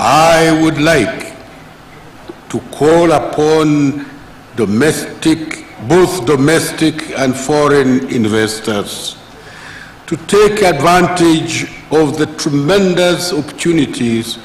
I would like to call upon both domestic and foreign investors to take advantage of the tremendous opportunities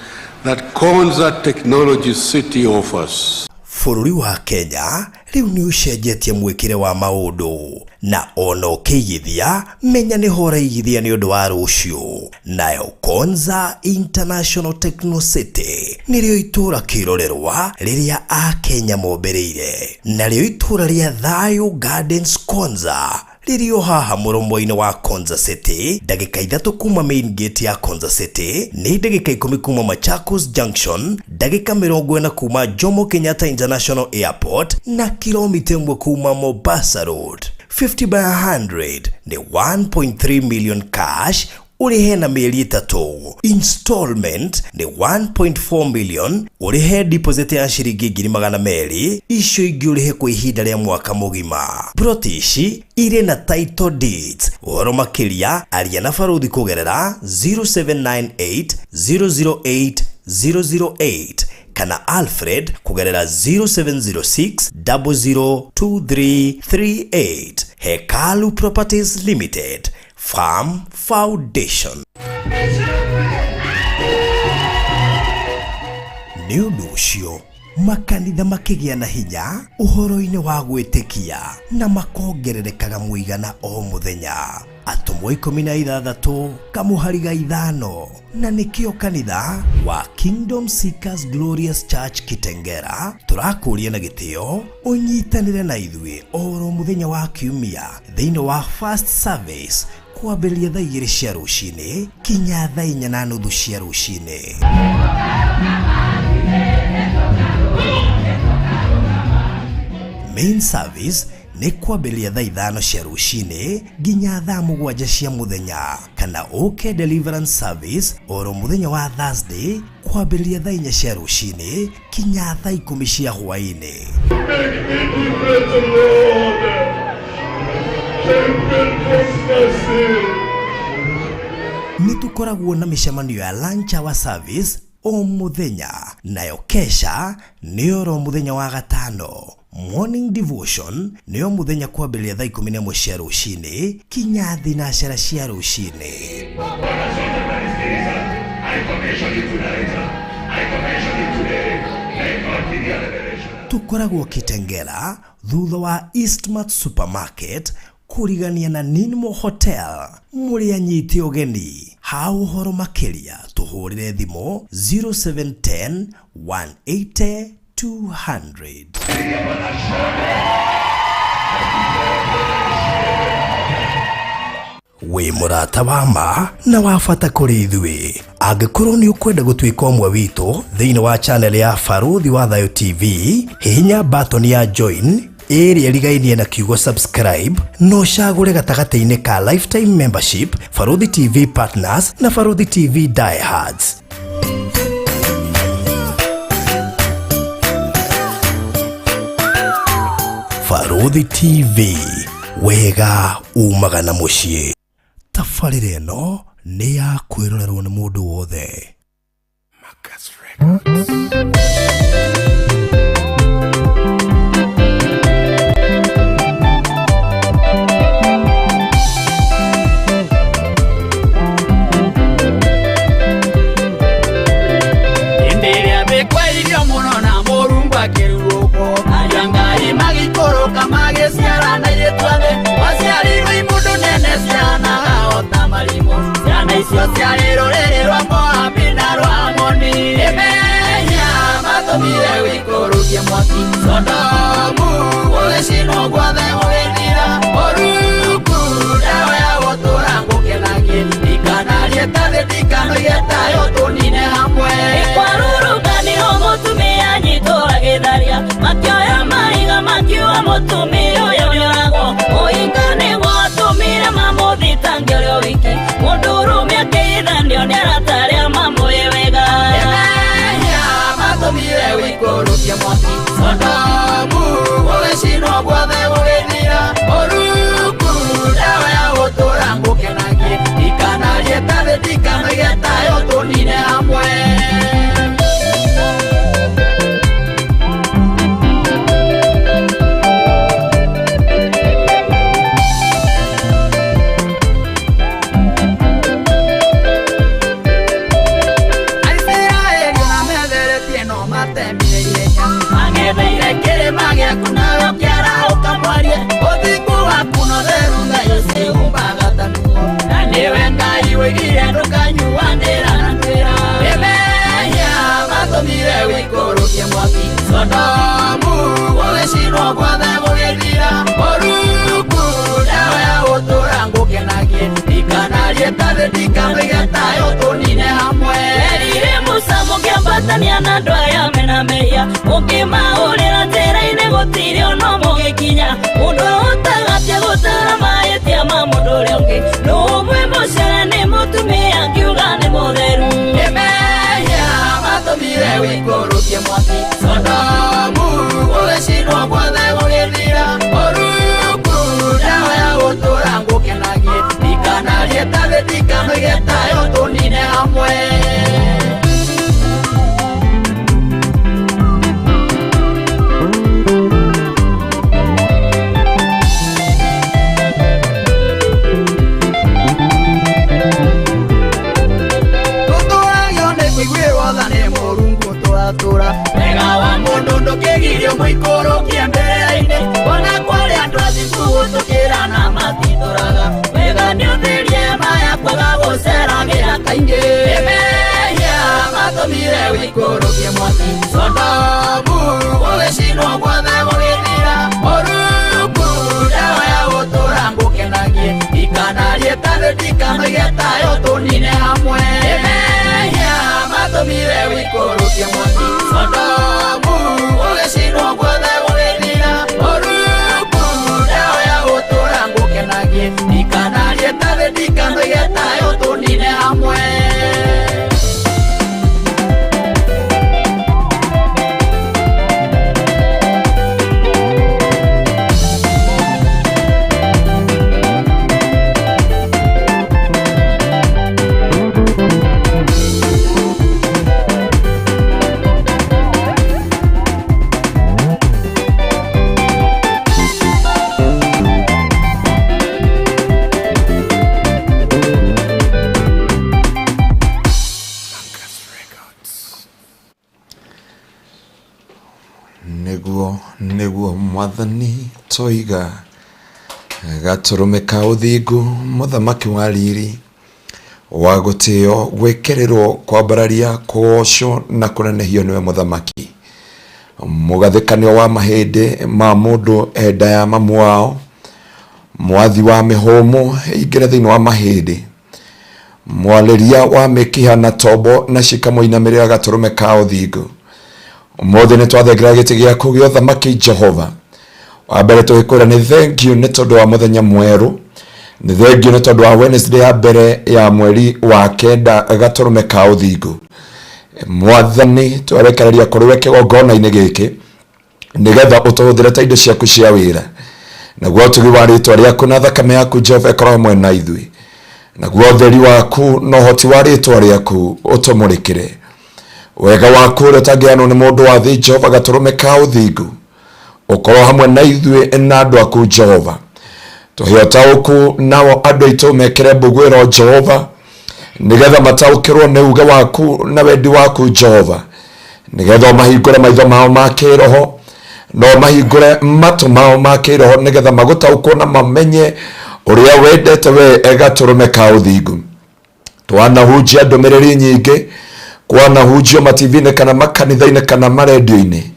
that Konza Technology City offers. Bũrũri wa Kenya rĩu nĩ ũcenjetie mwĩkĩre wa maũndũ na ono ũkĩigithia menya nĩ hora igithia nĩ ũndũ wa rũciũ. Nayo Konza International Techno City nĩrĩo itũra kĩrorerwa rĩrĩa Akenya mombereire, narĩo itũra rĩa Thayũ Gardens Konza rĩrĩo haha mũromo-inĩ wa Konza City, ndagĩka 3 kuma main gate ya Konza City, nĩ ndagĩka 10 kuma Machakos Junction, ndagĩka 40 kuma Jomo Kenyatta International Airport na kilomita 1 kuma Mombasa Road. 50 by 100 ni 1.3 million cash urihe na mieri 3. Installment ni 1.4 million urihe deposit ya shilingi 200,000 icio ingi urihe kwa ihinda rĩa mwaka mugima. Protishi ire na title deeds. Ũhoro makĩria aria na barũthi kũgerera 0798 008 008 kana Alfred kugerera 0706 002338. Hekalu Properties Limited Farm Foundation. Nĩ ũndũ ũcio makanitha makĩgĩa na hinya ũhoro-inĩ wa gwĩtĩkia na makongererekaga mũigana o mũthenya. Atumwo 16 kamuhariga 5 na nikio kanitha wa Kingdom Seekers Glorious Church Kitengera tũrakũria na gĩtĩo ũnyitanĩre na ithuĩ oro mũthenya wa kiumia thĩinĩ wa first service kwambĩrĩria thaa 2 cia rũcinĩ kinya thaa 4:30 cia rũcinĩ. Main service ni kwambĩrĩria thaa 5 cia rũcinĩ nginya thaa 7 cia mũthenya, kana OK Deliverance Service oro mũthenya wa Thursday kwambĩrĩria thaa 4 cia rũcinĩ kinya thaa 10 cia hwaĩ-inĩ. Nĩtũkoragwo na mĩcemanio ya lunch hour service o mũthenya, nayo kesha nĩ oro mũthenya wa gatano. Morning devotion nĩyo mũthenya kwambĩrĩria thaa 11 cia rũcinĩ kinya thinacara cia rũcinĩ. Tũkoragwo Kitengela thutha wa Eastmart Supermarket kurigania na Ninmo Hotel. Mũrĩ anyiti ũgeni ha ũhoro makĩria tũhũrĩre thimũ 0710 180 200. We mũrata wa ma na wabata kũrĩ ithuĩ. Angĩkorwo nĩ ũkwenda gũtuĩka ũmwe witũ thĩinĩ wa channel ya Barũthi wa Thayũ TV, hihinya button ya join ĩrĩa ĩrigainie na kiugo subscribe no cagũre gatagatĩ-inĩ ka lifetime membership, Barũthi TV Partners na Barũthi TV Diehards. Barũthi TV, wega umaga na mũciĩ. Tabarĩra ĩno nĩ ya kwĩrorerwo nĩ mũndũ wothe. Marcus Records. kwigire ndukanyuanira na ndwira Rihia matumire wikurukie mwaki Sodomu ugicinwo guothe gugithira Oruku dawa ya gutura ngukenagie Ndikanarie tathi ndikamigetayo tunine hamwe Erire Musa mukiambatania na andu aya mena mehia Mukimaurira njira-ini gutiri ono mugikinya Mundu utagatia gutara mahĩtia ma mundu uria ungi Numwe mucere ni mutumia ngiuga ni mutheru Rihia matumire wikurukie mwaki Sodomu ugicinwo guothe gugithira Oruku dawa ya gutura ngukenagie Ndikanarie tathi ndikamigetayo tunine hamwe Wega wa mundu ndukigirio muikurukie mbere-ini Ona kwari andu athingu tukirana matituraga Wega ni uthirie maya kwaga guceragira kaingi Rihia matumire wikurukie mwaki Sodomu ugicinwo guothe gugithira Oruku dawa ya gutura ngukenagie Ndikanarie tathi ndikamigetayo tunine hamwe Rihia matumire wikurukie mwaki Sodomu ugicinwo guothe gugithira Oruku dawa ya gutura ngukenagie Ndikanarie tathi ndikamigetayo tunine hamwe Niguo mwathani toiga gaturume ka uthingu muthamaki wa Riri wa gutio gwekererwo kwambararia kugoco na kunenehio niwe muthamaki mugathikanio wa mahindi ma mundu enda ya mamu wao mwathi wa mihomo ingire thiini wa mahindi mwaleria wa mikiha na tobo na shikamoinamirira gaturume ka uthingu Umuthi ni twathengira giti giaku gia uthamaki Jehova wa mbere tugikwira ni thank you ni tondu wa muthenya mweru ni thank you ni tondu wa Wednesday ya mbere ya mweri wa kenda gaturume ka uthingu mwathani twerekereria kuriwe kigongona-ini giki nigetha utuhuthire ta indo ciaku cia wira naguo utugi wa ritwa riaku na thakame yaku Jehova ikorwo hamwe na ithui naguo utheri waku na uhoti wa ritwa riaku utumurikire wega waku uria utangianwo ni mundu wa thi Jehova gaturume ka uthingu ukorwo hamwe na ithui na andu aku Jehova tuhio tauku nao andu aitu mekire mbugwiro Jehova nigetha mataukirwo ni uge waku na wendi waku Jehova nigetha mahingure maitho mao ma kiroho no mahingure matu mao ma kiroho nigetha magutaukwo na mamenye uria wendete we gaturume ka uthingu twanahunjia ndumiriri nyingi kwanahunjio mativine kana makanitha-ini kana maredio-ini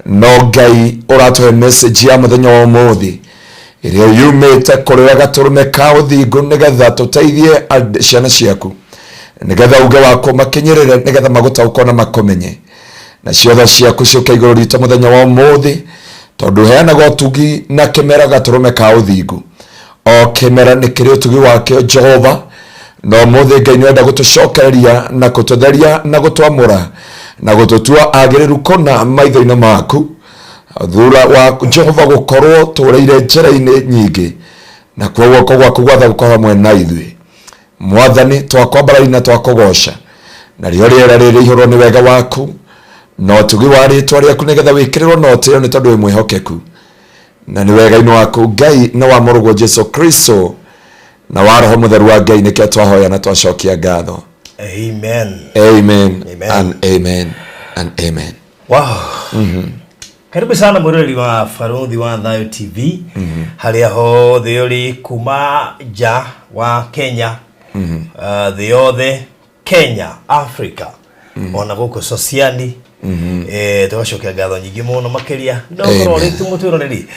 no Ngai uratuhe message ya muthenya wa umuthi iria yumite kuriwe gaturume ka uthingu nigetha tuteithie ciana ciaku nigetha uge wako makinyirire nigetha magutaukwo na makumenye na ciothe ciaku ciuke iguru ritu muthenya wa umuthi tondu heanaga utugi na kimera gaturume ka uthingu o kimera ni kiri utugi wake Jehova no muthi Ngai nienda gutucokereria na gututheria na gutwamura na gututua agiriru kona maitho-ini maku thura wa Jehova gukorwo tureire njira-ini nyingi na kwa guoko gwaku gwatha gukorwo hamwe na ithui mwathani twakwambararia na twakugoca na rio riera riri ihurwo ni wega waku no tugi wa ritwa riaku nigetha wikirirwo no tio ni tondu wi mwihokeku na ni wega-ini waku Ngai na wa murugo Jesu Kristo na wa roho mutheru wa Ngai nikio twahoya na twacokia ngatho. Amen. Amen. Amen. And amen. And amen. Wow. Karibu sana mwirori wa Faruthi wa Thayo TV. Haria hothe uri kuma ja wa Kenya the other Kenya, Africa, ona goko sociali tugacokera ngatho nyingi muno makiria ndogoro ri tumutwiro riri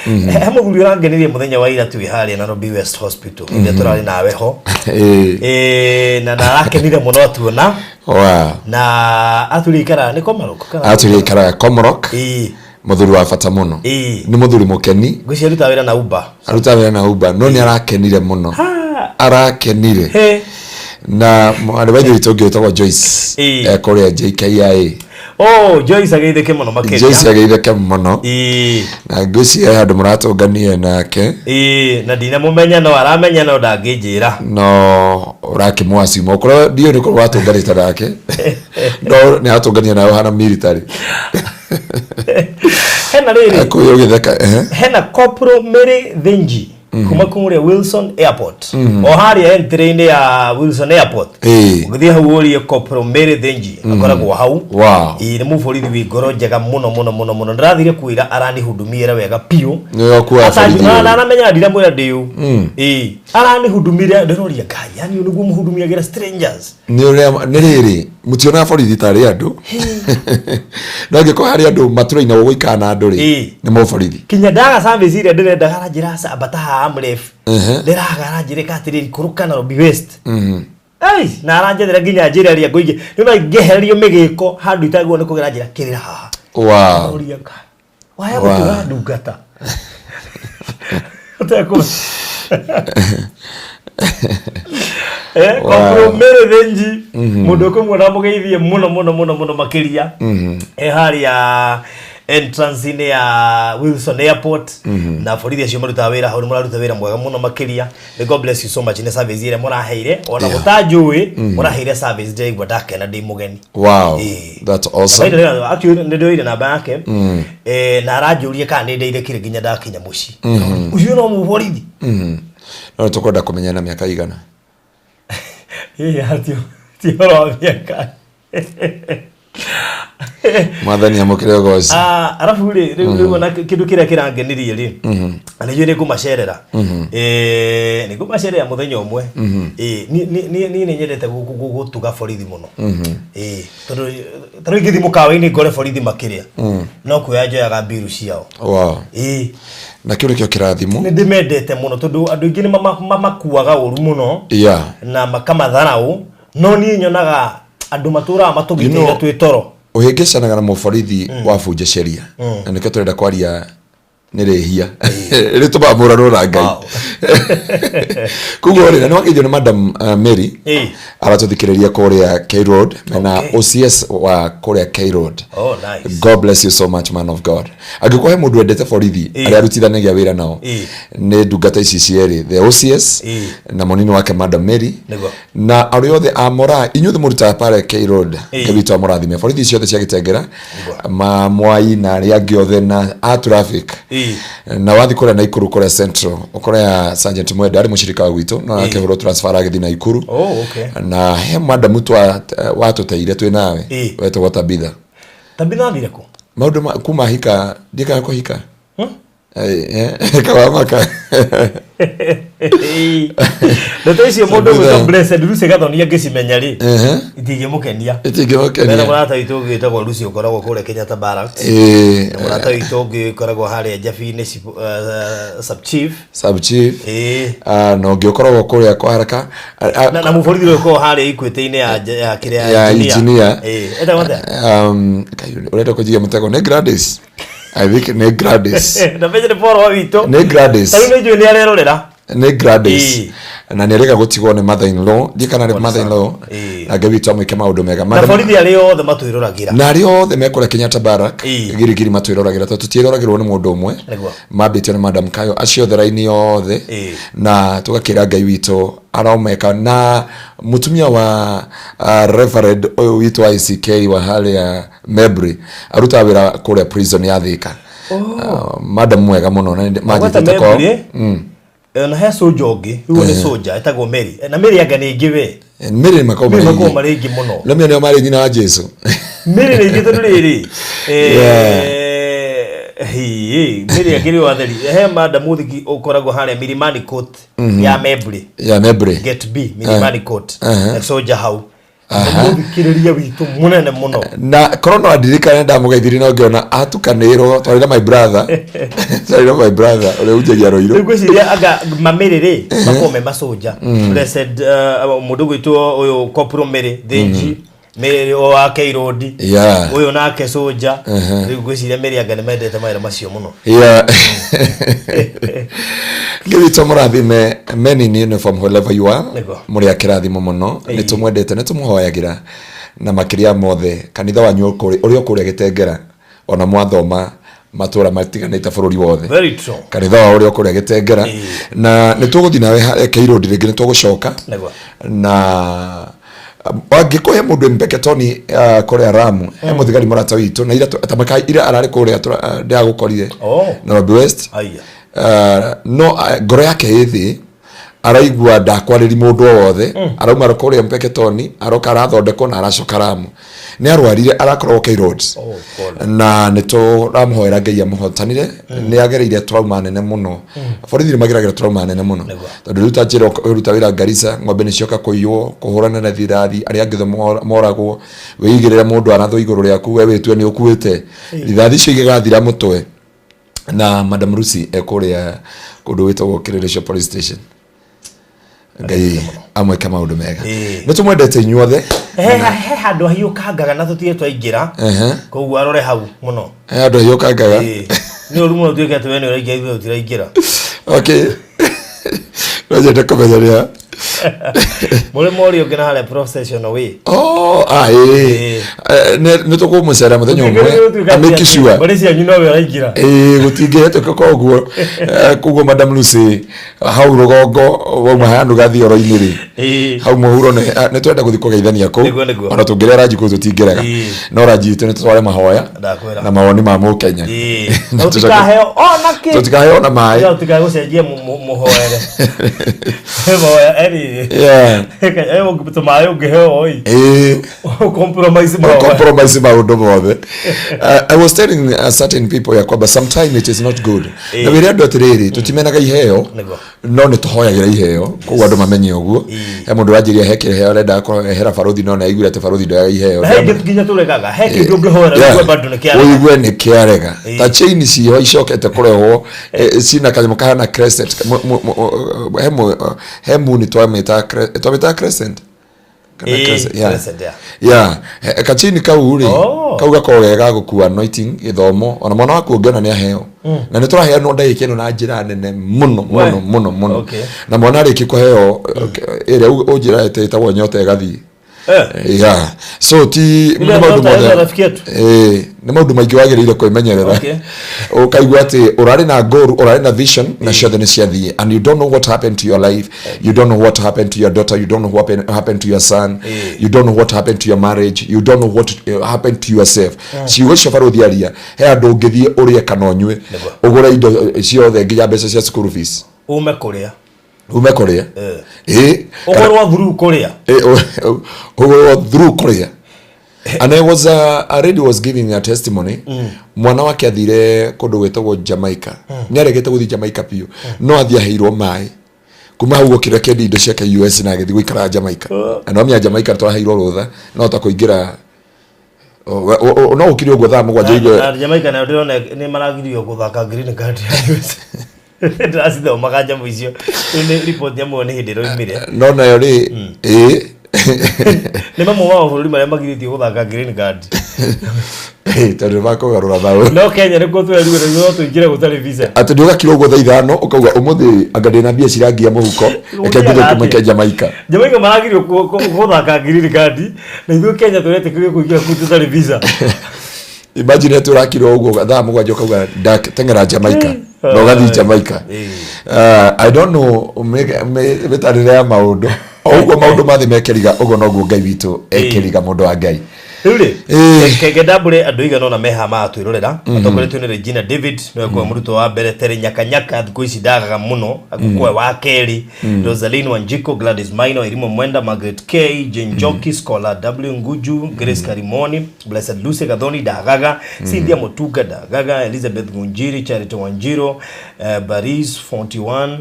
hamuguri rangenirie muthenya wa ira twi haria Nairobi West Hospital inde turari nawe ho na narakenire muno tuona na aturikara ni Komorok muthuri wa bata muno ni muthuri mukeni ngwici aruta wira na Uber no ni arakenire muno arakenire na mwana baje itogyo to Joyce Korea JKIA Joyce ageitheke muno makiria Joyce ageitheke muno na ngwici andu muratongania nake na ndina mumenya no aramenya no ndangijira no urakimwasi mokoro dio niko watonganita nake no ni atongania nayo hana military hena riri akuyo githeka hena Corporal Mary Thinji kuma kumure Wilson Airport o haria entry-ini ya Wilson Airport ugithi hau uri Corporal Mary Thinji akoragwo hau ni muborithi wi ngoro njega muno ndirathire kuira arani hudumira wega piu niyo kwa na aramenya ndira mwira ndiu arani hudumira ndiroria kai yani niguo muhudumia gira strangers ni riri mutiona borithi tari andu ndoge ko hari andu maturaina guikana andu ri ni muborithi kinya ndaga service ire ndirenda garajira abataha amref ndiraga arajire katiri kuruka na Nairobi West na aranjethera nginya njira ria nguige nuna ngeherio migiko handu itagwo ni kugira njira kirira haha waya gutura ndungata utako Komere Thinji mundu kumwona mugeithie muno makiria haria entrance ine ya Wilson Airport na borithi acio maruta wira hau muraruta wira mwega muno makiria. God bless you so much in service ire muraheire ona gutanjui muraheire service day gwadake na ndi mugeni. Wow, that's awesome. Actually ndio namba yake na arajurie kana ndi ndeire kire ginya ndakinya muci ucio no mu borithi no tukwenda kumenyana miaka igana hatio tioro miaka mwathani amukire goci arafu riu na kindu kiria kirangenirie ri anijue ni kumacerera ni kumacerera muthenya umwe ni nyendete gutuga borithi muno tondu ngithi mukawa-ini ngore borithi makiria no kuyajoyaga mbiru ciao na kiuri kio kirathimo ni ndimendete muno tondu andu ingi ni mamakuaga uru muno na makamatharau no ni nyonaga andu matura matugitira twitoro uhingicanaga na muborithi wa bunje sheria na nike turenda kwaria ni Rihia rituma murarura ngai kugo ri na wakijo ni Madam Mary aratuthikireria korea K Road na OCS wa korea K Road. Nice. God bless you so much, man of God. Agikuhe mundu endete borithi ari arutithanagia wira nao ni ndungata ici cieri the OCS na monini wake Madam Mary na ari othe amora inyuthi muruta pale K Road kebito amurathime borithi ciothe cia Gitengera ma mwai na ari angi othe na a traffic na wathi kore na Ikuru kore Central kore ya Sergeant Mwenda ari mushirika wa gwitu na akehoro transfer agithi na Ikuru na he Madam mtu watu taire twe nawe wetu watabitha thire ko maundu kuma hika ndika ko hika kawa maka ndotecio mundu gwe blessed Lucy gathonia ngicimenya ri itingimukenia na murata witu ngitagwo Lucy ukoragwo kure Kenyatta Barracks na murata witu ngikora haria Jafi-ini sub chief no ngiukoragwo kure kwa haraka na muborithi uko haria Ikwete-ini ya kiria ya engineer eta wanda urenda kujiga mutego ne Gladys I think ne Gladys na beje poro wito ne Gladys tayo nejo ni arerorera ne Gladys na nereka gutigwo ne mother-in-law dikana ne mother-in-law agabitwa mwike maundu mega na borithi ari othe matwiruragira na ari othe mekora Kenyatta Barrack girigiri matwiruragira tutieroragirwo ni mundu umwe mabitio ni Madam Kayo acio theraini yothe na tugakira Ngai wito araumeka na mutumia wa Reverend witu wa ICK wa hali ya Mebri aruta wira kure prison ya Thika. Madam mwega muno na majitete ko na he sojogi uone soja etagwo Mary na Mary agane ngiwe Mary makoma marigi muno lamia ne mari nyina wa Jesu Mary ne gitu riri Miri akiri watheri he mada muthiki ukoragwo hare Milimani Court ya Mebre get B Milimani Court soja hau muthikiriria witu munene muno na corona adirikana ndamugeithiri no ngiona atukaniro twari na my brother ule ujagia roiro ngwiciria aga mamirire makome masoja blessed mundu gwitwo uyu Kopro Mary Thenji Mary wa Kairodi uyu nake soja ngwiciria Mary aga nemendete maira macio muno Giri tomurathime many in uniform wherever you are muri akirathimo muno nitumwendete nitumhoyagira na makiria mothe kanitha wanyu uri okuria Gitengera ona mwathoma matura matiganite bururi wothe very true kanitha wa uri okuria Gitengera na nituguthi nawe Kairodi ringi nitugucoka na wangikuhe mundu Mpeketoni kuria Ramu he muthigari murata witu na ira ira arari kuria ndiagukorire North West no ngoro yake ithi araigua ndakwariri mundu wothe arauma rokoria Mpeketoni aroka arathondeko na aracoka Ramu ni arwarire arakorwo Roads na nito ramhoera Ngai amuhotanire ni agereire trauma nene muno borithi magiragira trauma nene muno tondu ruta njiro ruta wira Garissa ng'ombe ni cioka kuiywo kuhurana na thirathi ari angitho moragwo weigirira mundu aratho iguru riaku we witwe ni ukuite thirathi cio igathira mutwe na Madam Rusi ekuria kundu witwo Kireresho police station Ngai amwe kama undu mega nitumwendete inyuothe he handu hiukangaga na tutire twaingira koguo arore hau muno handu hiukangaga ni uri muno tuike atwe ni uraingira ithu utiraingira okay roje ndakometheria muri mori ogena hale professional way nitukumũcera mũthenya ũmwe amake sure bari cia nyino we araingira gutingirete koguo koguo Madam Lucy hau rugongo wauma handu gathi oro-inĩ ri hau mũhuro nĩ twenda gũthi kũgeithania kũu ona tũngĩrĩa ranji kũu tũtingĩraga no ranji itũ nĩ tũtware mahoya na mawoni ma Mũkenya tũtikaheo na maĩ tũtikagũcenjia mũhoere tumayo ngeheo oi compromise maundu mothe I was telling certain people ya kwamba sometimes it is not good na wĩra andũ atirĩrĩ tutimenaga iheo no nĩ tũhoyagira iheo koguo andũ mamenye ũguo he mũndũ wanjĩria heke iheo arenda kũhera barothi no na aigwire ate barothi ndoya iheo nginya tũregaga heke ndio ngĩhoera kwa bado nĩ kĩarega ũigwe nĩ kĩarega ta chain cio icokete kũrehwo sina kanyamũ kahana crescent hemu ni twameta crescent kachini kauri kauga kogega gukua anointing githomo ona mwana waku ngiona ni aheo na ni turaheo no ndai kino na njira nene muno na mwana ari kikuheo ire ujira etagwo nyote gathi so ti ni maundu maingi wagirire kwimenyerera ukaigua ati urari na goal urari na vision na ciothe ni ciathie and you don't know what happened to your life you don't know what happened to your daughter you don't know what happened to your son you don't know what happened to your marriage you don't know what happened to yourself ciugo cio baruthiaria he andu ngithie urie kana unywe ugura indo ciothe nginya mbeca cia school fees umekoria ugurwa through Korea and I was a lady was giving a testimony mwana wake athire kundu gwetagwo Jamaica ni aregete guthi Jamaica pio no athia heirwo mai kuma hau kire kendi indo ciake US na agithi guikara Jamaica no amia Jamaica twaheirwo rutha no ta kuingira no ukiri ugo tha mugwanja igwe Jamaica na ndirona ni maragirio guthaka green card US ndasithe magaja muicio ni report ya muone hindiro imire no na yori ni mamu wao bũrũri marĩa magirĩtio gũthaka green card tondũ bakũgarũra thau no Kenya nĩkuo twĩrĩgĩrĩire no tũingĩre gũtarĩ visa atĩ nĩ ũgakira ũguo thaa ithano ũkauga ũmũthĩ anga ndĩna mbia cirangia mũhuko reke ngũthiĩ kũmeke Jamaica maragirio gũthaka green card na ithuĩ Kenya tũretĩkĩrio kũingĩra kũu tũtarĩ visa imagine tũrakira ũguo thaa mũgwanja ũkauga teng'era Jamaica no gathi Jamaica I don't know mĩtarĩre ya maũndũ ũguo maũndũ mathi mekeriga ũguo noguo Ngai witũ ekeriga mũndũ wa Ngai Riri kegedabure adoiga nona meha ma twirorera atokoretwe ni Regina David no kwa muruto wa mbere tere nyakanyaka thiko ici ndagaga muno agukwe wa keri Rosaline Wanjiko Gladys Maino Irimo Mwenda Margaret K Jane Joki Scholar W Nguju Grace Karimoni Blessed Lucy Gathoni ndagaga Cynthia Mutuga ndagaga Elizabeth Ngunjiri Charity Wanjiro Baris 41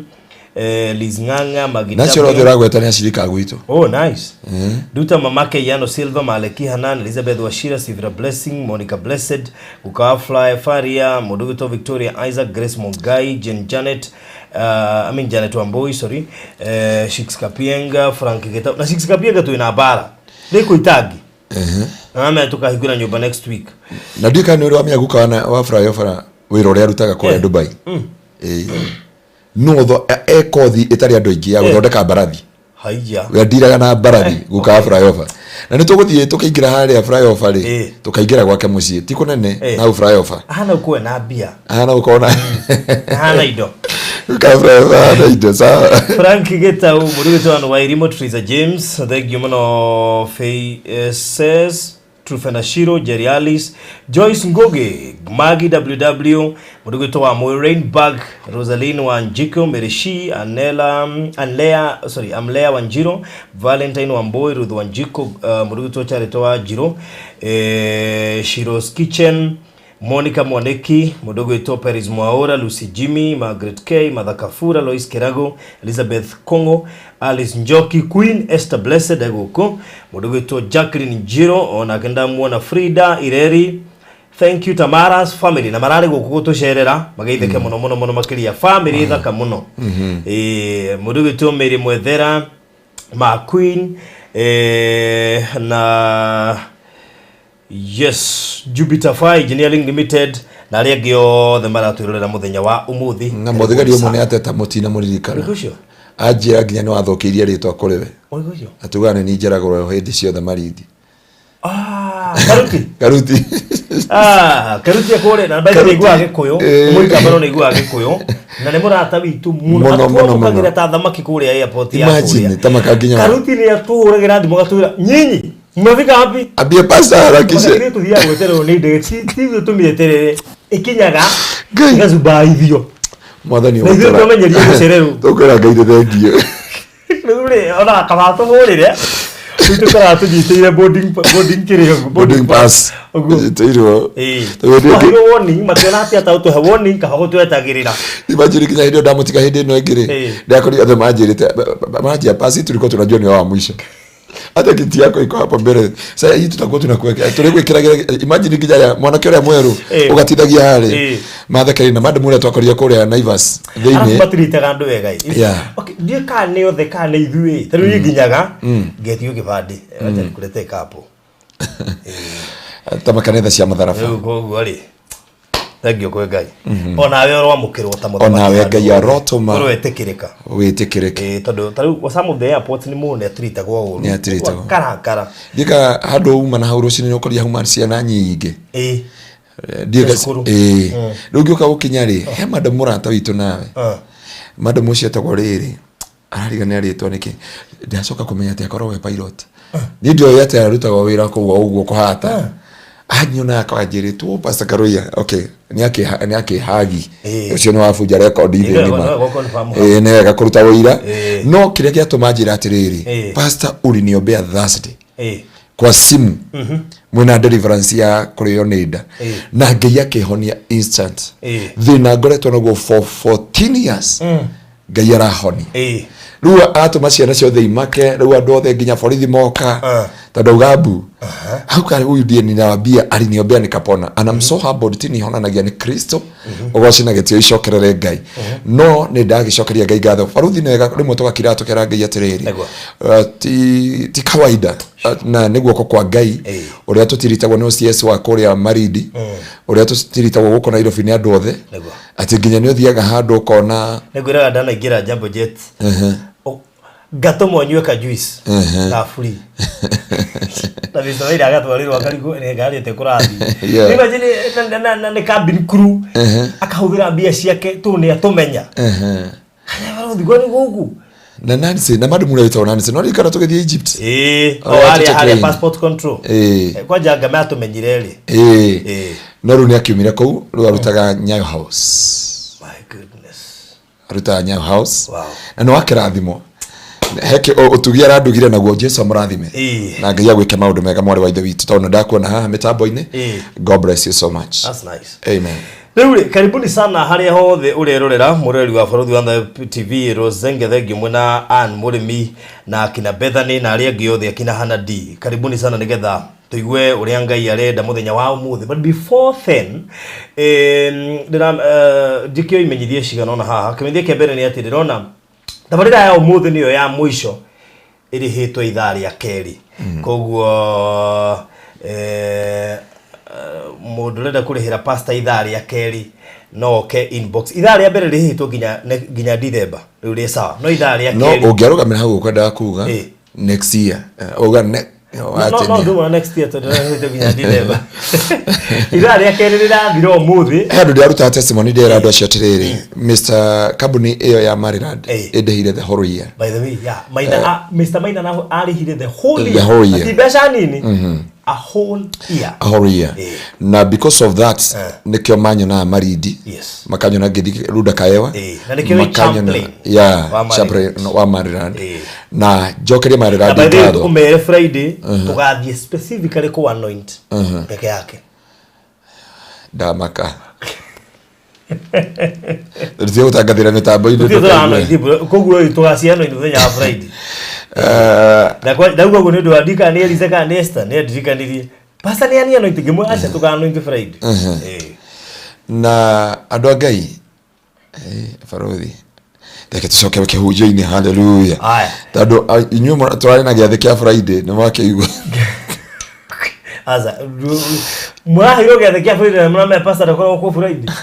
Liznganga Magida Nacho ro gwetania shirika gwito. Oh nice. Duta mamake Yano Silva Maleki Hanan Elizabeth Washira Sivra Blessing Monica Blessed Ukafly Faria Moduguto Victoria Isaac Grace Mongai Janet Janet Wamboi sorry Shix Kapienga Frank Geta na Shix Kapienga tu ina bara ndiko itagi na tukahigura nyumba next week na ndika ni uri wa miaguka wa flyover wirore arutaga kwa Dubai no tho ekothi itari andu ingi ya guthondeka barathi haiya we ndiraga na barathi guka flyover na nituguthie tukaingira haria flyover ri tukaingira gwake mucii ti kunene na flyover hana ukwe na bia hana ukona hana indo guka flyover hana indo sawa Frank Geta umuruto anu wa Irimo Teresa James thank you mano faces Trufenashiro, Jerry Alice, Joyce Ngoge, Maggie WW, Muduguto wa Moirainbag, Rosaline Wanjiko, Merishi, Amlea Wanjiro, Valentine Wamboi, Ruth Wanjiko, Muduguto Charito wa Jiro, Shiro's Kitchen, Monica Mwaneki, Muduguto Paris Mwaora, Lucy Jimmy, Margaret K, Madhakafura, Lois Kerago, Elizabeth Kongo, Alice Njoki, Queen Esther Blessed Agoko, Muduguto Jacqueline Njiro, Onakenda Mwana Frida, Ireri, thank you Tamara's family, na marare gukuto sherera, magaitheke mono makiria family thaka muno. Muduguto Mary Mwethera, Ma Queen, na yes, Jupiter Fire Engineering Limited na regio the maratwirorera muthenya wa umuthi na muthigari umwe ateta mutina muririkana ajira nginya no athokirie ritwa kuriwe atugane ni njeragoro hindi ciothe maridi karuti karuti akore na baita igwa gikuyo muika bano ni igwa gikuyo na ne murata bitu muno kagira ta thamaki kure airport ya kure imagine tamaka nginya karuti ni aturagira ndi mugatura nyinyi mwafika wapi abia pasara kisha ndio tudia gwetero ni ndege tizo tumieterere ikinyaga ngazuba ivyo mwathani wa ndio tumenyerie gucereru tukora ngaide thengio nure ona kabato horire tukora tujitire boarding pass tiro tiro warning matena atia tauto ha warning ka hoto etagirira imagine kinya hindo damutika hindi no egire ndakori othe majirite maji pass tuliko tunajua ni wa mwisho hata kiti yako iko hapo mbele sasa hii tutakuwa tunakuweka tulikwekera imagine kijaya mwanake ule mweru ugatithagia hali mathekeri na madam ule twakoria kule Naivas thini batiritaga andu wega okay ndie ka ne othe ka ne ithui tari nginyaga ngetio kibandi acha kulete kapo tamakanetha cia matharafa gogo ali tagio kwa Ngai ona we ro amukirwo ta muthamaki ona we Ngai arotoma ro etikirika witikirike tondu taru some of the airports ni mu ne tritagwo uru ne tritagwo kara dika hado uma na hauro cini no koria huma ciana nyingi dika rugiuka gukinyari he madam murata witu nawe madam ucio etagwo Riri ararigania ritwa niki ndacoka kumenya ati akorwo we pilot ni ndio yate arutaga wira kuwa uguo kuhata anyona akajiritwo Pastor Ngaruiya okay ni yake hagi ucio ni wafuja record ile ni ne gakuruta wira no kile kiatuma njira atiriri pastor uliniombea Thursday kwa simu mwina deliverance ya kurionida na Ngai akehonia instant thina ngoretwo naguo for 14 years Ngai arahoni ruwa atuma ciana ciothe imake ruwa andu othe nginya borithi moka tondu gabu hauka huyu ndiye ninawambia aliniombea nikapona and I'm so humbled tini honanagia ni Kristo ugoci na getio icokerere Ngai no ni ndagicokeria Ngai ngatho baruthi nega rimwe tugakira tukera Ngai atiriri ti kawaida na niguo kwa Ngai uria tutiritagwo no CS wa kuria Maridi uria tutiritagwo guko na Nairobi ni andu othe ati nginya ni uthiaga handu ukona nigwiraga ndana ingira Jambo Jet gato monywe ka juice na free na biso ira gato wali wakarigo ne gari te kurathi imagine na cabin crew akahubira bia ciake tu ne atumenya ana baruthi gwani gugu Na nani na madu mula nani se nori kana tugethie Egypt hali passport control kwa janga ma tumenyireli no ru ni akiumira kou ru arutaga Nyayo House. My goodness, arutaga Nyayo House. Wow. Na no akirathimo heke utugia radugire naguo Jesu amurathime na ngai agwike maundu mega mwari wa ithe witu tondu ndakuona haha mitambo-ini. God bless you so much. That's nice. Amen. Riri, karibuni sana haria hothe urerorera mureri wa Borothi wa TV Rosenge thengio mwena Ann Murimi na kina Bethany na aria angi othe akina Hana D. Karibuni sana nigetha tuigue uria ngai arenda muthenya wa umuthi. But before then dikio imenyithie cigana ona haha kimenyithie kembere ni ati ndirona tabarira ya umuthi niyo ya mwisho iri hitwa ithaa ria keri koguo mundu renda kurihira pasta ithaa ria keri no ke inbox ithaa ria mbere rihitwo ginya December riu ri sawa no ithaa ria keri no ungiarugamira hau ukwenda kuga next year uga no next year to rihitwo ginya December ithaa ria keri rirathira umuthi andu ndiaruta testimony ndira andu acio atiriri Mr. Kabuni iyo ya Maryland indehire the whole year. By the way, yeah, Mr. Maina na arihire the whole year ati besha nini a whole year. Na because of that nikio manyo na maridi makanyo na gidi ruda kaewa na nikio champlain champlain wa Maryland na jokeria Maryland na by the umere Friday tugathie specifically ko anoint peke yake damaka ndio utagadira mitambo-ini koguo tugaciano ithenya wa Friday na kwa ndauga ngo ndu andika ni Elisa ni Esther ni ndikanirie pasta ni ani anoint gemwe acha tukanoint Friday na andu ngai Borothi teke tucoke kihunjio-ini. Hallelujah. Tando inyuo turari na giathe kia Friday ni mwakeigua aza mwahiro giathe kia Friday na mwana pasta ndakora ko Friday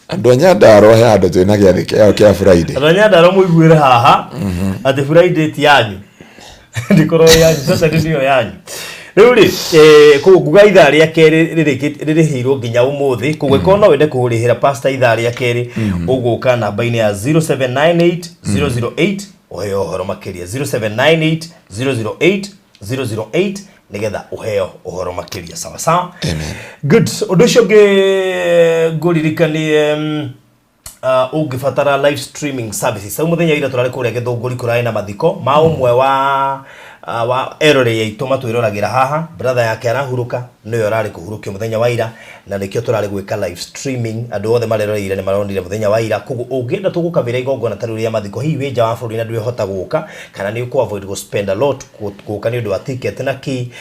andu Nyandaro he andu twina giathi kia Friday andu Nyandaro muiguire haha ati Friday ti yanyu ndikoro yanyu sasa ndio yanyu riri kuguga ithaa ria keri ririhirwo nginya umuthi kugwiko no wende kuhurihira pasta ithaa ria keri uguka namba-ini ya 0798 008 uheo horo makiria 0798 008 nigetha uheo uhoro makiria sawa sawa. Amen. Good. Udusho guririkanie ungifatara live streaming services sau muthenya ira turari kuria githunguri kurai na mathiko ma umwe wa erore yaitu matwirораgira haha brother yake arahuruka niyo rari kuhurukia muthenya wa ira na nikio turari gwika live streaming andu othe mareroreire ni maronire muthenya wa ira kugu ungienda tugukavira igongona taruri ya mathiko hii weja wa bururi na ndwe hota guka kana ni ku avoid go spend a lot guka ni ndu wa ticket na ki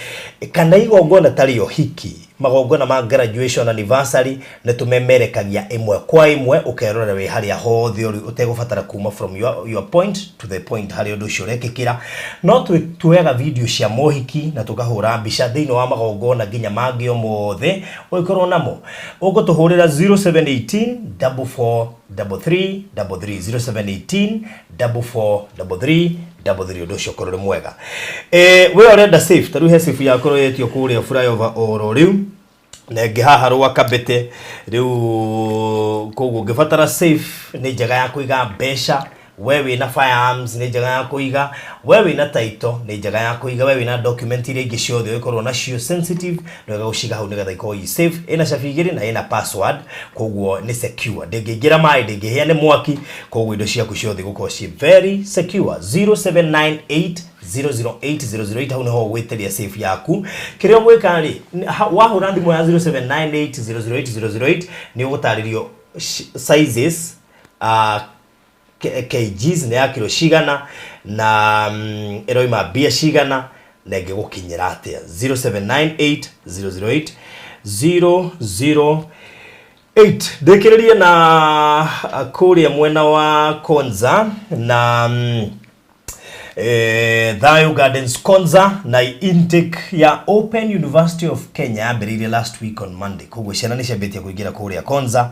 kana igongona tari yo hiki magongona ma graduation anniversary ne tumemerekagia imwe kwa imwe ukerorera we hari hothe uri utegufatara kuma from your point to the point hari undu ucio rekikira no tuega video cia mohiki na tukahura mbica thiini wa magongona nginya mangi omothe uikorwo namo ugutuhurira 0718 4433 0718 4433 undu ucio korore mwega we orenda safe taru he safe ya korwo yetio kuria flyover oro riu nenge haha rwa kabete riu koguo ngifatara safe ni njega ya kuiga mbeca wewe na firearms ni njega ya kuiga wewe na title ni njega ya kuiga wewe na document ile ingi ciothe ikorwo na cio sensitive no gushiga hau nigetha ikorwo i safe ina chabigiri na ina password koguo ni secure ndingigira mai ndingihia ni mwaki koguo indo ciaku ciothe gukorwo ci very secure 0798 008 hau niho gweteria safe yaku kirio mwika ri wahura thimu ya 0798 008 ni ugutaririo sizes kgs ne akiro shigana na eroima bia shigana nege gukinyira atia 0798 008 dekereria na kuria mwena wa Konza na Thayo Gardens Konza na intake ya Open University of Kenya ambiririe last week on Monday koguo ciana ni ciambitie kuingira kuria Konza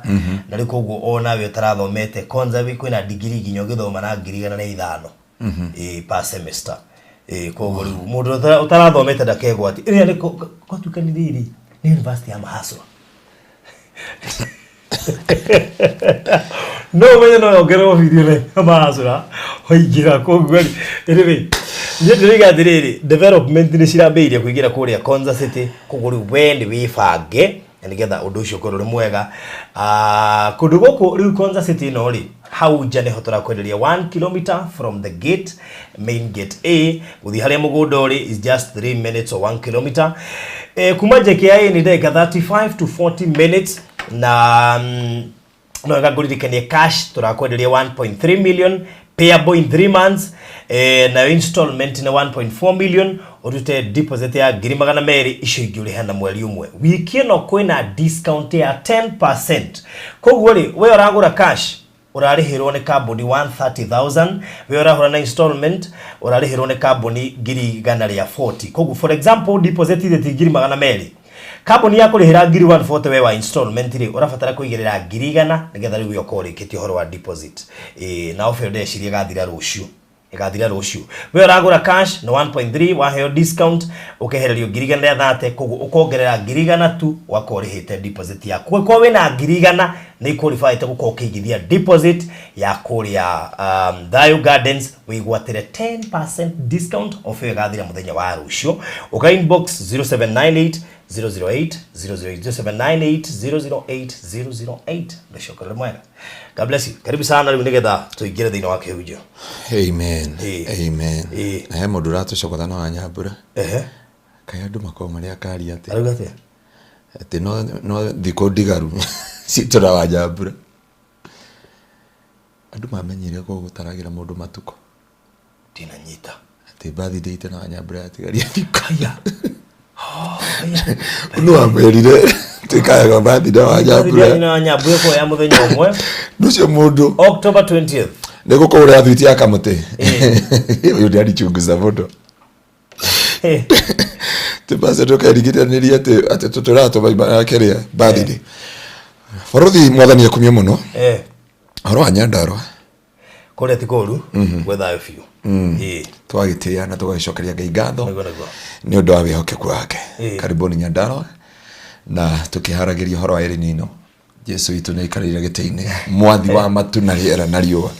na ri koguo ona we tarathomete Konza we kwina degree ginyo githoma na 5,000 per semester koguo mundu utarathomete ndakegwa ati iri ni kotukaniriri ni university ya mahaswa no menye no yongero video le amazura hoigira ko gwali anyway ndiriga diriri development ni cirambeire kuigira kuria Konza City kuguru wendi wifange nigetha undu ucio korore mwega kundu guku riu Konza City no ri hau jane hotora kwenderia 1 km from the gate main gate A uthi haria mugunda uri is just 3 minutes or 1 km kuma JKIA ni ndeka 35 to 40 minutes na no gaguririkania cash turakwenderia 1.3 million payable in 3 months na installment na 1.4 million urute deposit ya girimagana meri icio ingi urihana mweri umwe wiki no kwina discount ya 10%. Koguo ri we uragura cash urarihirwo ni kambuni 130,000 we urahura na installment urarihirwo ni kambuni girigana ria 40. Koguo for example deposit ile girimagana meri kambuni yako rihira ngiri 140 we wa installment ri urafatara kuigirira girigana nigetha riu yokore kiti horo wa deposit na offer de ciria gathira rucio igathira rucio we uragura cash na 1.3 wa heo discount ukehererio girigana ya 30 koguo ukongerera girigana tu wakorihite deposit yako kwa wina girigana ni qualify te gukokigithia deposit ya kuria Dayo Gardens wigwatire 10% discount offer igathira muthenya wa rucio uka inbox 0798 008 008 ndashokora mwega. God bless you. Karibu sana riu nigetha tuigire thina wake hujo. Amen. Amen. Na mundu ratucoka na Nyambura. Kaya andu makoma maria kari ate. Arugate. Ate no thiko ndigaru. Citura wa Nyambura. Andu mamenyire ko gutaragira mundu matuko. Tina nyita. Ate bathi deite na Nyambura atigaria thikaya. No amerire tikaya bathi da wa Nyambura. Na Nyambura ko ya muthenya umwe. Nucio mundu October 20th. Nego ko uri athwiti akamuti. Uyu ndi chunguza mundu. Tupase toka rigitaniria ate tuturato bakeria bathi. Faruthi mwathani akumye muno. Horo anyandaro. Kore tikoru wethayo fiu. Twagitia na tugacokeria Ngai ngatho ni undu wa wihokeku wake. Karibuni Nyandaro na tukiharagiria horo wa Nino. Jesu itu ni ikarire gitini mwathi wa matu na riera na riua.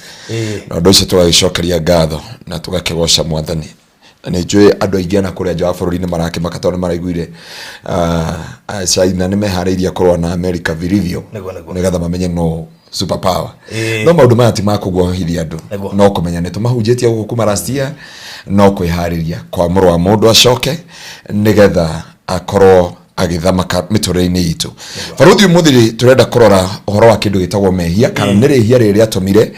Na undu ucio tugacokeria ngatho na tugakegosha mwathani. Na njui andu aingi na kuria nja wa bururi ni marake makatone maraiguire China ni mehariria kurwa na America virivyo nigetha mamenye no super power. No maundu maya ti makugwahithia andu no kumenya ni tumahunjitie guku marastia no kwihariria kwa muru wa mundu acoke nigetha akorwo agithamaka miturei-ini itu. Faruthi umuthiri turenda kurora uhoro wa kindu gitagwo mehia kana ni rihia riri atumire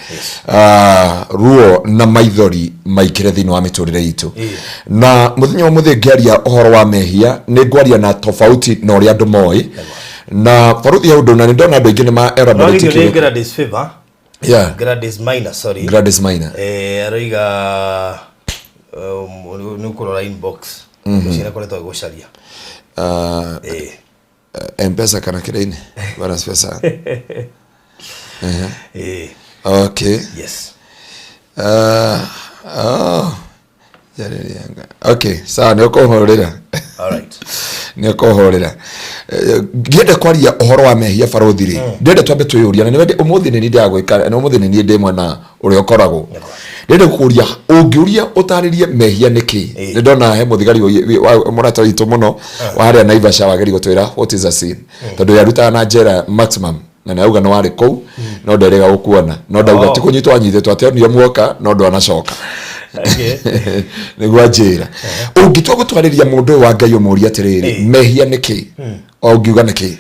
ruo na maithori maikire thini wa miturire itu. Na muthenya umuthi ngiaria uhoro wa mehia ni ngwaria na tofauti na uri andu moi na faruthi ya undu na ndona andu aingi ni ma era medical Gradis favor Gradis minor Gradis minor aroiga nukurora inbox cina koretwo gucaria M-Pesa kana kiraini baras pesa. Okay. Yes. Okay, sawa ni ukohorera. All right. Ni ukohorera. Gienda kwaria uhoro wa mehia Faruthi ri. Ndenda twambe tuyuria na niwende umuthi ni ndagwika na umuthi ni ndemwe na uri okoragwo. Ndenda kuria ungiuria utaririe mehia niki. Ndona he muthigari wa murata witu muno wa haria Naivasha wageri gutwira what is a sin. Tondu yaruta na njera maximum na nauga no wari kou no nderega gukuona no ndauga ti kunyitwo anyithetwo ate ni muoka no ndo anacoka. Okay. Nigwa njira ungitwa gutwariria mundu wa Ngai umuria atiriri mehia niki ungiuga niki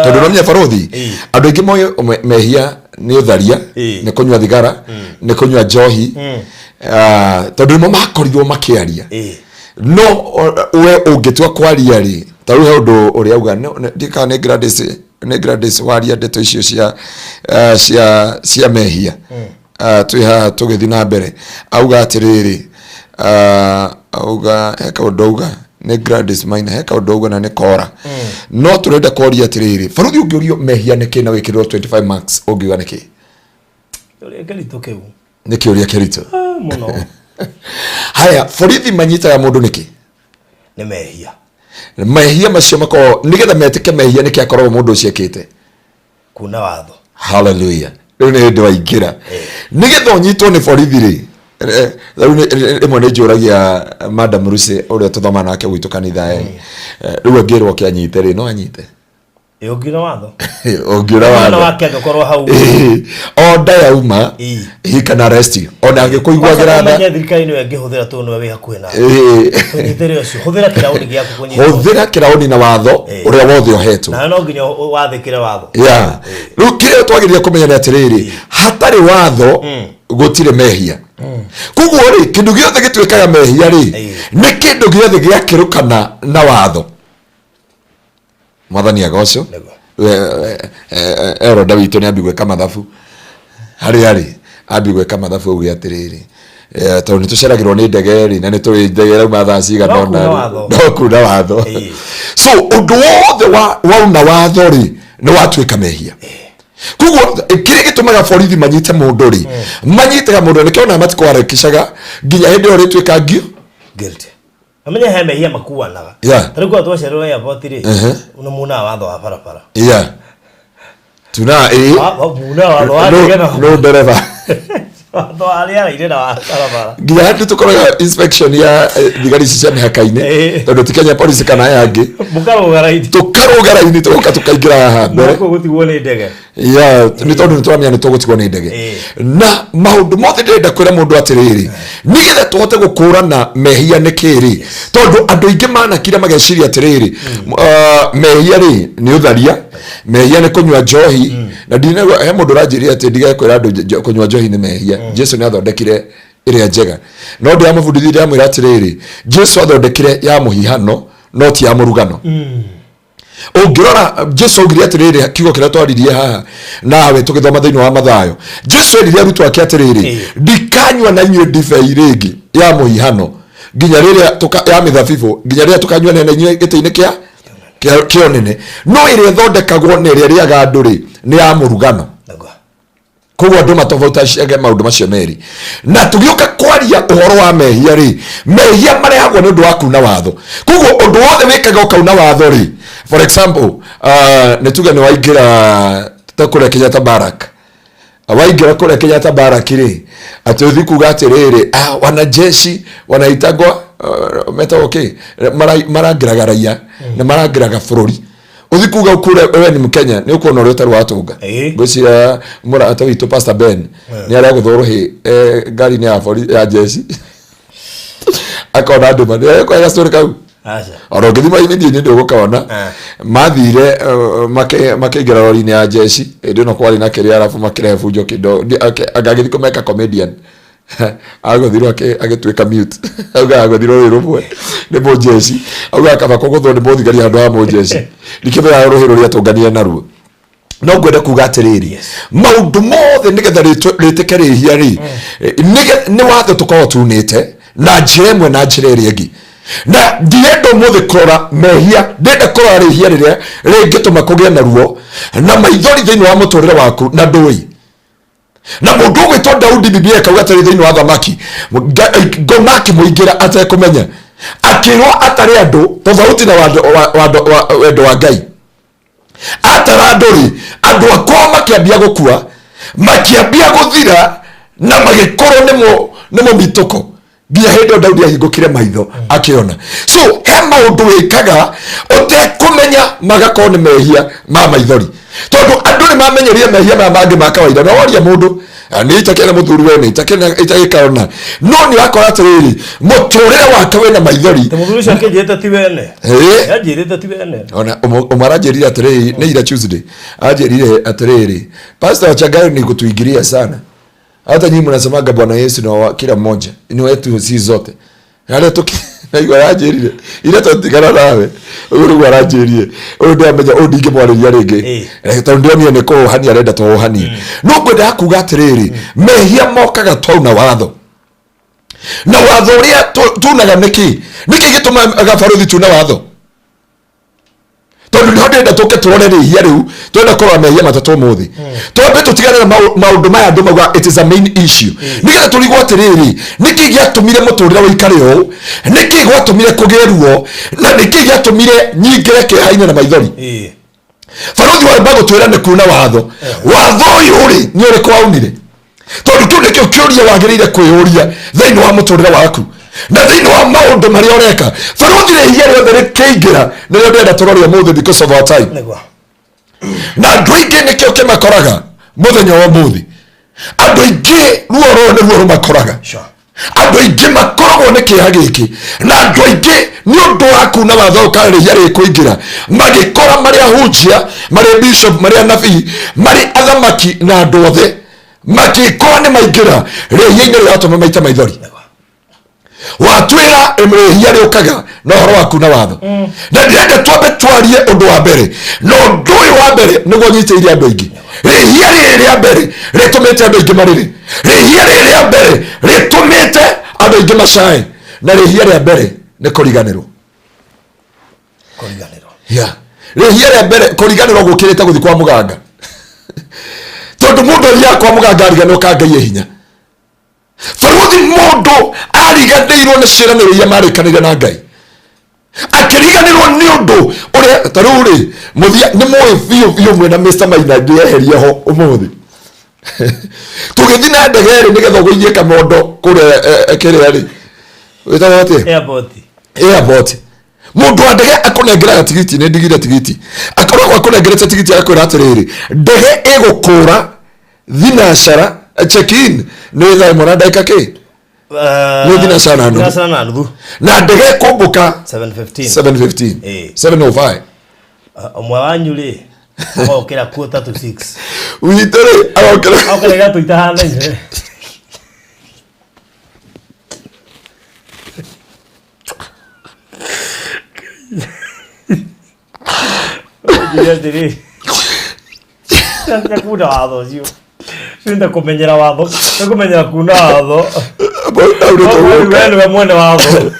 tondu no nya Faruthi andu aingi moyo mehia ni utharia ni kunywa thigara ni kunywa njohi tondu mo makorirwo makiaria no we ungitwa kwaria ri taru he undu uri auga ndika ni Gradis waria ndeto icio cia mehia tuiha tugithi na mbere auga atiriri auga heka unduga ni Gradis minor heka unduga na ni kora no turenda koria atiriri Faruthi ungiurio mehia niki na wikirwo 25 marks ungiuga niki uria kelito keu niki uria kelito muno haya Faruthi manyita ya mundu niki ni mehia macio mako nigetha metike mehia niki akorwo mundu uciekite kuna watho Hallelujah. Rune ndo waingira nigetha unyitwo ni borithi ri imwe ni njuragia Madam Rusi uria tuthoma nake gwitu kanitha riu ngirwo kianyite ri no anyite Yogina watho. Ogira watho. Wake agakorwo hau. Oda yauma. He can arrest you. Ona angikuiguagira tha. Menya thirikari ni angihuthira tu no we hakuhe na. Nyitire ucio huthira kirauni giaku kunyita. Huthira kirauni na watho uria wothe ohetwo. Na no nginya wathikire watho. Yeah. Riu kire twagiria kumenya ni atiriri hatari watho gutire mehia. Kuguo ri kindu giothe gitwikaga mehia ri ni kindu giothe giakirukana na watho. Mwathani agoco Eroda witu ni ambigwe kama mathabu hari ambigwe kama mathabu ugi atiriri to ni tuceragirwo ni ndegeri na ni turi ndegeri uma thaa cigana no kuna watho so undu wothe wauna watho ri ni watwika mehia kuguo kire gitumaga borithi manyite mundu ri manyitaga mundu ni kiona matiko warekishaga nginya hindi ori twika guilty amenya he mehia makuanaga tari kwa twacererwo ya botiri uno muna watho wa barabara tuna muna watho wa no dereva watho alia ire na barabara nginya handi tukoraga inspection ya thigari cia mihaka-ini tondu tikenya police kana yangi tukarugara-ini tugoka tukaingira haha mbere gutigwo ni ndege ni tondu nitwamenya ni tugutigwo ni ndege na maundu mothe ndenda kwira mundu atiriri nigetha tuhote gukurana mehia ni kiri tondu andu ingi manakire mageciria atiriri mehia ri ni utharia mehia ni kunywa njohi na ndine he mundu ranjiria ati ndige kwira andu kunywa njohi ni mehia Jesu ni athondekire iria njega no ndi amufundithia amwira atiriri Jesu athondekire ya muhihano no ti ya murugano ungirora Jesu ugiri atiriri kiugo kiria twaririe haha nawe tugithoma thiini wa Mathayo Jesu eririe arutwo ake atiriri ndikanywa na inyuĩ ndibei ringi ya muhihano nginya riria ya mithabibu nginya riria tukanywa na inyuĩ gĩtĩ-inĩ kĩa nene no iria thondekagwo na iria riaga andũ ri ni ya murugano koguo andu matofautishaga maundu macio meri na tugioka kwaria uhoro wa mehia ri mehia marehagwo ni undu wa kuna watho koguo undu wothe wikaga ukauna watho ri for example nituga ni waingira takure Kenyatta Barak waingira kure Kenyatta Barak ri ati uthi kuga atiriri wanajeshi wanaitagwa meta okay marangiraga raia na marangiraga bururi uthi kuga ukure wewe ni Mkenya ni ukuona uri utaru watunga gwicira murata witu Pastor Ben ni ari guthorohi gari ni ya jeshi akona andu mane kwa ya story kau oro githima ini ndi ndio gukona mathire makeingira rori-ini ya jeshi ndio no kwari na kiria alafu makire fujo kido agagithi kumeka comedian agothirwo agitwika mute auga agothirwo wirumwe ni mujeshi auga akaba kuguthwo ni muthigari handu ha mujeshi nikitho ya ruhiro ria tungania naruo no ngwenda kuga atiriri maundu mothe nigetha ritikerihia ri ni watho tukorwo tunite na njira imwe na njira iria ingi na ndiendo mothe kurora mehia ndenda kurora rihia riria ringituma kugia naruo na maithori thiini wa muturire waku na ndui na mundu gwitwo Daudi Biblia kauga atari thiini wa thamaki ngomaki muingira atekumenya akirwo atari andu tofauti na wendo wa Ngai atara nduri andu akwa makiambia gukua makiambia guthira na magikorwo nimo mituko nginya hindi Daudi ahingukire maitho akiona so he maundu wikaga utekumenya magakorwo ni mehia ma maithori tondu andu ni mamenyerie mehia ma mangi ma kawaida no woria mundu ni itakena muthuri we ni itakena no ni wakora atiriri muturire wake we na maithori muthuri cio akijete ti wene ajirite ti wene ona umaranjirire atiriri ni ira Tuesday ajirire atiriri Pastor Chagari ni kutuingiria sana hata nyinyi mnasemaga Bwana Yesu na kila mmoja ni wetu si zote yale toki na igo ajirire ile totikana nawe uru warajiriye ndio amenya ndinge mwariria ringi tondu ndio ni ko hani arenda to hani no ngwenda kuga atiriri mehia mokaga twauna watho na watho uria tunaga niki gituma agabaruthi tuna watho tondu ndio ndenda tuke turore rihia riu twenda korwa mehia matatu muthi twambe tutigane na maundu maya andu mauga it is a main issue nigetha turigwo atiriri niki giatumire muturire wikare u niki gwatumire kugeruo na niki giatumire nyingire kihaine na maithori Farothi wa bago twira ne kuna watho watho yuri ni uri kwaunire tondu kiu nikio kiuria wagirire kwiyuria thiini wa muturire waku na thiini wa maundu maria ureka. Farothi Rihia riothe rikiingira nirio ndenda turoria muthe because of our time na andu aingi nikio kimakoraga muthenya wa muthi. Andu aingi ruoro ni ruoro makoraga andu aingi makoragwo ni kiha giki na andu aingi ni undu wa kuna watho ukarĩhia rĩkũingĩra magĩkora marĩ ahunjia marĩ bishop marĩ anabii marĩ athamaki na andũ othe magĩkora nĩ maingĩra rĩhia-inĩ rĩratũma maita maithori watwĩra rĩhia rĩũkaga na ũhoro wa kuna watho na ndĩrenda twambe twarie ũndũ wa mbere na ũndũ ũyũ wa mbere nĩguo nyitĩire andũ aingĩ. Rĩhia rĩrĩ rĩa mbere rĩtũmĩte andũ aingĩ marĩrĩ. Rĩhia rĩrĩ rĩa mbere rĩtũmĩte andũ aingĩ macae na rĩhia rĩa mbere nĩ kũriganĩrwo. Rĩhia rĩa mbere kũriganĩrwo gũkĩrĩte gũthiĩ kwa mũganga tondũ mũndũ athiaga kwa mũganga ariganĩrwo ka Ngai hinya. Farothi mũndũ ariganĩirwo nĩ ciĩranĩro iria marĩkanĩire na Ngai akĩriganĩrwo nĩ ũndũ ũrĩa ta rĩu rĩ mũthia nĩ mũĩ biũ mwena Mr. Maina ngĩeherie ho ũmũthĩ tũgĩthiĩ na ndege rĩ nĩgetha gũirie Kamondo kũrĩa kĩrĩa rĩ wĩtagwo atĩa airport. Mundu wa ndege akunengeraga tigiti nĩ ndigire tigiti akoragwo akunengerete tigiti akwĩra atĩrĩrĩ ndege ĩgũkũra thinacara check in nĩ thaa ĩmwe na ndagĩka kĩ nĩ thinacara na nuthu na ndege ĩkũmbũka 7:15 7:05 omwe wanyu rĩ agokĩra 5:46 witũ rĩ agokĩra gatũitahana Jadi saya kuna watho cio sinda kumenyera watho kumenyera kuna watho wewe mwene watho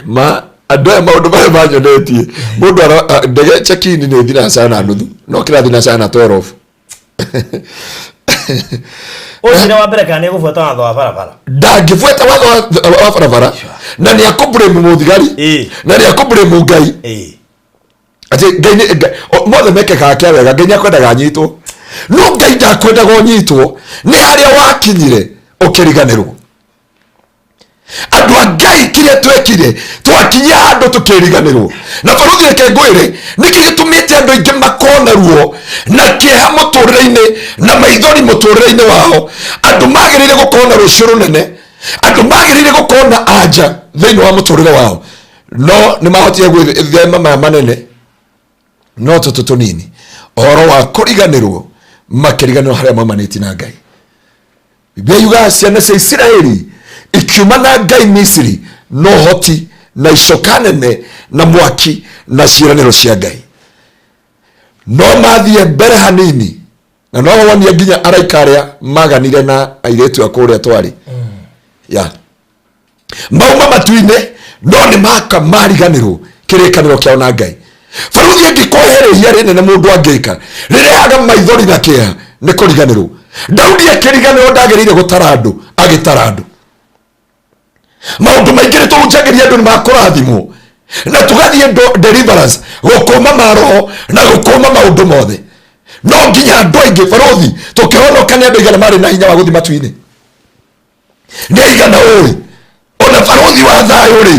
ma andũ aya maũndũ marĩa manyonetie mũndũ ndege check-in nĩ thinacara na nuthu no kĩrathi thinacara na 12 Ũcira wa mbere kana gũbuata watho wa barabara ndangĩbuata watho wa barabara na nĩ akũmburemu mũthigari na nĩ akũmburemu Ngai atĩ Ngai mothe mekekaga kĩa wega Ngai nĩakwendaga anyitwo no Ngai ndakwendaga ũnyitwo nĩ harĩa wakinyire ũkĩriganĩrwo. Andũ a Ngai kĩrĩa twekire twakinyia handũ tũkĩriganĩrwo na Farothi reke ngwĩre nĩkĩ gĩtũmĩte andũ aingĩ makona ruo na kĩeha mũtũrĩre-inĩ na maithori mũtũrĩre-inĩ wao. Andũ magĩrĩire gũkorwo rũciũ rũnene, andũ magĩrĩire gũkorwo anja thĩinĩ wa mũtũrĩre wao no nĩ mahotire gwĩthema maya manene no tũtũ tũnini ũhoro wa kũriganĩrwo makĩriganĩrwo harĩa maumanĩtie na Ngai. Biblia yugaga ciana cia Isiraeli ikiuma na Ngai Misiri no hoti na icoka nene na mwaki na ciĩranĩro cia Ngai no mathiĩ mbere hanini na no wonire nginya araika arĩa maganire na airĩtu a kũrĩa twarĩ mauma matu-inĩ no nĩ maka mariganĩrwo kĩrĩkanĩro kĩao na Ngai. Farothi angĩkoherehia rĩnene mũndũ angĩka rĩrehaga maithori na kĩeha nĩ kũriganĩrwo. Daudi akĩriganĩrwo ndagĩrĩire gũtara andũ agĩtara andũ. Maũndũ maingĩ tũhunjagĩria andũ nĩ makũrathimwo na tũgathiĩ deliverance gũkũma maroho na gũkũma maũndũ mothe no nginya andũ aingĩ Farothi tũkĩhonoka nĩ andũ aigana marĩ na hinya wa gũthiĩ matu-inĩ nĩ aigana ũĩ ona Farothi wa thayũ rĩ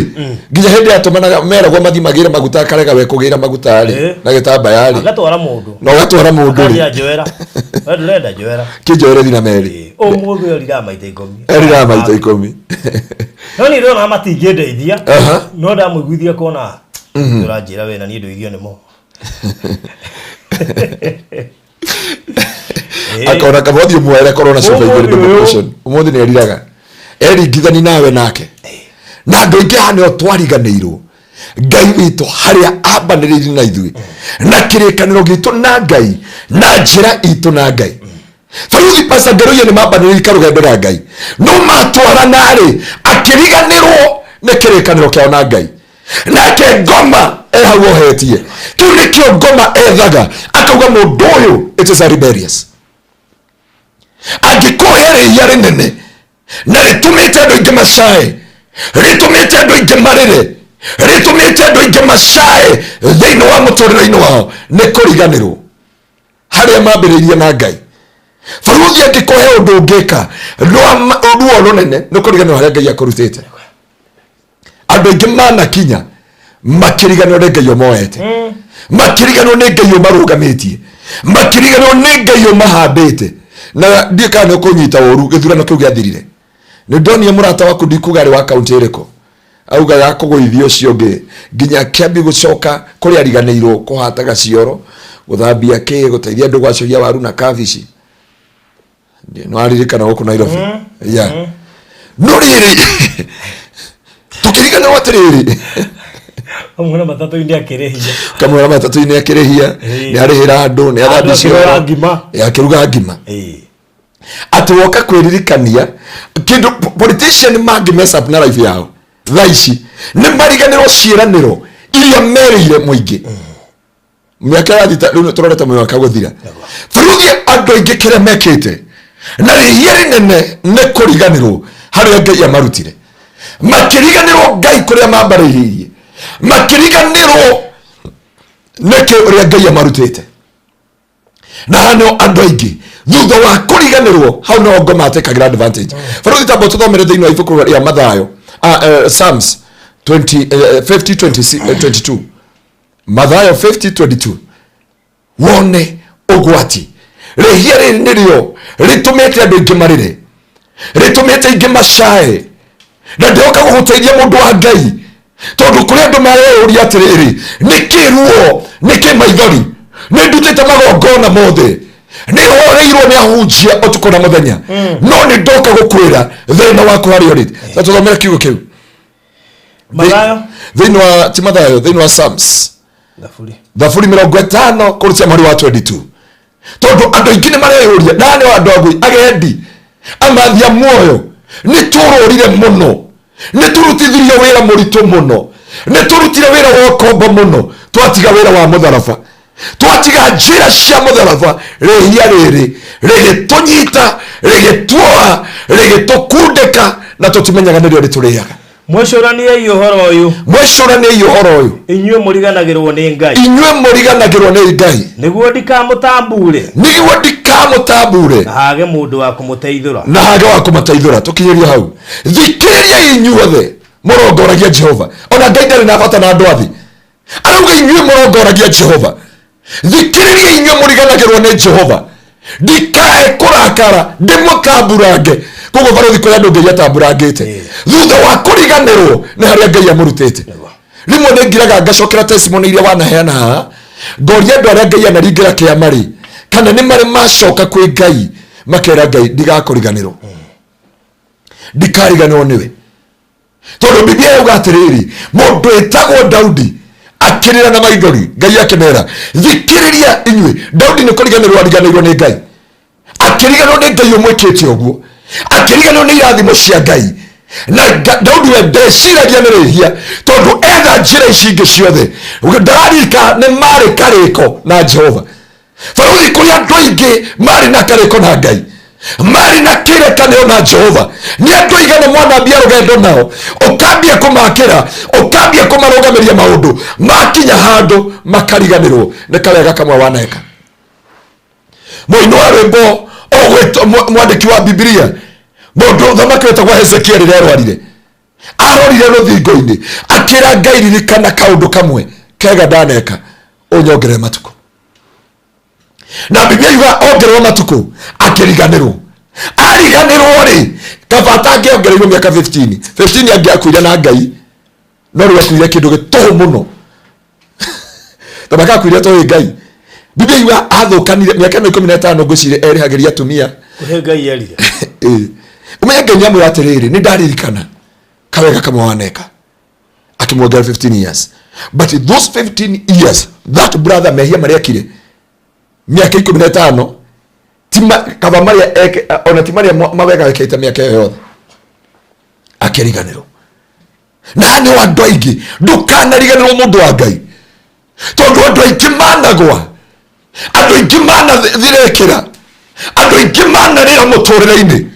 nginya hĩndĩ atũmanaga meragwo mathiĩ magĩre maguta akarega we kũgĩra maguta rĩ na gĩtambaya rĩ agatwara mũndũ no gatwara mũndũ rĩ njoera we ndũrenda njoera kĩnjoere thina merĩ mũndũ eriraga maita 10 eriraga maita 10 no nĩ ndona matingĩndeithia no ndamũiguithia kuona tũranjĩra we na niĩ ndũithio nĩ mo akona Farothi ũmwe korwo na coba igĩrĩ devotion ũmũthĩ nĩ eriraga eringithani nawe nake na andũ aingĩ hanĩo twariganĩirwo Ngai witũ harĩa ambanĩrĩirie na ithuĩ na kĩrĩkanĩro gitũ na Ngai na njĩra itũ na Ngai. Farothi Pastor Ngaruiya nĩ mambanĩrĩirie karũgendo na Ngai no matwarana rĩ akĩriganĩrwo nĩ kĩrĩkanĩro kĩao na Ngai nake ngoma hau ohetie kĩu nĩkĩo ngoma ethaga akauga mũndũ ũyũ it is a rebellious angĩkũherehia rĩnene na rĩtũmĩte andũ aingĩ macae rĩtũmĩte andũ aingĩ marĩre ritumite andu aingi macae thiini wa muturire-ini wao ni kuriganirwo haria mambiriirie na Ngai. Baruthi angikuhe undu ungika ruo runene ni kuriganirwo haria Ngai akurutite. Andu aingi manakinya makiriganirwo ni Ngai omoete, makiriganirwo ni Ngai omarugamitie, makiriganirwo ni Ngai omahambite. Na ndie kana ni ukunyita uru githurano kiu giathirire. Ni ndonie murata waku ndikuga ari wa kaunti iriko auga ya kuguithio cio ngi nginya kiambi gucoka kuri ariganirwo kuhataga cioro guthambia ki guteithia andu gwacoria waru na kabici. No aririkana guku Nairobi no riri tukiriganirwo atiriri kamwana matatu-ini akirehia kamwana matatu-ini akirehia ni arihira andu ni athambia cioro ngima yakiruga ngima ati woka kwiririkania kindu politician mangi mess up na life yao thaici ni mariganirwo ciiraniro iria merire muingi miaka ya thita riu turoreta mwaka guthira Baruthi andu aingi kire mekite na Rihia rinene ni kuriganirwo haria Ngai amarutire, makiriganirwo Ngai kuria mambaririe, makiriganirwo niki uria Ngai amarutite. Na hano andu aingi thutha wa kuriganirwo hau no ngo matekagira advantage. Baruthi tambo tuthomere thiini wa ibuku ria Mathayo Psalms 50:22 Mathayo 50:22 wone ugwati Rihia riri nirio ritumite andu aingi marire, ritumite aingi macae, na ndoka guguteithia mundu wa Ngai tondu kuri andu mareuria atiriri niki ruo niki maithori ni ndutite magongona mothe ni horeirwo ni ahunjia utuko na muthenya no ni ndoka gukwira thina waku hari uri ta tuthomere kiugo kiu Mathayo thiini wa Mathayo thiini wa Psalms Thaburi 50 kurucia mweri wa 22 tondu andu aingi ni mareuria nani wa andu agui agendi amathia muoyo ni tururire muno ni turutithirio wira muritu muno ni turutire wira wa kombo muno twatiga wira wa mutharaba twatiga njira cia mutharaba Rihia riri rigitunyita rigituoha rigitukundika na tutimenyaga nirio rituriaga. Mwicuranie uhoro uyu inyue muriganagirwo ni Ngai, niguo ndikamutambure na hage mundu wa kumuteithura tukinyeria hau thikiriria inyuothe murongoragia Jehova ona Ngai ndari na bata na andu athi arauga inyue murongoragia Jehova thikiriria inyue muriganagirwo ni Jehova ndikae kurakara ndimutamburange koguo Baruthi kuria andu Ngai atamburangite thutha wa kuriganirwo ni haria Ngai amurutite. Rimwe ni ngiraga ngacokera testimony iria wanaheana ngoria andu aria Ngai anaringira kiamari kana ni mari macoka kwi Ngai makera Ngai ndigakuriganirwo ndikariganirwo niwe tondu Biblia yauga atiriri mundu etagwo Daudi akirira na maithori Ngai akimera thikiriria inyue Daudi ni kuriganirwo ariganirwo ni Ngai akiriganirwo ni Ngai umwikite uguo akiriganirwo ni irathimo cia Ngai na Daudi we ndeciragia ni Rihia tondu etha njira ici ingi ciothe ndararika ni mari kariko na Jehova. Baruthi kuri andu aingi mari na kariko na Ngai mari na kirekanio na Jehova ni andu aigana mwanambia rugendo nao ukambia kumakira ukambia kumarugamiria maundu makinya handu makariganirwo ni karega kamwe waneka muino wa rwimbo mwandiki wa Biblia mundu thamaki wetagwo Hezekia riria arwarire arorire ruthingo-ini akira Ngai ririkana kaundu kamwe kega ndaneka unyongerere matuko na Biblia yuga ongererwo matuko akiriganirwo ariganirwo ri kabata angiongereirwo miaka 15 angiakuire na Ngai no riu akuire kindu gituhu muno tabaka akuire to Ngai. Biblia yuga athukanire miaka 15 ngwicire erihagiria atumia kuhe Ngai erire umenye Ngai amwira atiriri ni ndaririkana kawega kama waneka akimwongera 15 years but those 15 years that brother mehia mariakire miaka 15 tima kava maria ona timaria mawega wekete miaka yothe akiriganirwo na ni wandu aingi ndukanariganirwo mundu wa Ngai tondu andu aingi managwa andu aingi manathirekira andu aingi manarira muturire-ini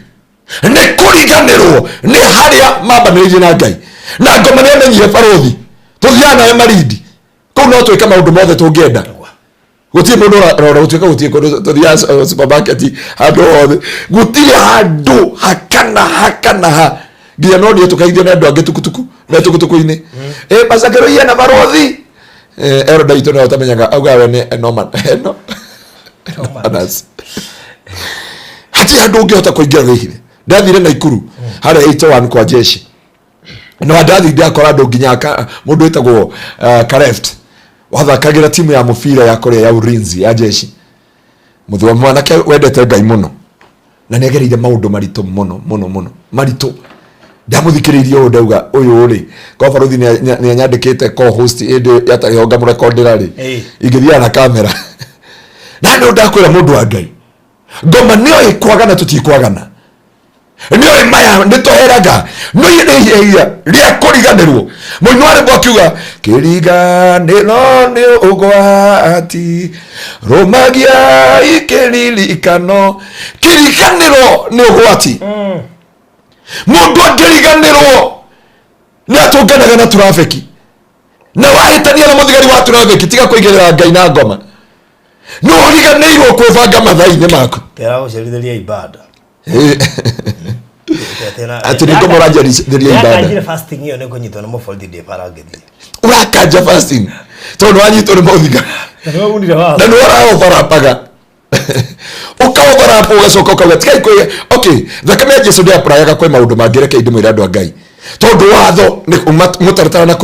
ni kuriganirwo ni haria mambaniririe na Ngai na ngoma ni amenyire Baruthi tuthiana we maridi ko no twika maundu mothe tungienda gutie mundu rora gutuika gutie ko tuthia supermarket handu othe gutie handu hakana ha nginya no ndio tukaithio na andu angi tukutuku na tukutuku-ini pasakero na barothi eroda itu no tamenyaga auga we ne no anas hati handu ngihota kuingira Rihia ndathire na ikuru hara 81 kwa jeshi no ndathi ndakora andu nginya mundu etagwo Kareft wathakagira timu ya mufira ya Korea ya urinzi ya jeshi muthwa mwanake wendete Ngai muno na negereire maundu marito muno marito ndamuthikiririe ndauga uyu ri ko baruthi ni anyandikite co host indi yatarihonga murekondera ri ingithia na kamera na ndo ndakwira mundu wa Ngai ngoma niyo ikwagana tutikwagana niyo maya nitoheraga no yehia ria kuriganirwo munyware bwakiuga kiriganiro ni ugwati romagia ikirilikano kiriganiro ni ugwati mundu angiriganirwo ni atunganaga na trafiki na wahitania na muthigari wa trafiki tiga kuigirira Ngai na ngoma no riganirwo kubanga mathaini maku tera gucerithia ibada ati niko moraja ndiria ibada yakajira fasting hiyo niko nyitwa na mofaldi de paragedi urakaja fasting tono wanyitwa na mothiga na wabundira wa na wara farapaga ukaobara po gacoka ukaga kwa okay thakame ya Jesu ndia prayaga kwa maundu mangireke indu mwira andu a Ngai tondu watho ni mutaratara na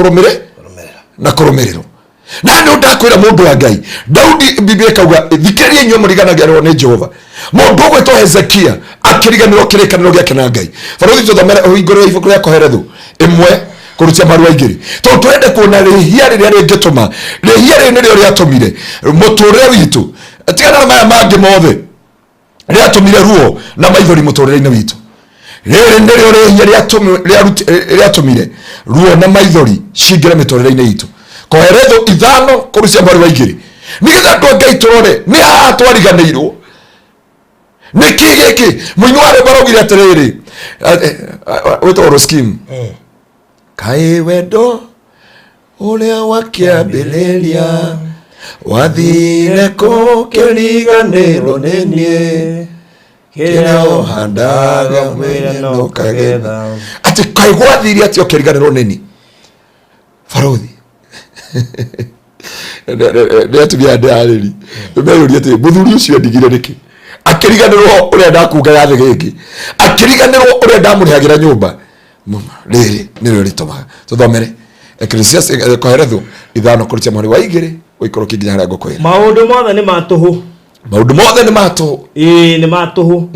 kurumiriro na ndo ndakwira mundu wa Ngai Daudi Biblia kauga thikiririe nyuo muriganagirwo ni Jehova mundu gwetwo Hezekia akiriganirwo kirikaniro giake na Ngai baruthi tuthomere uhingurire ibuku ria Koherethu imwe kurutia marua igiri to twende kuona Rihia riria ringituma Rihia ri nirio riatumire muturire witu tigana na maya mangi mothe riatumire ruo na maithori muturire-ini witu riri nirio Rihia riatumire ruo na maithori cingire miturire-ini yitu Koherethu 5 kurucia marua igiri nigetha andu a Ngai turore ni haha twariganirwo niki giki munyware barogire atiriri wetoro scheme kai wendo uria wakiambiriria wathire ko kiriganirwo nenie kira uhandaga mwire no kagetha ati kai gwathire ati okiriganirwo neni barothi ndetumia ndariri meyuria ati muthuri ucio ndigire niki akiriganirwo uria ndakunga yathe giki akiriganirwo uria ndamurihagira nyumba riri nirio ritumaga tuthomere Ecclesiastes Koherethu 5 kurucia mwari wa 2 uikoro kinginya haria ngukwira maundu mothe ni matuhu ni matuhu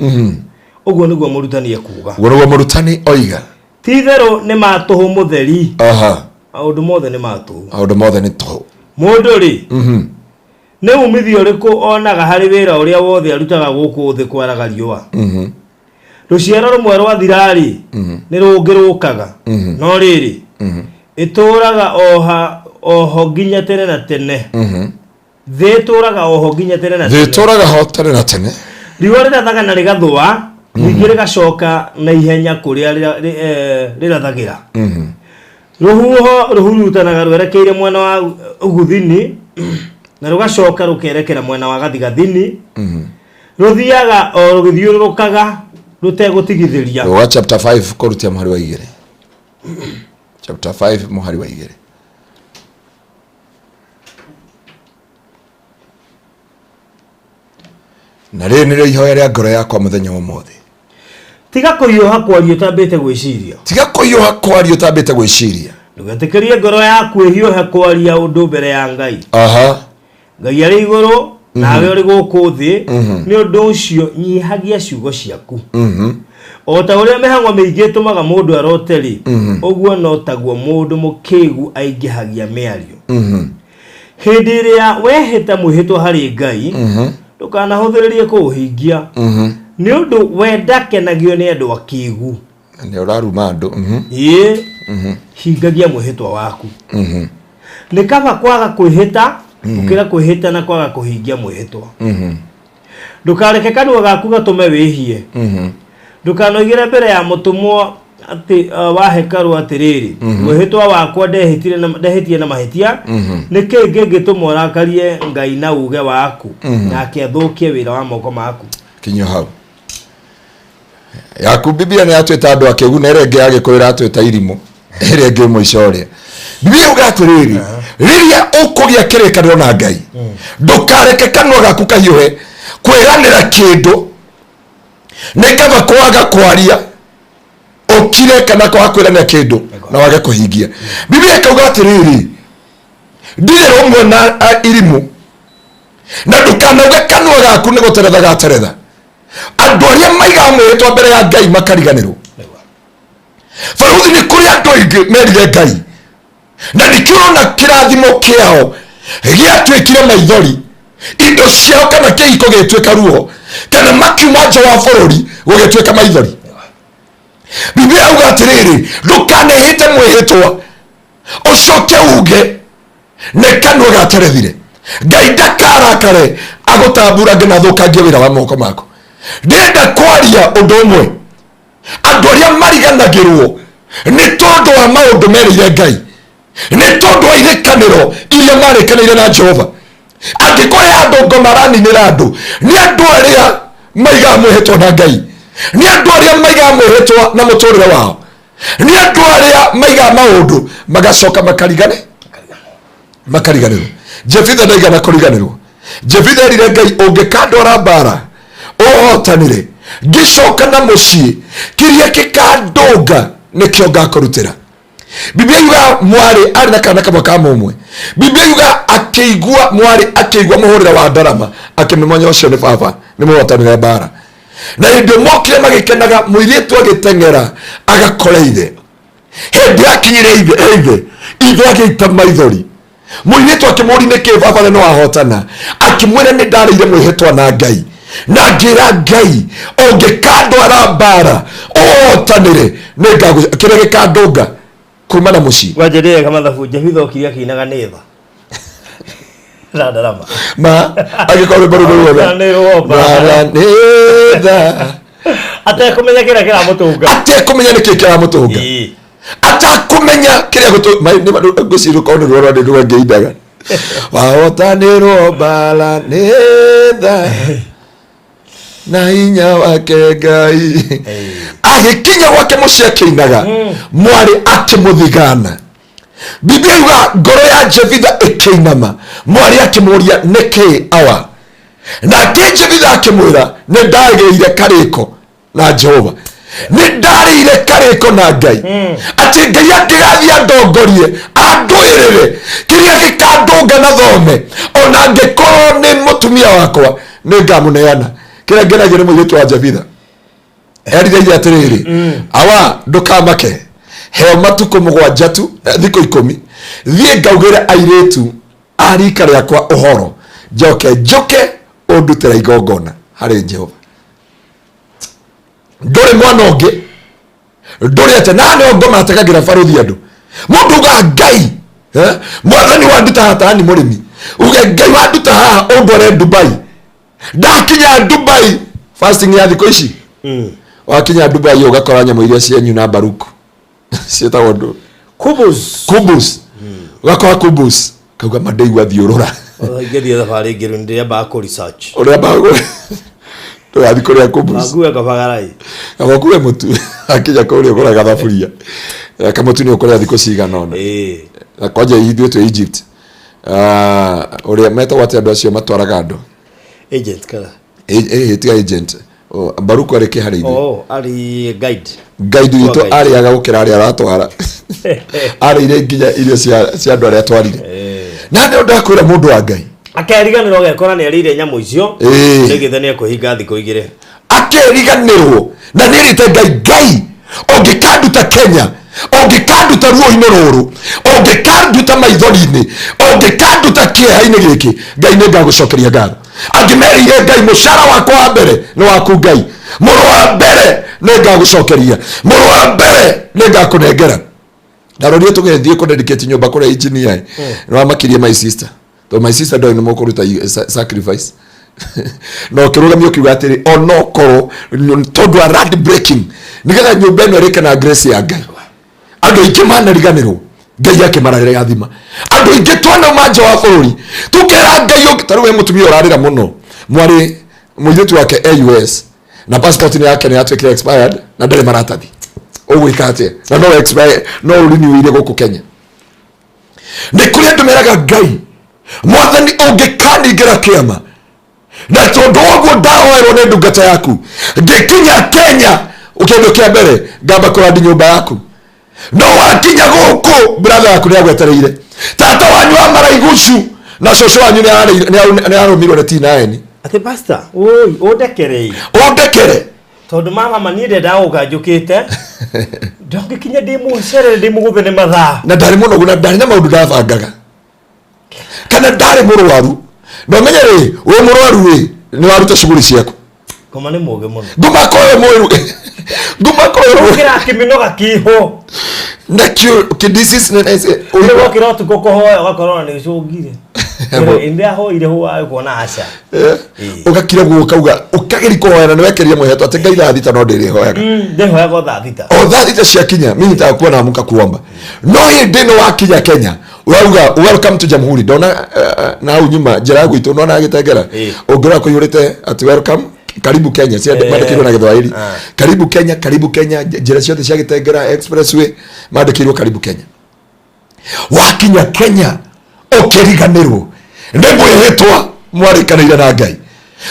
uguo niguo murutani ekuga uguo niguo murutani oiga tithero ni matuhu mutheri maundu mothe ni tuhu mundu ri ne umithio riku onaga hari wira uria wothe arutaga guku thi kwaraga riua ruciaro rumwe rwa thirari ni rungirukaga no riri ituraga oho nginya tene na tene thituraga oho nginya tene na tene riua rirathaga na rigathwa ningĩ rigacoka na ihenya kuria rirathagira ruhuho ruhurutanaga rwerekeire mwena wa uguthini na rugacoka rukerekera mwena wa gathigathini ruthiaga o rugithiururukaga rutegutigithiria wa chapter 5 kurutia muhari wa 2 chapter 5 muhari wa 2 na rĩrĩ nĩrĩo ihoya rĩa ngoro yakwa mũthenya ũmũthĩ tiga kũhiũha kwaria ũtambĩte gwĩciria ndũgetĩkĩrie ngoro yaku ĩhiũhe kwaria ũndũ mbere ya Ngai Ngai arĩ igũrũ nawe ũrĩ gũkũ thĩ nĩ ũndũ ũcio nyihagia ciugo ciaku o ta ũrĩa mĩhang'o mĩingĩ ĩtũmaga mũndũ arote rĩ ũguo no taguo mũndũ mũkĩĩgu aingĩhagia mĩario hĩndĩ ĩrĩa wehĩta mwĩhĩtwa harĩ Ngai ndukanahũthĩrĩrie kũũhingia nĩ ũndũ wendakenagio nĩ andũ akĩĩgu nĩ ũraruma andũ hingagia mwĩhĩtwa waku nĩ kaba kwaga kwĩhĩta ukira kwĩhĩta na kwaga kũhingia mwĩhĩtwa ndukareke kanua gaku gatũme wĩhie ndukanoigĩre mbere ya mũtũmwo ati wahekaru atiriri mwihitwa wakwa ndehitie na mahitia niki ngingituma urakarie Ngai na uge waku na akiathukie wira wa moko maku kinyo hau yaku Biblia ni atwita andu akiguna irenge agikwira atwita irimo irenge muicoria Biblia ugatiriri riria ukugia kirekaniro na Ngai ndukareke kanwa gaku kahiuhe kwiganira kindu nikaba kwaga kwaria okire kana kwa kwirana kindu na wage kuhingia Biblia ikauga atiriri ndire rumwe na irimu na ndukanauge kanwa gaku ni guteretha gateretha andu aria maiga mwitwa mbere ya Ngai makariganirwo faruthi ni kuri andu aingi merire Ngai na nikirona kirathimo kiao giatwikire maithori indo ciao kana kihiko gitwika ruo kana makiuma nja wa bururi gugitwika maithori Biblia uga atiriri ndukanehite mwihitwa ucoke uge ne kanwa gaterethire Ngai ndakarakare agutambura ngina thukangie wira wa moko mako ndenda kwaria undu umwe andu aria mariganagirwo ni tondu wa maundu merire Ngai ni tondu wa irekaniro iria marekanire na Jehova angikore andu ngomaranira andu ni andu aria maiga mwihitwa na Ngai ni andu aria maiga mwihitwa na muturire wao ni andu aria maiga maundu magacoka makariganirwo Jefitha ndaigana kuriganirwo Jefitha erire Ngai ungikandora mbara uhotanire gicoka na mucii kiria gikandunga nikio ngakurutira Biblia yuga mwari ari na kana kamwe ka mumwe Biblia yuga akigua mwari akigua muhurira wa ndarama akimimonya ucio ni baba ni muhotanire mbara na ndio mokire magikenaga muiritu agitengera agakora ithe hindi akinyire ithe agita maithori muiritu akimuri niki baba no ahotana akimwira ni ndarire mwihitwa na Ngai na ngira Ngai ungikandwara mbara uhotanire ningagu kire gikandunga kuma na muci wajerie kama thabu Jefitha okiria kinaga netha ndarama ma agikore baru netha atakumenya kira mutunga atakumenya niki kira mutunga atakumenya kira guciru kaundu rwora ndu ngeidaga wahotanirwo mbara netha na hinya wake Ngai agikinya gwake muci akinaga mwari akimuthigana Biblia yuga ngoro ya Jefitha ikinama mwari akimuria niki awa na Jefitha akimwira ni ndageire kariko na Jehova ni ndarire kariko na Ngai ati Ngai akigathia ndongorie anduirire kiria gikandunga na thome ona ngikorwo ni mutumia wakwa ni ngamuneana kira ngenagira muiritu wa Jefitha erire atiriri awa ndukamake heo matuko mugwanja tu thiko 10 thie ngaugire airitu arika riakwa uhoro njoke undutira igongona hari Jehova ndore mwana ungi ndore ate nani ngoma atakagira faruthi andu mundu ga Ngai mwathani wa nduta hatani murimi uge Ngai wa nduta haha undore Dubai ndakinya Dubai fasting ya thiko ici wakinya Dubai ugakora nyamo iria cienyu na baruku cieta wondu kubus ugakora kubus kauga madei wa thiurura ngethia thabari ngiru ndiria ba ko research uria ba to ya thiko ya kubus aguya kabagarai abakuwe mutu akinya kuri ukora gathaburia kamutu ni ukora thiko cigana ona na kwaje ithuĩ tu Egypt uria meta wate andu acio matwaraga andu agent kala tia agent baruku ari kihari ari guide yito ari aga gukira ari aratwara ari ile nginya irio cia andu ari atwarire na ndio ndakwira mundu wa Ngai akeriganirwo gekora ni ari ile nyamu icio nigithania kuhinga thiko igire akeriganirwo na nirite Ngai ongikanduta Kenya ongikanduta ruo-ini ruru ongikanduta maithori-ini ongikanduta kieha-ini giki Ngai ni ngagucokeria ngatho angimerire Ngai mucara wakwa wa mbere ni waku Ngai muru wa mbere ni ngagucokeria muru wa mbere ni ngakunengera ndarorie tugethie kudedicate nyumba kuria engineer no amakirie my sister to my sister ndo ni mukuruta sacrifice no kirugamio kiuga atiri ono koro tondu rad breaking nigetha nyumba ino rike na grace ya Ngai andu ingi manariganirwo Ngai yake mararira yathima andu ingi twana manja wa bururi tukera Ngai taruwe mutumia urarira muno mwari muithetu wake AUS na passport ni yake ni atwekire expired na ndare maratathi ogwikate na no expire no renew ile guku Kenya ni kuri andu meraga Ngai mwathani ungikani ngira kiama na tondu ogwo ndahoerwo ni ndungata yaku ngikinya Kenya ukiendokia mbere ngamba kurandi nyumba yaku no wakinya guku brother yaku ni agwetereire tata wanyu amaraigushu na shosho wanyu ni arumirwo na T9 ati pastor oi odekere tondu mama manire ndauga njukite ndogikinya ndimucere ndimuguthe ni mathaa na ndari muno guna ndari na maundu ndabangaga kana ndari murwaru no menye ri we murwaru ri ni waruta shughuli ciaku koma ni muge muno nguma koyo kira kiminoga kiho na kidisis na ese ule wakira tukoko hoya wakorona ni shugire india ho ile ho ayo kuona acha ukakira guka ukagiri kohoya na wekeria muheto ati Ngai thaa thita no ndiri hoyaga ndehoya go thaa thita thaa thita ciakinya mimi nitakuwa na amuka kuomba no hindi no wakinya Kenya urauga welcome to jamhuri ndona na unyuma njira yagu itu nona agitengera ungura kuyurite ati welcome karibu Kenya cia mandikirwo na Githwairi karibu Kenya njira ciothe cia gitengera expressway mandikirwo karibu Kenya wakinya Kenya ukiriganirwo ndimwihitwa mwarikanaire na Ngai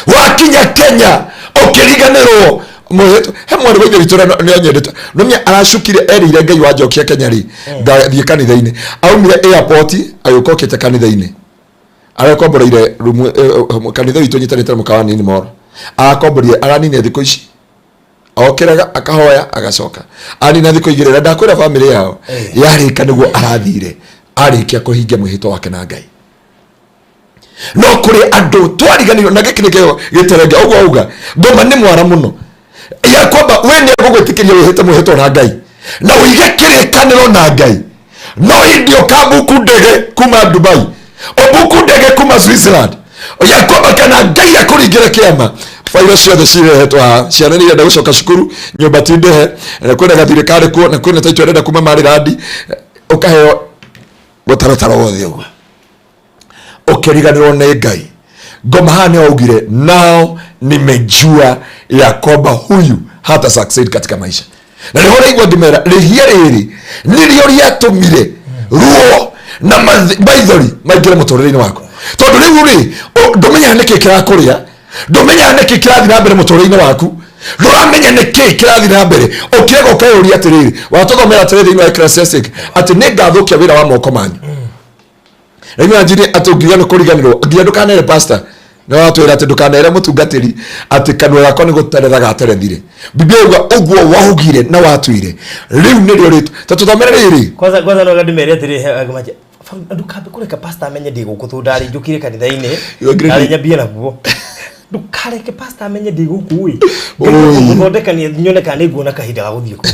wakinya Kenya ukiriganirwo mwihitwa he mwari waithe witura ni onyendete nomya arashukire erire Ngai wa njokia Kenya ri ngathie kanitha-ini aumire airport ayukokete kanitha-ini arakomboreire kanitha witu nyitanite mukawanini moro akomborie aranine thiko ici okeraga akahoya agacoka anina thiko igirira ndakwira family yao yarika niguo arathire arikia kuhingia mwihito wake na Ngai no kuri andu twariganirwo na gikinikeo giterenge ogwo auga ngoma ni mwara muno ya kwamba we ni gugwitikiria wihite mwihito na Ngai na uige kirikaniro na Ngai no indio kabuku ndege kuma Dubai obuku ndege kuma Switzerland ya kwamba kana Ngai ya kuringira kiama faira ciothe cirehetwa ciana nirenda gucoka cukuru nyumba tindehe kwenda gathirikari kuo na kwenda taitwa renda kuma marirandi ukaheo gutaratara wothe ugo ukiriganirwo ni Ngai ngoma hane augire nao nimejua ya kwamba huyu hata succeed katika maisha na leo raigwa ngimera Rihia riri nirio riatumire ruo na Maithori maingire muturire-ini wako tondu riu ri ndumenya niki kirakuria ndumenya niki kirathi na mbere muturire-ini waku nduramenya niki kirathi na mbere ukirega ukayuria atiriri watothomera atiriri ino ecclesiastic ati ni ngathukia wira wa moko manyu rĩu anjire ati ngigana kuriganirwo nginya ndukanere pastor no atwira ati ndukanere mutungatiri ati kanwa gako ni guterethaga aterethire biblia uga ugwo wahugire na watwire riu nirio ritu tatuthomere riri kwanza no gadimere atiri agamaje ndukambe kureka pastor amenye ndi guku ndari njukire kanitha-ini ari nyambie naguo ndukareke pastor amenye ndi guku wi muthondekanie nyone kana iguona kahinda ga guthie ku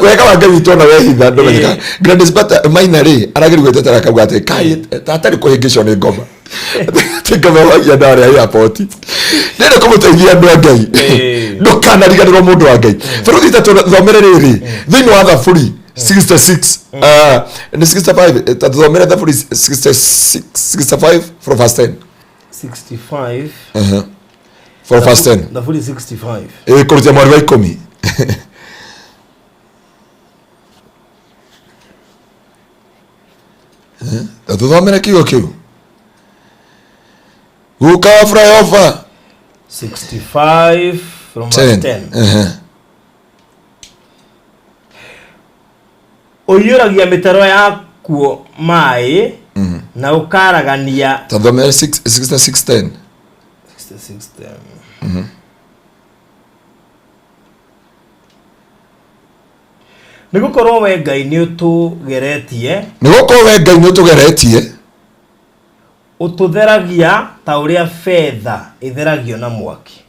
weka wanga witu na wehitha ndumenya Grandes Bata Mainari aragirwo tetera kauga ati kai tatari kuhingicio ni ngoma tingama ya ndari ya airport ndere kumuteithia andu a Ngai ndukanariganirwo mundu wa Ngai furuthi tatuthomere riri thiini wa Thaburi 66 ni 65 tatuthomere Thaburi 65 from verse 10 65 for verse 10 Thaburi 65 kurutia mwari wa 10 tatuthomere kiugo kiu guka flyover 65 from verse 10 uyuragia mitaro yakuo mai na ukaragania tathomere 66:10 nigukorwo we Ngai ni utugeretie ututheragia ta uria fedha itheragio na mwaki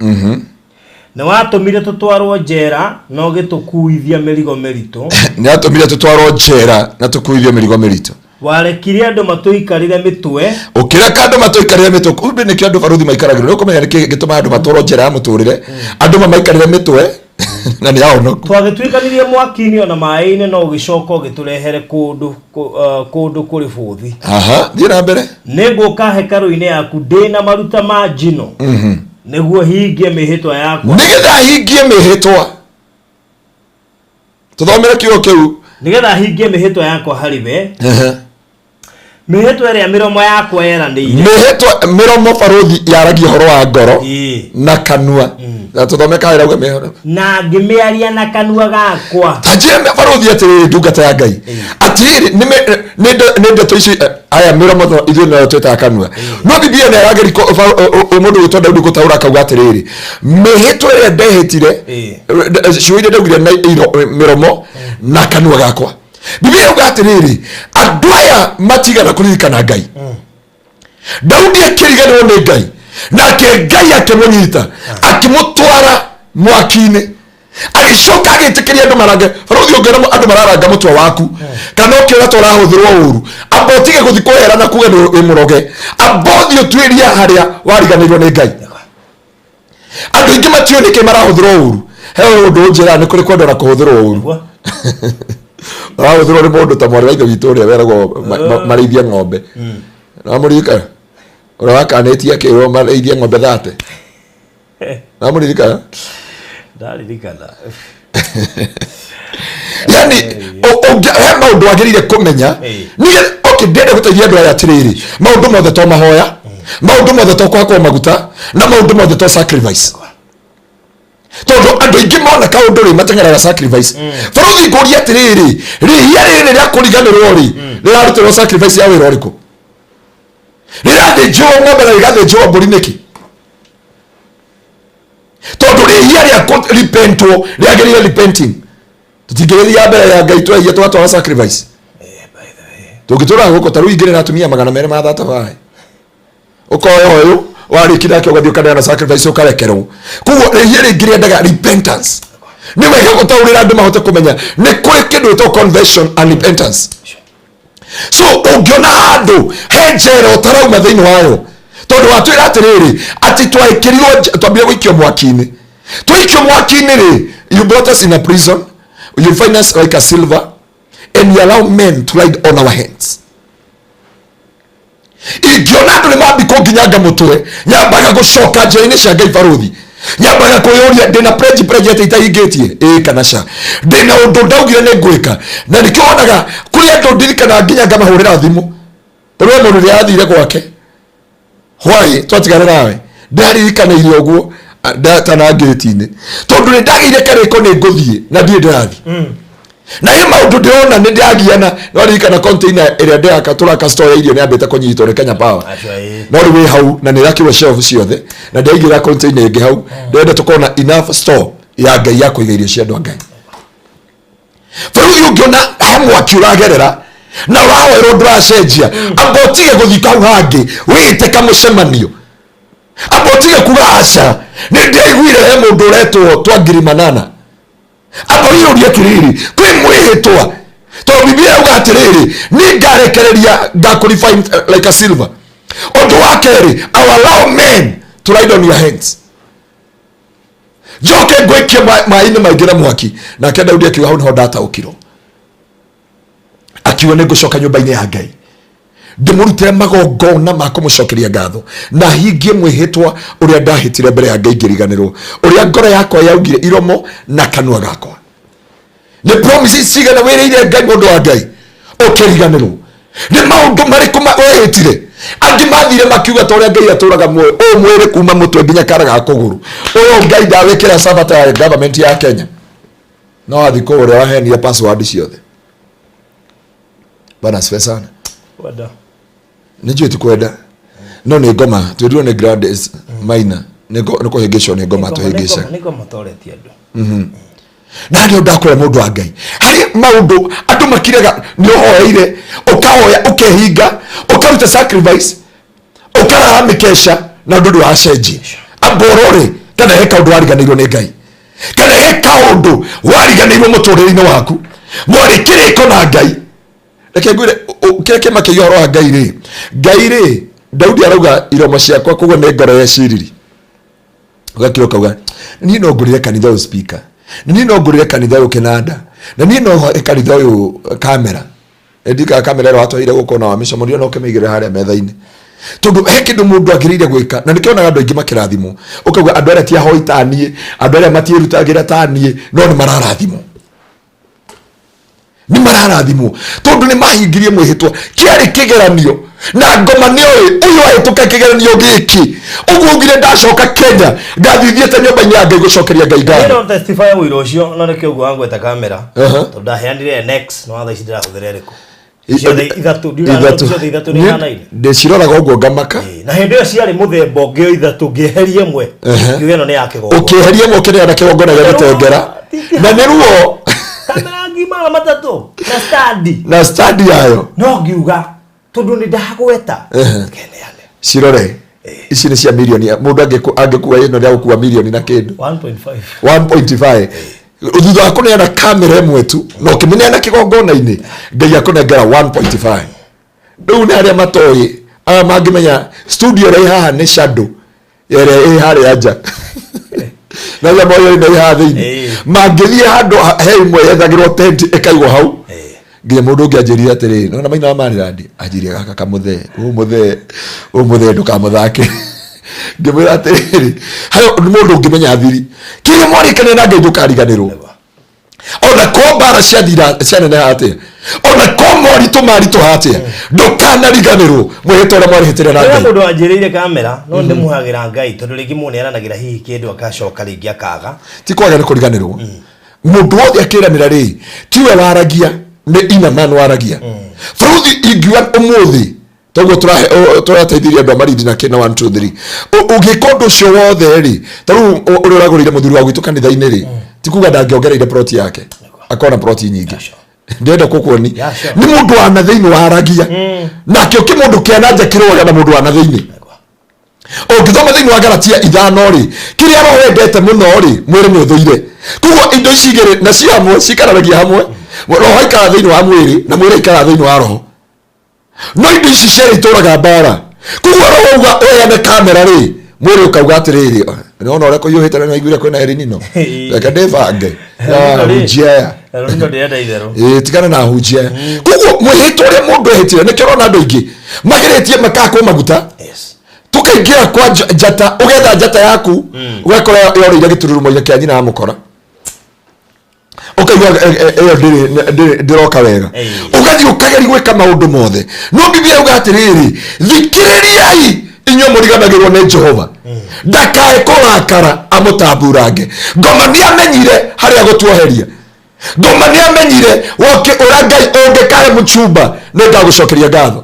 na watumire tutwarwo njera no gitukuithia mirigo merito ni atumire tutwarwo njera na tukuithia mirigo merito warekire andu matuikarire mitwe ukireka andu matuikarire mitwe kumbe ni kio andu baruthi maikaragire no kumenya niki gituma andu matoro njera ya muturire andu maikarire mitwe na ni yao no twagituikanirie mwakini ona maini no gicoka giturehere kundu kuri buthi thie na mbere niguka hekaru-ini yaku ndina maruta ma njino niguo hingie mihitwa yakwa nigetha hingie mihitwa tuthomere kiugo kiu nigetha hingie mihitwa yakwa hariwe mihitwa ria miromo yakwa yeranire mihitwa miromo baruthi yaragia horo wa ngoro na kanua tuthome kaira uga mihoro na ngimiaria na kanua gakwa tajie baruthi atiri ndungata ya Ngai atiri ni ndeto ici aya miromo ithuĩ no twĩtaga kanua no Biblia nĩ yarageri mũndũ wĩtwo Daudi gũtaũra akauga atĩrĩrĩ mĩhĩtwa ĩrĩa ndehĩtire ciuĩire ndaugire na miromo na kanua gakwa Biblia yauga atĩrĩrĩ andũ aya matigana kũririkana Ngai Daudi akĩriganĩrwo nĩ Ngai nake Ngai akĩmũnyita akĩmũtwara mwaki-inĩ agicoka agĩtĩkĩria andũ marange baruthi ũngĩona andũ mararanga mũtwe waku kana ũkĩona ta ũrahũthĩrwo ũru amba ũtige gũthiĩ kwehera na kuge wĩ mũroge amba ũthiĩ ũtuĩria harĩa wariganĩirwo nĩ Ngai andũ aingĩ matiũĩ nĩkĩ marahũthĩrwo ũru he ũndũ njĩra nĩ kũrĩ kwenda ona kũhũthĩrwo ũru arahũthĩrwo nĩ mũndũ ta mwarĩ wa ithe witũ ũrĩa weragwo marĩithie ng'ombe namũririkana ũrĩa wakanĩtie akĩrwo marĩithie ng'ombe 30 namũririkana ndaririkana yani he maundu agirire kumenya ni okay ndende gũteithia andũ aya atĩrĩrĩ maundu mothe to mahoya maundu mothe to kwakwo maguta na maundu mothe to sacrifice tondu andũ aingĩ mona kaundu rĩ mateng'eraga sacrifice baruthi ngũria atĩrĩrĩ rĩhia rĩrĩ rĩa kũriganĩrwo rĩ rĩrarutĩrwo sacrifice ya wĩra ũrĩkũ rĩrathĩnjwo ng'ombe na rĩgathĩnjwo mbũri nĩkĩ tondu rĩhia rĩa repentwo rĩagĩrĩire repenting tutingĩrĩthia mbere ya Ngai twahia twatwara sacrifice tũngĩtũra gũkũ ta rĩu ingĩrĩ atumia 200 ma thatabaĩ ũkoya ũyũ warĩkire akĩ ũgathiĩ ũkaneana sacrifice ũkarekerwo koguo rĩhia rĩngĩ rĩendaga repentance nĩ wega gũtaũrĩra andũ mahote kũmenya nĩ kũrĩ kĩndũ gĩtagwo conversion and repentance so ũngĩona handũ he njera ũtarauma thĩinĩ wayo tondu watwira atiriri ati twaikirirwo twambire gwikio mwaki-ini twaikio mwaki-ini ri you brought us in a prison you find us like a silver and you allow men to ride on our hands ingiona andu ni mambikwo nginyanga mutwe nyambaga gucoka njĩra-inĩ cia Ngai baruthi nyambaga kũyũria ndĩna pledge ĩtaingĩtie kana ca ndĩna ũndũ ndaugire nĩ ngwĩka na nĩkĩo wonaga kũrĩ andũ ndirikana nginya ngamahũrĩra thimũ rĩrĩa mũndũ rĩrĩa athire gwake hwai twatigana nawe ndaririkanĩire ũguo ndatana ngĩti-inĩ tondũ nĩ ndagĩire kĩrĩko nĩ ngũthiĩ na ndirĩ ndĩrathiĩ na hĩ maũndũ ndĩrona nĩ ndĩagiana no ririkana container ĩrĩa ndĩraka tũraka store ya irio nĩ ambĩte kũnyitwo nĩ Kenya Power no rĩu wĩ hau na nĩ ĩrakĩrwo shelf ciothe na ndaigĩra container ĩngĩ hau ndĩrenda tũkorwo na enough store ya Ngai ya kũiga irio cia andũ a Ngai bũrũri ũngĩona he mwaki ũragerera na ũrahoerwo ndũracenjia amba ũtige gũthiĩ kau hangĩ wĩte kamũcemanio amba ũtige kuga aca nĩ ndĩaiguire he mũndũ ũretwo Twangirimana amba wĩyũrie atĩrĩrĩ kwĩ mwĩhĩtwa tondũ Biblia yauga atĩrĩrĩ nĩ ngarekereria ngakũrefine like a silver ũndũ wa kerĩ I will allow men to ride on your hands njoke ngũikie maĩ-inĩ maingĩ na mwaki nake Daudi akiuga hau niho ndataũkirwo akiuga nĩ ngũcoka nyũmba-inĩ ya Ngai ndĩmũrutĩre magongona ma kũmũcokeria ngatho na hingie mwĩhĩtwa ũrĩa ndahĩtire mbere ya Ngai ngĩriganĩrwo ũrĩa ngoro yakwa yaugire iromo na kanua gakwa nĩ promises cigana wĩrĩire Ngai mũndũ wa Ngai ũkĩriganĩrwo nĩ maũndũ marĩkũ wehĩtire angĩ mathire makiuga ta ũrĩa Ngai atũraga muoyo ũyũ mwĩrĩ kuma mũtwe nginya kara ga kũgũrũ ũyũ Ngai ndawĩkĩra sabata ya government ya Kenya no athi kũrĩa wahenire password ciothe bana sifa sana wada nijue tukwenda no nĩ ngoma twĩrirwo nĩ grades minor nĩ kũhĩngĩcwo nĩ ngoma tũhĩngĩca nĩ ngoma toretie andũ na ndio ndakwĩra mũndũ wa Ngai harĩ maũndũ andũ makiraga nĩ ũhoeire ũkahoya ũkehinga ũkaruta sacrifice ũkaraha mĩkesha na ndũ ndũracenjia amborore kana he kaũndũ wariganĩirwo nĩ Ngai kana he kaũndũ wariganĩirwo mũtũrĩre-inĩ waku mwarĩ kĩrĩko na Ngai reke ngwire keke makiyoro ha Ngai Daudi arauga iroma ciakwa kugo ne ngoro ya ciriri ugakiro kauga ni no ngurire kanitha u speaker ni no ngurire kanitha u kinanda na ni no kanitha u kamera edika kamera ro atwaire gukona wa mishomorio no kemigire haria metha-ini tondu he kindu mundu agirire gwika na nikionaga andu aingi makirathimo ukauga andu aria ti ahoi tanie andu aria matierutagira tanie no ni mararathimo tondu ni mahingirie mwihitwa kiari kigeranio na ngoma ni uyu ahituka kigeranio giki uguo ngire ndacoka Kenya ngathithiete nyumba-ini ya Ngai gucokeria Ngai ngatho no testify wiro ucio no nikio gwa ngweta kamera tondu ndaheanire next no atha cidira huthira riku ithatu ni hanaine ndiciroraga uguo ngamaka na hindi iyo ciari muthemba ungi ithatu ngiherie imwe ngigeno ni ya kigongo ukiherie imwe ukineana kigongona gia gutengera na ni ruo kamera ngima matatu na study yayo no ngiuga tondu ni ndagweta keneane cirore ici ni cia milioni mundu angekuwa ino ria gukua milioni na kindu 1.5 thutha wa kuneana kamera imwe tu no kimeneana kigongona-ini Ngai akunengera 1.5 riu ni aria matoi mangimenya studio rai haha ni shadow ere haria anja na ya moyo ni haha thiini mangithie handu he imwe yethagirwo tent ikaigwo hau nginya mundu ungi anjirire atiri no na maina wa Maryland anjirie gaka kamuthe umuthe ndukamuthake ngimwira atiri hayo ni mundu ungimenya thiri kire mwarikane na Ngai ndukariganirwo ona ko bara cianene atia ona ko maritu hatia ndukanariganirwo mwihitwa uria mwarihitire na Ngai mundu anjirire kamera no ndimuhagira Ngai tondu ringi muneanagira hihi kindu akacoka ringi akaga ti kwaga ni kuriganirwo mundu wothe akiranira ri tiwe waragia ni ina man waragia fruthi ingiwa umuthi togo turateithiria andu amarindi na kina 1 2 3 ugikondo cio wothe ri taru uri uragurire muthuri wa gwitu kanitha-ini ri tikuga ndangiongereire plot yake akona plot nyingi ndenda kukuoni ni mundu wa nathiini waragia na kio kimundu kiananja kiroga na mundu wa nathiini ungithoma thiini wa Galatia 5 ri kiria roho wendete muno ri mwiri ni uthuire kugo indo ici igiri na cia hamwe cikaranagia hamwe roho ikara thiini wa mwiri na mwiri ikara thiini wa roho no indo ici ciari ituraga mbara kugo roho uga oyane kamera ri mwiri ukauga atiriri no uria kuyuhite na igwira kwina erinino reke ndibange hujia ndo ndienda ithero tikana na hujia kugo mwihitwa uria mundu ehitire nikirona andu aingi magiretie makako maguta tukaingira kwa jata ugetha njata yaku ugakora yorire gitururumo kia nyina amukora ukaiwa ndiroka wega ugathi ukageri gwika maundu mothe no Biblia uga atiriri thikiririai inyo muriganagirwo ni Jehova ndakae kurakara amutamburange ngoma ni amenyire haria gutuoheria ngoma ni amenyire woke urangai ungikae muchumba nenda gucokeria ngatho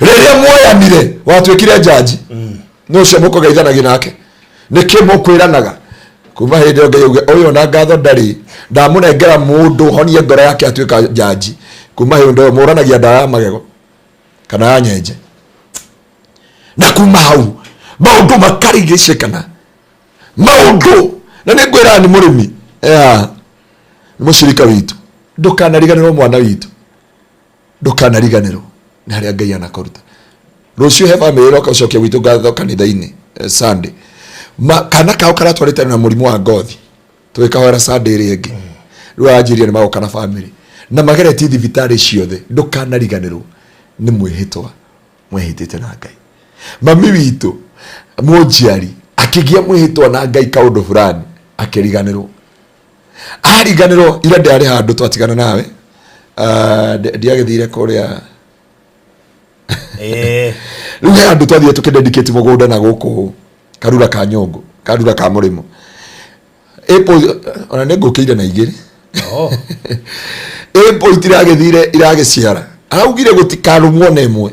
riria mwoyanire watwikire jaji no cio mukugeithanagia nake niki mukwiranaga kuma hindi Ngai uge uyu na ngatho ndari ndamunengera mundu honie ngoro yake atwika jaji kuma hindi muranagia ndawa magego kana ya nyenje na kuma hau maundu makarigicikana maundu na ni ngwira ni murimi ni mushirika witu ndukanariganirwo mwana witu ndukanariganirwo ni haria Ngai anakuruta rucio he family roka ucokia witu ngatho kanitha-ini Sunday kana kao karatwarite na murimu wa ngothi twikahora Sunday ringi riu anjirie ni magoka na family na magereti thibitari ciothe ndukanariganirwo ni mwihitwa mwihitite na Ngai mami witu munjiari akigia mwihitwa na Ngai kaundu fulani akiriganirwo ariganirwo ira ndari handu twatigana nawe ndiagithire kuria riu he andu twathire tukidedicate mugunda na guku karura ka nyongo karura ka murimo ona nengukiire na igiri itiragithire iragiciara augire gutikarumwo na imwe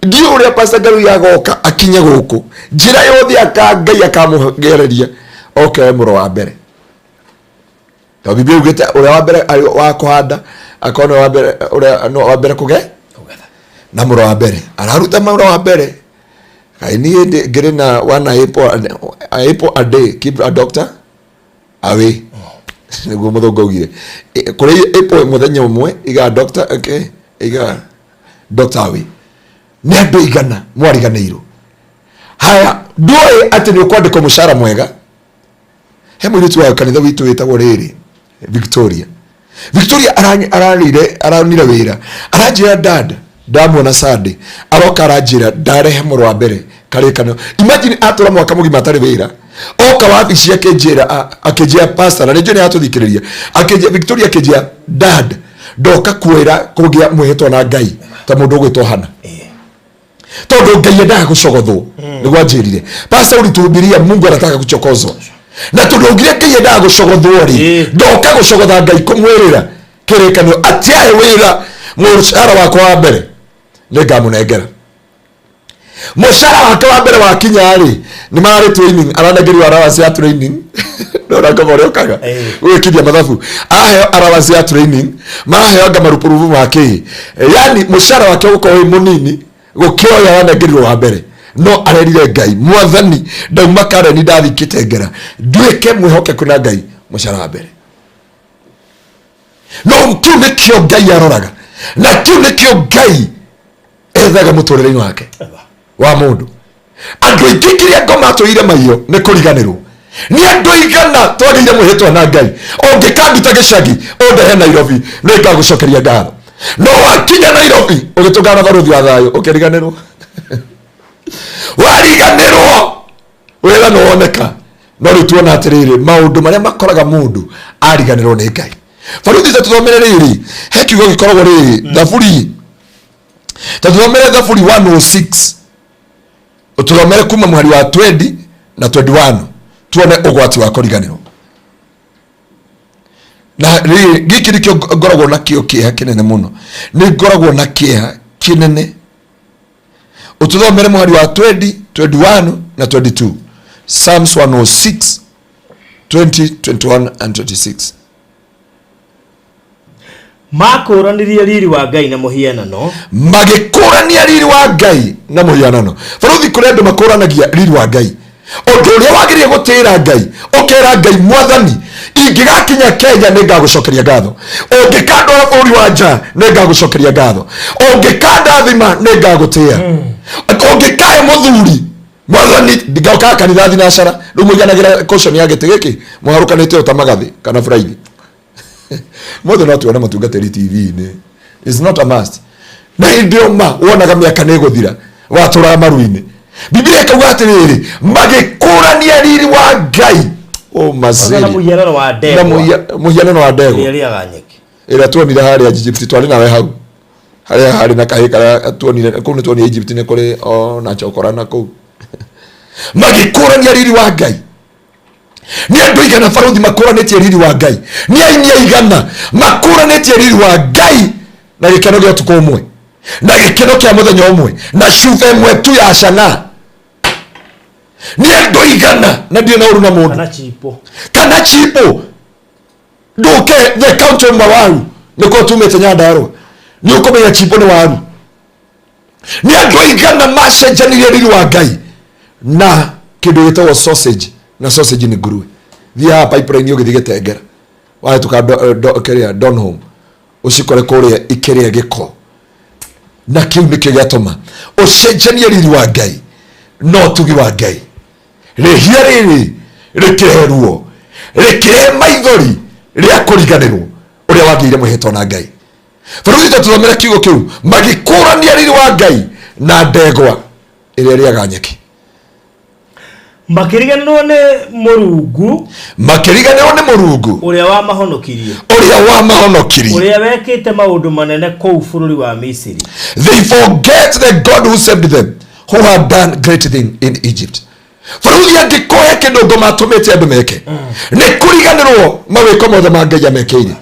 ndio uria Pastor Ngaruiya agoka akinye guku njira yothe aka Ngai akamugereria okay muro wa mbere to Biblia ugite uria wa mbere wa kuhanda akona wa mbere uria no wa mbere kugetha na muro wa mbere araruta muro wa mbere kaini ngire na one apple a day keep a doctor away niguo muthungu ugire kuri apple muthenya umwe iga doctor okay iga Dr. we ni andu igana mwariganeiru haya ndoe ati ni ukwandika mushara mwega he mwiritu wa kanitha witu witagwo Riri Victoria aranire wira aranjira dad ndamwona Sunday aroka aranjira ndarehe mũrũ wa mbere karikano imagine atura mwaka mugima atari wira oka wabici akenjia pastor na nĩnjũĩ nĩyatũthikĩrĩria akenjia Victoria akenjia dad ndoka kuĩra kũgĩa mwĩhĩtwo na Ngai ta mũndũ ũgwĩtwo Hana tondũ Ngai endaga gũcogothwo nĩguo anjĩrire pastor ulituhubiria Mungu anataka kuchokozwa na tondũ ngire Ngai endaga gũcogothwo rĩ ndoka gũcogotha Ngai kũmwĩrĩra kĩrĩkanĩro atiahe wĩra mũcara wakwa wa mbere nĩngamũnengera mũcara wake wa mbere wakinya rĩ nĩ mararĩ training aranengerio allowance ya training ndona kama ũrĩokaga gwĩkithia mathabu aheo allowance ya training maheo ngamarupuruvu make yani mũcara wake ũkorwo wĩ mũnini gũkĩoya aranengerio wa mbere no arerire Ngai mwathani ndauma Kareni ndathikĩte ngera nduĩke mwĩhokeku na Ngai mũcara wa mbere no kĩu nĩkĩo Ngai aroraga na kĩu nĩkĩo Ngai ethaga mũtũrĩre-inĩ wake wa mundu andũ aingĩ kĩrĩa ngoma tũire maio nĩ kũriganĩrwo nĩ andũ aigana twagĩire mwĩhĩtwa na Ngai ũngĩkanduta gĩcagi ũndehe Nairobi nĩngagũcokeria ngatho no wakinya Nairobi ũgĩtũngana barũthi wa thayũ ũkĩriganĩrwo wariganĩrwo wĩra nĩwoneka no rĩu tuona atĩrĩrĩ maũndũ marĩa makoraga mũndũ ariganĩrwo nĩ Ngai barũthi tũthomere rĩrĩ he kiugo gĩkoragwo rĩrĩ thaburi tũthomere thaburi 106 uturomere kuma mwari wa 20 na 21 tuone ugwati wa koriganiro na giki ndikio ngoragwo na kio kieha kinene muno ni ngoragwo na kieha kinene ututhomere mwari wa 20 21 na 22 Psalms 106 20 21 and 26 makũranirie riri wa Ngai na mũhianano magĩkũrania riri wa Ngai na mũhianano barũthi kũrĩ andũ makũranagia riri wa Ngai ũndũ ũrĩa wagĩrĩire gũtĩĩra Ngai ũkera Ngai mwathani ingĩgakinya Kenya nĩngagũcokeria ngatho ũngĩkandwara bũrũri wa nja nĩngagũcokeria ngatho ũngĩkandathima nĩngagũtĩĩa ũngĩkahe mũthuri mwathani ndingauka kanitha thinacara rĩu mũiganagĩra caution ya gĩtĩ gĩkĩ mũharũkanĩte ũtamagathĩ kana Friday more than tuone matungatĩri TV-inĩ is not a must na ndio wonaga mĩaka nĩgũthira watũraga maru-inĩ Biblia ĩkauga atĩrĩrĩ magĩkũrania riri wa Ngai maziri na mũhianano wa ndegwa mũhianano wa ndegwa ĩrĩa tuonire harĩa Egypt twarĩ nawe hau harĩa harĩ na kahĩ karĩa tuonire kũu nĩ tuonire Egypt nĩ kũrĩ na chokora na kũu magĩkũrania riri wa Ngai ni andũ igana barũthi makũranĩtie riri wa Ngai ni aini aigana makũranĩtie riri wa Ngai na gĩkeno gĩa ũtukũ ũmwe na gĩkeno kĩa mũthenya ũmwe na cuba ĩmwe tu ya cana ni andũ igana na ndirĩ na ũru na mũndũ kana chipo nduke the country of waru nĩkuo tumĩte Nyandarũa ni ũkũmenya chipo nĩ waru ni andũ igana macenjanirie riri wa Ngai na kĩndũ gĩtagwo sausage na sausage ni nguruwe thia pipeline ũgĩthiĩ Gĩtengera wahĩtũka kĩrĩa Donholm ũcikore kũrĩa ikĩrĩa gĩko na kĩu nĩkĩo gĩatũma ũcenjanie riri wa Ngai no tugi wa Ngai Rihia rĩrĩ rĩkĩherwo rĩkĩhe maithori rĩa kũriganĩrwo ũrĩa wagĩire mwĩhĩtwo na Ngai barũthi tũthomere kiugo kĩu magĩkũrania riri wa Ngai na ndegwa ĩrĩa ĩrĩaga nyeki makĩriganĩrwo nĩ Mũrungu ũrĩa wamahonokirie ũrĩa wekĩte maũndũ manene kũu bũrũri wa Misiri. They forget the God who saved them, who had done great thing in Egypt. Barũthi angĩkoya kĩndũ ngoma atũmĩte andũ meke nĩ kũriganĩrwo mawĩko mothe ma Ngai amekeire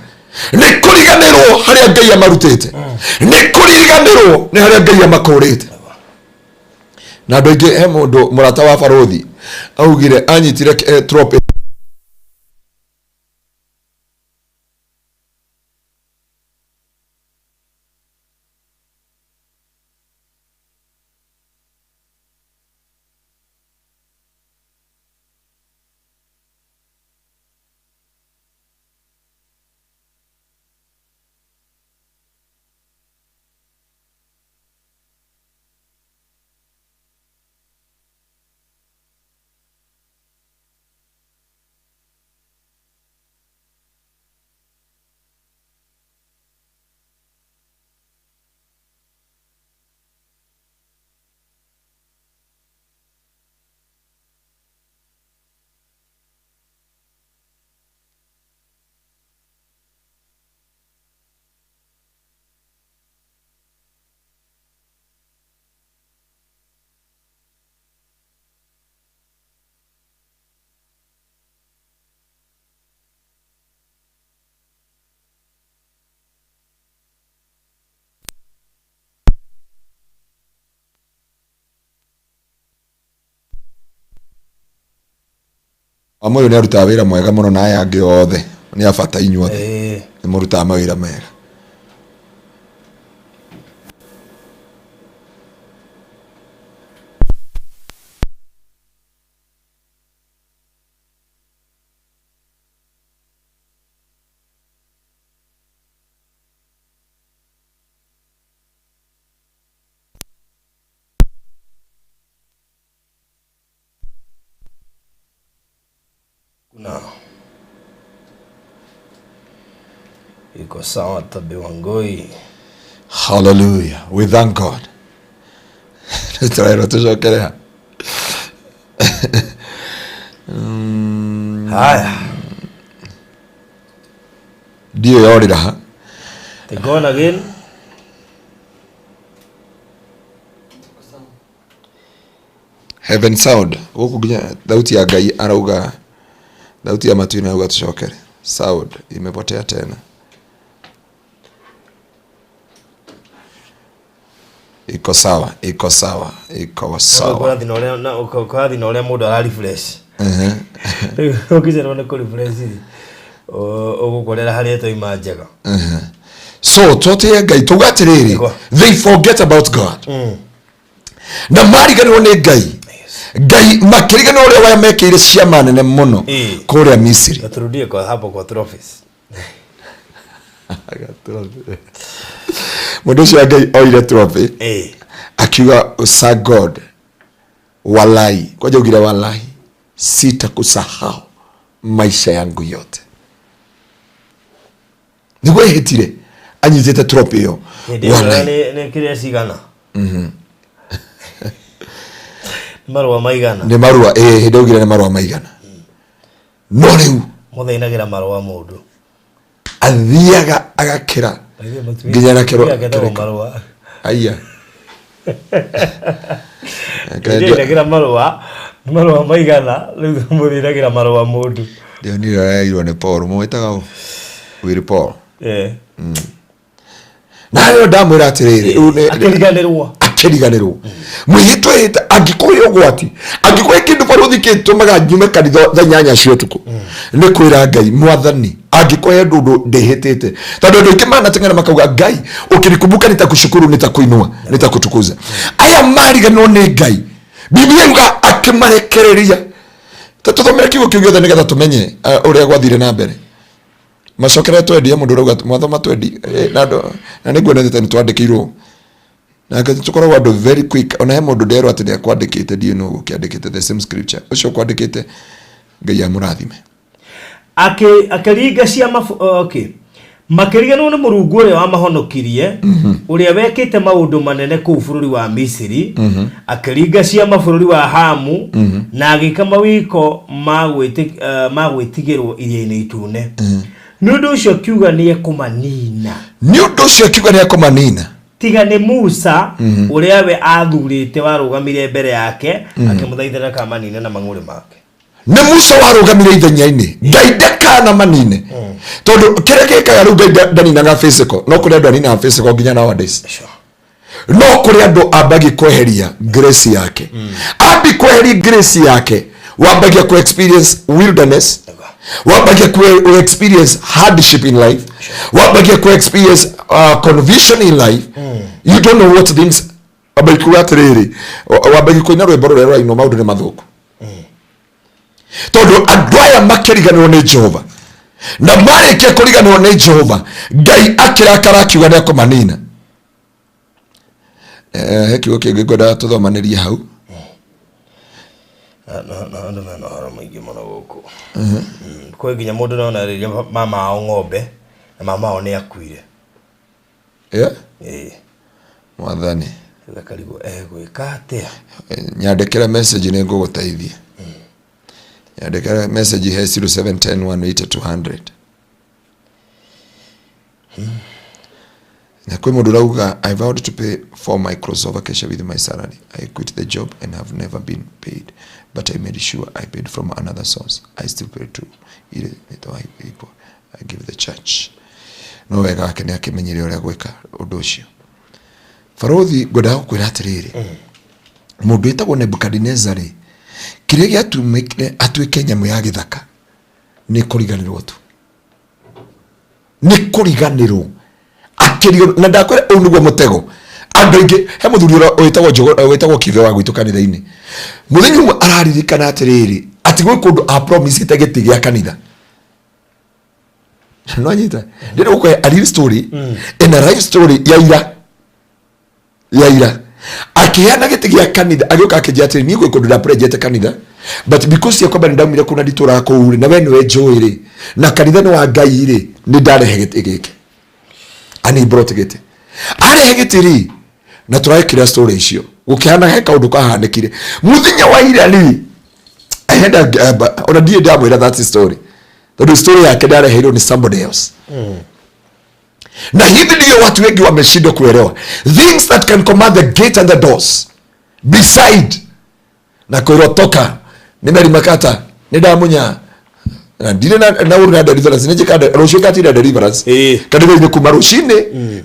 nĩ kũriganĩrwo harĩa Ngai amarutĩte nĩ kũriganĩrwo nĩ harĩa Ngai amakũrĩte na andũ aingĩ he mũndũ mũrata wa barũthi augire anyitire trope Amoyo ni aruta wira mwega muno na aya angi othe ni abata inyuothe ni muruta mawira mega. No. Iko sawa tabi wangoi. Hallelujah. We thank God. Tutrairo tushokelea. Haya. Dio yorira ha. They gone again. Heaven sound. Huko kuja dauti ya Ngai arauga. Dauti ya matu inauga tushokele. Sound imepotea tena. Iko sawa, iko sawa, iko sawa. Kwa thina ole mundu ara refresh. Ukijera ko refresh. Ugukorera hari to imanjega. So tote Ngai tugatiriri. They forget about God. Na mariganirwo ni Ngai. Ngai makiriganirwo uria wamekire ciama nene muno kuria Misiri. Turudie kwa hapo kwa trophies. Mundu cio Ngai oire trophy. Akiuga sa God walai. Kwaje ugira walai? Sitakusahau maisha yangu yote. Nigwe hetire anyitete trophy yo. Walai ne kire sigana. Marua maigana. Ni marua hede ugira ni marua maigana. No riu muthainagira marua mundu. Athiaga agakira. Nginya na kiro. Marua. Aya. Ngira marua maigana riu muthinagira marua mundu. Ndio ni rairo ne Paul mwetaga wiri Paul. Na yo ndamwira atiriri akiriganirwo mwihitwita angikuyo gwati angikuye kindu baruthi kitumaga nyume kanitho thanyanya cio tuku ni kwira Ngai mwathani angikuye ndu ndihitite tondu ndu ikimana tengana makauga Ngai ukirikumbuka nitakushukuru nitakuinua nitakutukuza aya mariganwo ni Ngai Biblia yuga akimarekereria tatuthomera kigo kiu giothe nigetha tumenye uria gwathire na mbere macokera twendi mundu rauga mwathoma twendi na niguo nethete ni twandikirwo na tukoragwo andu very quick ona he mundu ndero ati ni kwandikite dio no gukiandikite the same scripture ucio kwandikite Ngai amurathime akiriga cia okay makiriganwo ni Murungu uria wa mahonokirie uria wekite maundu manene kuu bururi wa Misiri akiriga cia mabũrũri wa Hamu na agika mawiko magwitigirwo iria-ini itune Nudu ucio kiuga ni ekumanina. Nudu ucio kiuga ni ekumanina. Tiga ni Musa uria we athurite warugamire mbere yake akimuthaithira kamanine na mang'uri make. Ni Musa warugamire ithenya-ini. Ngai ndakana manine. Tondu kireke kaga ru Ngai ndanina nga physical. No kuri andu anina physical nginya nowadays. No kuri andu abagi kweheria grace yake. Abi kweheria grace yake. Wabagi ku experience wilderness. Wabagia ku experience hardship in life. Wabagia ku experience conviction in life. You don't know what things wabagia ku atiriri. Wabagia ku ina rwimbo rurero ino maundu ni mathuku. Tondu andu aya makiriganirwo ni Jehova. Na marikia kuriganirwo ni Jehova, Ngai akirakara akiuga ni akumanina. Hekiugo kingi ngoda tuthomanirie hau. No haro maingi muno guku. Kwa nginya mundu no na riria mama ao ng'ombe na mama ao ni akuire. Mwathani gakarigo gwika atia nyandikira message ni nguguteithia. Nyandikira message he 0710180200. Na kwa mundu rauga I vowed to pay for my crossover cash with my salary. I quit the job and have never been paid, but I made sure I paid from another source. I still pay to people I give the church. No wega ake ni akimenyire uria gwika undu ucio. Farothi ngoda gukwira atiriri. Mundu etagwo Nebukadnezar kirege atuike nyamu ya githaka ni kuriganirwo tu, ni kuriganirwo akirio na ndakwira unugo mutego andu ingi he muthuri wetagwo kithe wa gwitu kanitha-ini muthenya umwe araririkana atiriri ati gwe kundu a promise giti gia kanitha no anyita ndiro ko a real story in a life story ya ira akiana giti gia kanitha agioka akijia atiri ni gwe kundu da project kanitha but because ya kwamba ndamire kuna nditura ko uri na we ni joy na kanitha ni wa Ngai ri ni ndarehe giti giki ani brought giti arehe giti ri na turakira story icio gukihana he kaundu kahanekire muthenya wa ira ri ahenda ona die ndamwira that story the story yake ndareheirwo ni somebody else na hivi ndio watu wengi wameshindwa kuelewa things that can command the gate and the doors beside na kurotoka nimerimakata nidamunya na ndile na uri na deliverance nije kada roshika tira deliverance kada ni kumarushine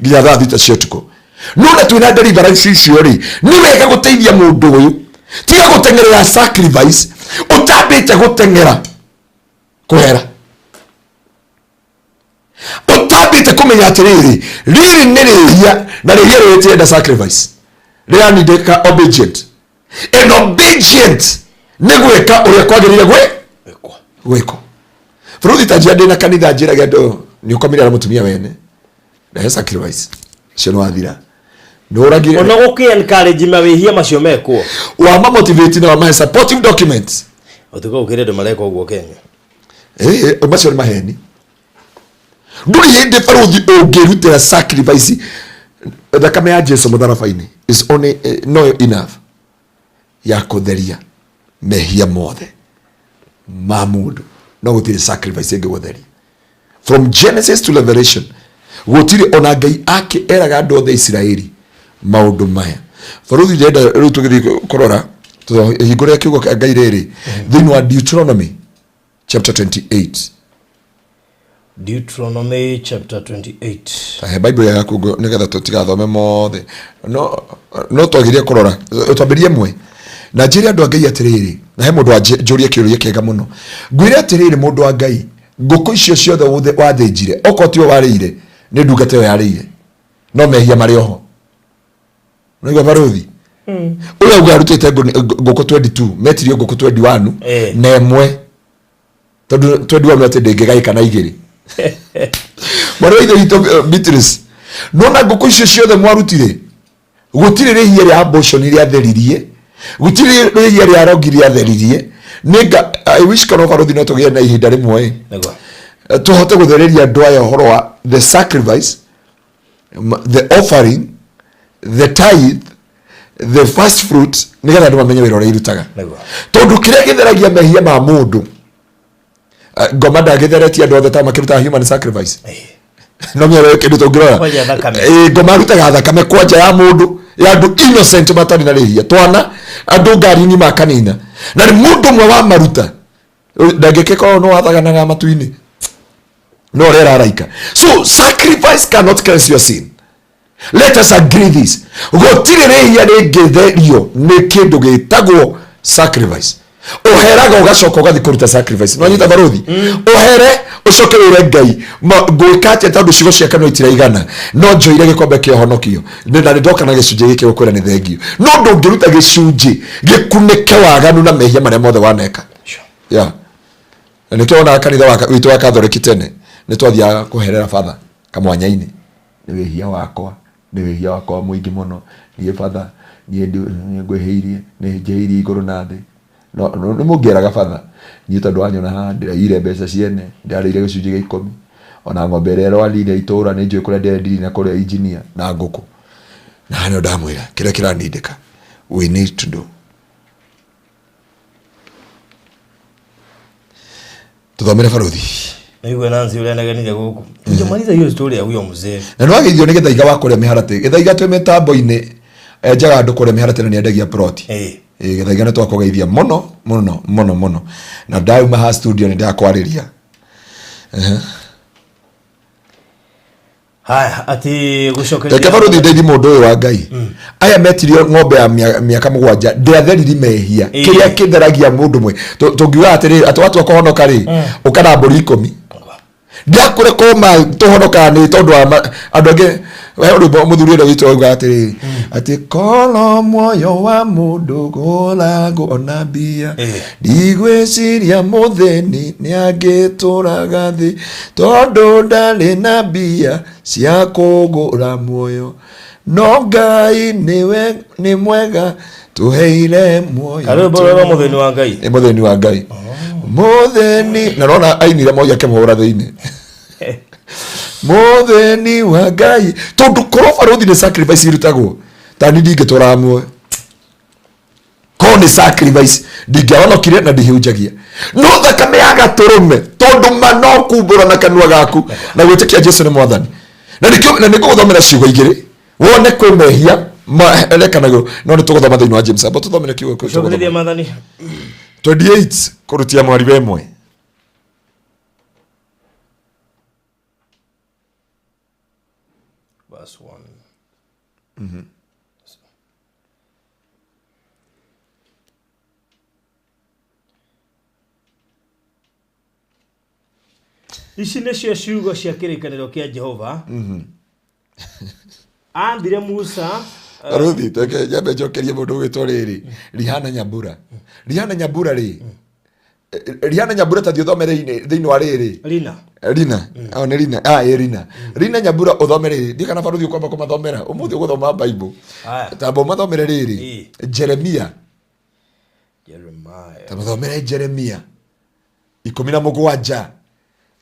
nginya thaa thita ciotuko nuna twina deliverance ciori ni wega guteithia mundu uyu tiga gutengerera sacrifice utambite gutengera kuhera utambite kumenya atiriri riri ni Rihia na Rihia retienda sacrifice ria ni deka obedient and obedient ni gweka uria kwagirire gweko Fruthi tajia ndina kanitha njira gendo ni ukomire na mutumia wene na sacrifice cio no athira no ragire ona guki encourage mawihia macio mekwo wa motivate na wa supportive documents otuko ukire ndo mareka uguo Kenya macio ni maheni nduri hindi Fruthi ungirutira sacrifice thakame ya Jesu mutharabaini is only no enough ya kutheria mehia mothe mamudu no gutire sacrifice ingi gutheria from Genesis to Revelation gutire ona Ngai ake eraga andu othe Israeli maundu maya Fruthi ndenda riu tugithi kurora hingure kiugo kia Ngai riri thini wa Deuteronomy chapter 28 Deuteronomy chapter 28 Bible yaku nigetha tutigathome mothe no twagirie kurora twambirie mwe na njiri andu a Ngai atiriri na he mundu anjurie kiuria kiega muno ngwire atiriri mundu wa Ngai nguku icio ciothe wathinjire okotio warire ni ndungata yo yarire no mehia mari oho no Fruthi uria ugarutite nguku 22 metirio nguku 21 na emwe tondu 21 ati ndingigai kana igiri mara ithe Beatrice nona nguku icio ciothe mwarutire gutire Rihia ria abortion iria theririe gutire Rihia ria rogiria atheririe ninga I wish kana Fruthi no tugie na ihinda rimwe tuhote guthereria andu aya horo wa the sacrifice the offering the tithe the first fruit nigetha andu mamenye wira uria irutaga tondu kiria githeragia mehia ma mundu ngoma ndagitheretia andu othe ta makiruta human sacrifice no mero kindu tungirora ngoma rutaga thakame kwanja ya mundu ya andu innocent matari na Rihia twana andu ngari-ini makanina na ni mundu mwe wa maruta ndangikeka no wathaganaga matu-ini no rera raika so sacrifice cannot cleanse your sin. Let us agree this gutire Rihia ringitherio ni kindu gitagwo sacrifice oheraga ugacoka ugathi kuruta sacrifice no nyita Fruthi ohere ucoke wire Ngai gwikate tondu cigo cia kano itiraigana no njoire gikombe kia honokio nda ndoka na gicunje giki gukwira ni thengio no ndungiruta gicunje gikunike waganu na mehia maria mothe waneka ni tuona kanitha witu wa Catholic tene ni twathia kuherera father kamwanya-ini ni Rihia wakwa muingi muno ni father ni ngweheirie ni njeirie iguru na thi no mungieraga father ni tondu wanyona ha ndiraire mbeca ciene ndarire gicunje gia 10 ona ng'ombe rero alire itura ni njui kuria ndiri na kuria engineer na nguku na hano ndamwira kira kiranindika we need to do tuthomere Fruthi Nigwe nanzi ule naganire guku njomaliza hiyo story ya huyo mzee na no agithio ni githaiga wa kuria miharate githaiga twe metambo-ini njaga andu kuria miharate na ni endagia plot githaiga ni twakugeithia muno na ndauma ha studio ni ndakwariria Haya ati gushokeria Kebaro ndi mundu uyu wa Ngai aya metirio ng'ombe ya miaka 7 ndeatheriri mehia kiria kitheragia mundu mwe tungiuga atiri watu akohonoka ri ukana mburi 10 ndiakure koma tuhonoka ni tondu andu angi we uri muthuri ndo witu uga atiri ati kolo moyo wa mundu golago ona bia ndigwiciria mutheni ni angituraga thi tondu ndari na bia cia kugura muoyo no Ngai ni mwega tuheire muoyo kariboro mutheni wa Ngai mutheni wa Ngai mutheni na rona ainire moja kemhora thiini mutheni wa Ngai tondu korofa ruthi ni sacrifice irutagwo tani ndingitura muoyo ko ni sacrifice ndingiahonokire na ndihunjagia no thakame ya gaturume tondu manokumbura na kanua gaku na gwitikia Jesu ni mwathani na nikuguthomera ciugo igiri wone kwimehia elekanago no ni tuguthoma thiini wa James abo tuthomere kiugo ko shokeria mathani 28 kurutia mwari wemwe verse 1 Ici nĩcio ciugo cia kĩrĩkanĩro kĩa Jehova ambire Musa Ruthi teke jabe jokerie mundu witwo riri Rihana Nyambura Rihana Nyambura ta thiothomere thiini wa riri Rina ne Rina Nyambura uthomere ndi kana baruthi ukwamba kumathomera umuthi uguthoma Bible tambo mathomere riri Jeremia tamuthomere Jeremia 17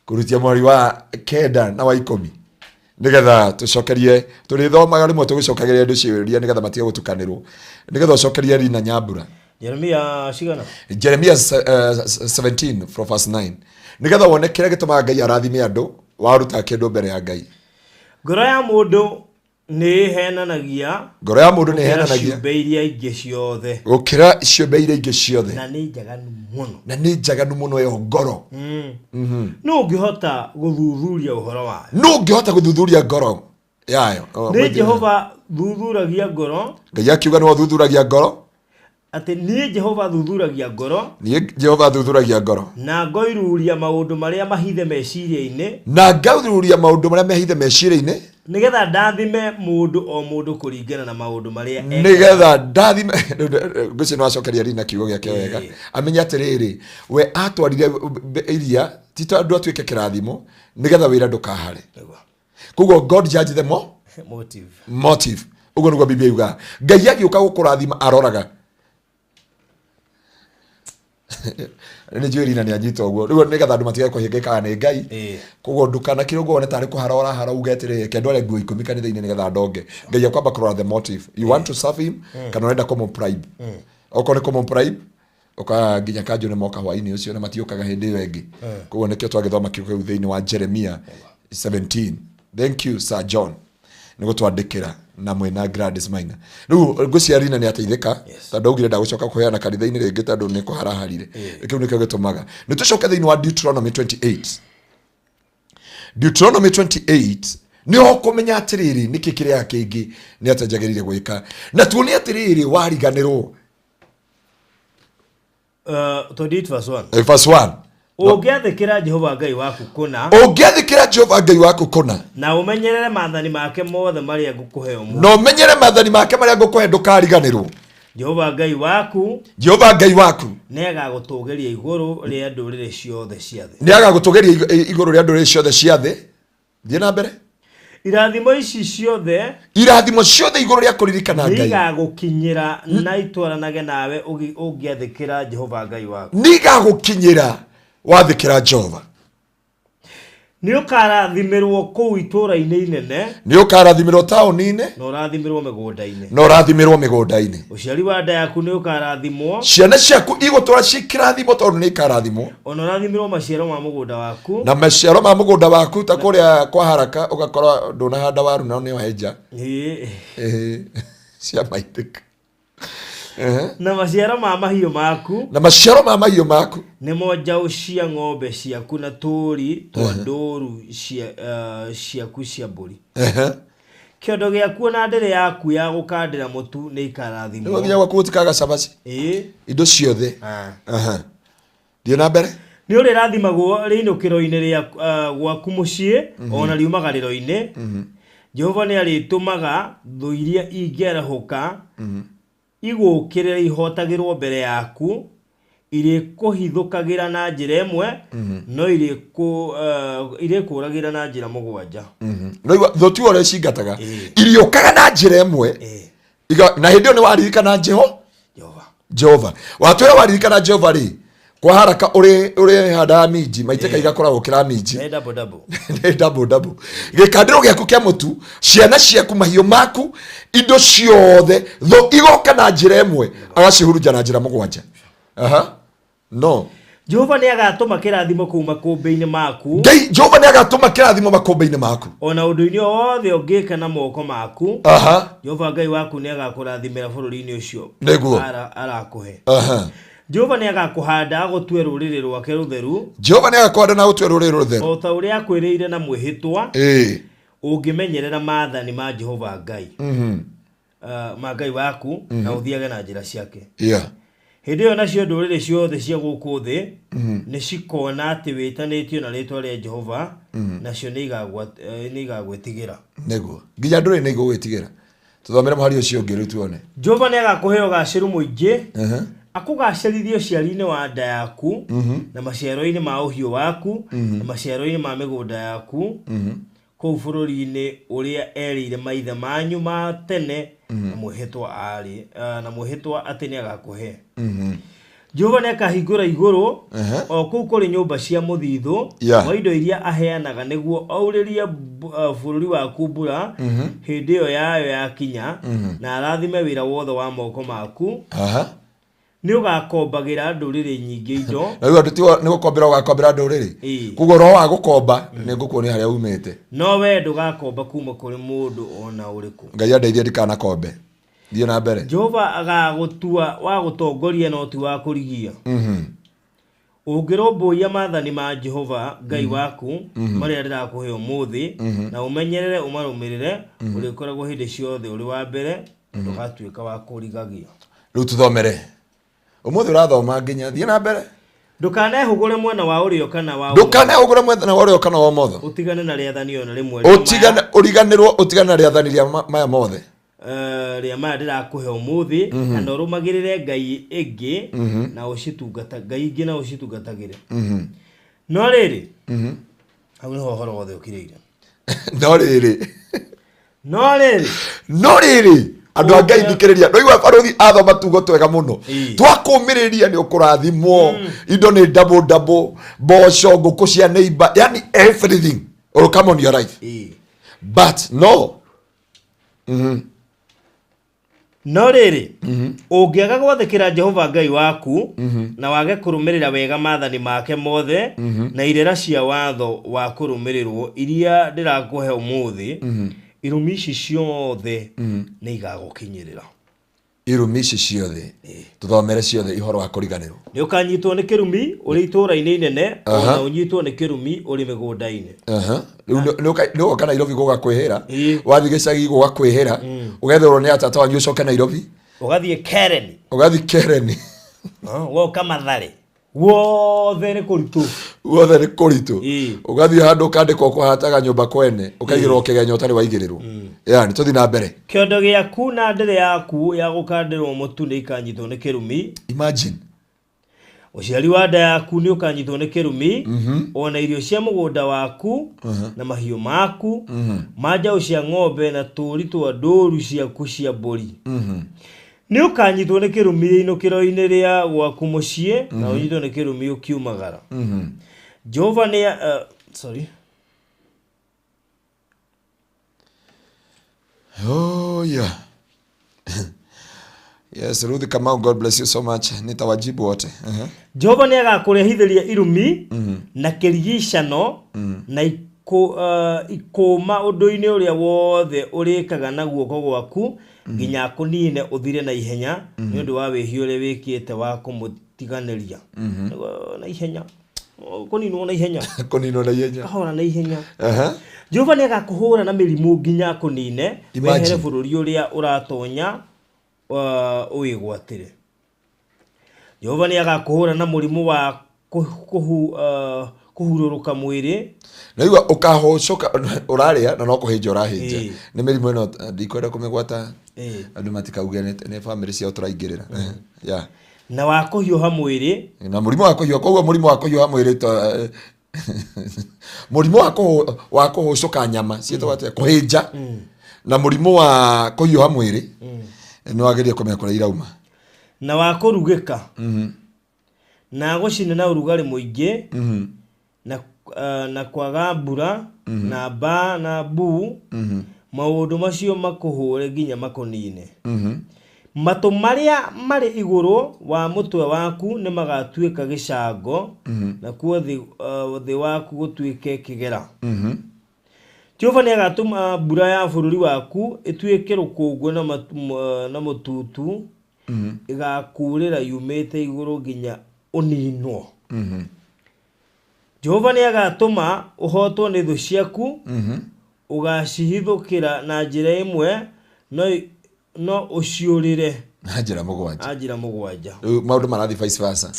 kurutia mwari wa kenda na wa 10 nigetha tucokerie turithomaga rimwe tugicokageria ndu ciuria nigetha matige gutukanirwo nigetha ucokerie Rina Nyambura Jeremia shigana Jeremia 17 from verse 9 nigetha wone kire gituma Ngai arathime andu waruta kindu mbere ya Ngai ngoro ya mundu ni henanagia ciũmbe iria ingĩ ciothe gukira ciũmbe iria ingĩ ciothe na nĩ njaganu mũno yo ngoro no ũngĩhota gũthuthuria ũhoro wayo no ũngĩhota gũthuthuria ngoro yayo nĩ Jehova thuthuragia ngoro Ngai akiuga no thuthuragia ngoro ati ni Jehova thuthuragia ngoro na ngoiruria maundu maria mahithe meciria-ini nigetha ndathime mundu o mundu kuringana na maundu maria guci no acokeria Rina kiugo giake wega amenya atiriri we atwarire iria tito andu atuike kirathimo nigetha wira ndukahare kugo God judge them motive ugo niguo Biblia yuga Ngai agiuka gukurathima aroraga ni Rina ni anyita uguo rigo nigetha andu matige kuhingika ni Ngai kugo ndukana kirugo one tari kuharora harauga atire kendo ale nguo 10 kanitha-ini nigetha ndonge Ngai akwamba kurora the motive you want to serve him kana urenda kumumbribe okone kumumbribe okanginya kanju ni moka hwaini ucio na matiukaga hindi wengi kugo nikio twagithoma kiugo thiini wa Jeremia 17 thank you Sir John nigo twandikira na mwena Gladys Maina riu ngucia Rina ni ateithika tondu augire ndagucoka kuheana kanitha-ini ringi tondu ni kuharaharire kiu nikio gitumaga ni tucoke thiini wa Deuteronomy 28 ni okumenya atiriri niki kiria kingi ni atajagirire gwika na tuoni atiriri wariganirwo 28 verse 1 Ũngĩathĩkĩra Jehova Ngai waku kũna na ũmenyerere maathani make mothe marĩa ngũkũhe ũmũthĩ ndũkariganĩrwo Jehova Ngai waku nĩagagũtũũgĩria igũrũ rĩa ndũrĩrĩ ciothe cia thĩ thiĩ na mbere irathimo ciothe igũrũ rĩa kũririkana Ngai nĩigagũkinyĩra na itwaranage nawe ũngĩathĩkĩra Jehova Ngai waku nĩigagũkinyĩra wathikira Jehova ni ukarathimirwo kuu itura-ini inene ni ukarathimirwo tauni-ini na urathimirwo migunda-ini uciari wa nda yaku ni ukarathimwo ciana ciaku igutũra cikirathimo tondu ni ikarathimwo ona urathimirwo maciaro ma mugunda waku na maciaro ma mugunda waku ta kuria kwa haraka ugakorwo ndunahanda waru na ni ohenja cia maitĩka na maciaro ma mahiũ maku nĩ monjaũ cia ng'ombe ciaku na tũũri twa ndũũru ciaku cia mbũri kĩondo gĩaku na ndĩrĩ yaku ya gũkandĩra mũtu nĩ ikarathimwo nĩ nginya gwaku gũtikaga cabaci indo ciothe thiĩ na mbere nĩ ũrĩ rathimagwo rĩinũkĩro-inĩ rĩa gwaku mũciĩ ona riumagarĩro-inĩ Jehova nĩ arĩtũmaga thũ iria ingĩarahũka igũkĩrĩra ihotagĩrwo mbere yaku irĩkũhithũkagĩra na njĩra ĩmwe no irĩkũragĩra na njĩra mũgwanja thũ ti ũrĩa cingataga irĩũkaga na njĩra ĩmwe na hĩndĩ ĩyo nĩ waririkana Jehova watwĩra waririkana Jehova rĩ kwa haraka uri handa minji maiteka igakoragwo kira minji nĩ double gĩkandĩro gĩaku kĩa mũtu ciana ciaku mahiũ maku indo ciothe thũ igoka na njĩra ĩmwe agacihurunja na njĩra mũgwanja no Jehova nĩ agatũma kĩrathimo kũu makũmbĩ-inĩ maku Jehova nĩ agatũma kĩrathimo makũmbĩ-inĩ maku ona ũndũ-inĩ wothe ũngĩka na moko maku Jehova Ngai waku nĩ agakũrathimĩra bũrũri-inĩ ũcio arakũhe Jehova nĩ agakũhanda agũtue rũrĩrĩ rwake rũtheru Jehova nĩ agakũhanda na agũtue rũrĩrĩ rũtheru o ta ũrĩa akwĩrĩire na mwĩhĩtwa ũngĩmenyerera maathani ma Jehova Ngai ma Ngai waku na ũthiage na njĩra ciake hĩndĩ ĩyo nacio ndũrĩrĩ ciothe cia gũkũ thĩ nĩ cikona atĩ wĩtanĩtio na rĩtwa rĩa Jehova nacio nĩ igagwĩtigĩra nĩguo nginya ndũrĩrĩ nĩ igũgwĩtigĩra tũthomere mũhari ũcio ũngĩ rĩu tuone Jehova nĩ agakũhe ũgacĩru mũingĩ akũgacĩrithie ũciari-inĩ wa nda yaku na maciaro-inĩ ma ũhiũ waku na maciaro-inĩ ma mĩgũnda yaku kũu bũrũri-inĩ ũrĩa erĩire maithe manyu ma tene na mwĩhĩtwa atĩ nĩ agakũhe Jehova nĩ akahingũra igũrũ o kũu kũrĩ nyũmba cia mũthithũ wa indo iria aheanaga nĩguo aurĩrie bũrũri waku mbura hĩndĩ ĩyo yayo yakinya na arathime wĩra wothe wa moko maku nĩ ũgakombagĩra ndũrĩrĩ nyingĩ indo nĩ gũkombera ũgakombera ndũrĩrĩ kuguo roho wa gũkomba nĩ ngũkuonia harĩa umĩte no we ndũgakomba kuma kũrĩ mũndũ ona ũrĩkũ Ngai andeithie ndikanakombe thiĩ na mbere Jehova agagũtua wa gũtongoria no ti wa kũrigia ũngĩrũmbũiya maathani ma Jehova Ngai waku marĩa ndĩrakũhe ũmũthĩ na ũmenyerere ũmarũmĩrĩre ũrĩkoragwo hĩndĩ ciothe ũrĩ wa mbere ndũgatuĩka wa kũrigagia rĩu tũthomere ũmũthĩ ũrathoma nginya thiĩ na mbere ndũkanehũgũre mwena wa ũrĩo kana wa ndũkanehũgũre mwena wa ũrĩo kana wa ũmotho ũtigane na rĩathani ona rĩmwe ũriganĩrwo ũtigane na rĩathani rĩa maya mothe rĩa maya ndĩrakũhe ũmũthĩ kana ũrũmagĩrĩre ngai ĩngĩ na ũcitungatagĩre no rĩrĩ hau nĩho ũhoro wothe ũkirĩire no rĩrĩ andũ a Ngai thikĩrĩria ndũigua barũthi athoma tugo twega mũno twakũmĩrĩria nĩ ũkũrathimwo indo nĩ double mboco ngũkũ cia neighbor yani everything will come on your life but no rĩrĩ ũngĩaga gwathĩkĩra Jehova Ngai waku na wage kũrũmĩrĩra wega maathani make mothe na irĩra cia watho wa kũrũmĩrĩrwo iria ndĩrakũhe ũmũthĩ irumi ici ciothe nĩ igagũkinyĩrĩra irumi ici ciothe tũthomere ciothe ihoro wa kũriganĩrwo nĩ ũkanyitwo nĩ kĩrumi ũrĩ itũũra-inĩ inene ona ũnyitwo nĩ kĩrumi ũrĩ mĩgũnda-inĩ nĩ ũgoka Nairobi gũgakwĩhĩra wathiĩ gĩcagi gũgakwĩhĩra ũgetherwo nĩ atata wanyu ũcoke Nairobi ũgathiĩ Kereni woka Mathare wothe nĩ kũritũ ũgathiĩ handũ ũkandĩkwo kũhataga nyũmba kwene ũkaigĩrwo kĩgenyo ũtarĩ waigĩrĩrwo yani tũthiĩ na mbere kĩondo gĩaku na ndĩrĩ yaku ya gũkandĩrwo mũtu nĩ ikanyitwo nĩ kĩrumi imagine ũciari wa nda yaku nĩ ũkanyitwo nĩ kĩrumi ona irio cia mũgũnda waku na mahiũ maku manjaũ cia ng'ombe na tũũri twa ndũũru ciaku cia mbũri nĩ ũkanyitwo nĩ kĩrumi inũkĩro-inĩ rĩa gwaku mũciĩ na ũnyitwo nĩ kĩrumi ũkiumagara Jehova nĩ yes Ruth Kamau, God bless you so much nitawajibu wote Jehova nĩ agakũrehithĩria irumi na kĩrigicano na ikoma undu-ini uria wothe urikaga na guoko gwaku nginya kunine uthire na ihenya ni undu wa wihio uri wikite wa kumutiganiria na ihenya kuninwo na ihenya kahora na ihenya Jehova ni agakuhura na mirimu nginya kunine wehere bururi uria uratonya uigwatire. Jehova ni agakuhura na murimu wa kuhururuka mwiri na iwa ukahocoka uraria na no kuhinja urahinja ni mirimu ino ndikwenda kumigwata andu matikauge ne family cia turaingirira na wa kuhiuha mwiri na murimu wa kuhiuha koguo murimu wa kuhiuha mwiri to murimu wa kuhocoka nyama cietwa ate kuhinja na murimu wa kuhiuha mwiri ni wageria kumekora irauma na wa kurugika na gucina na urugari muingi na kwaga mbura na ba na bu maundu macio makuhure nginya makonine matu maria mari iguru wa mutwe waku ni magatuika gicango na kuo thi waku gutuike kigera Jehova ni agatuma mbura ya bururi waku ituike rukungu na mututu igakurira yumite iguru nginya uninwo Jehova ni agatuma uhotwo ni thu ciaku ugacihithukira na njira imwe no uciurire na njira mugwanja maundu marathi vice versa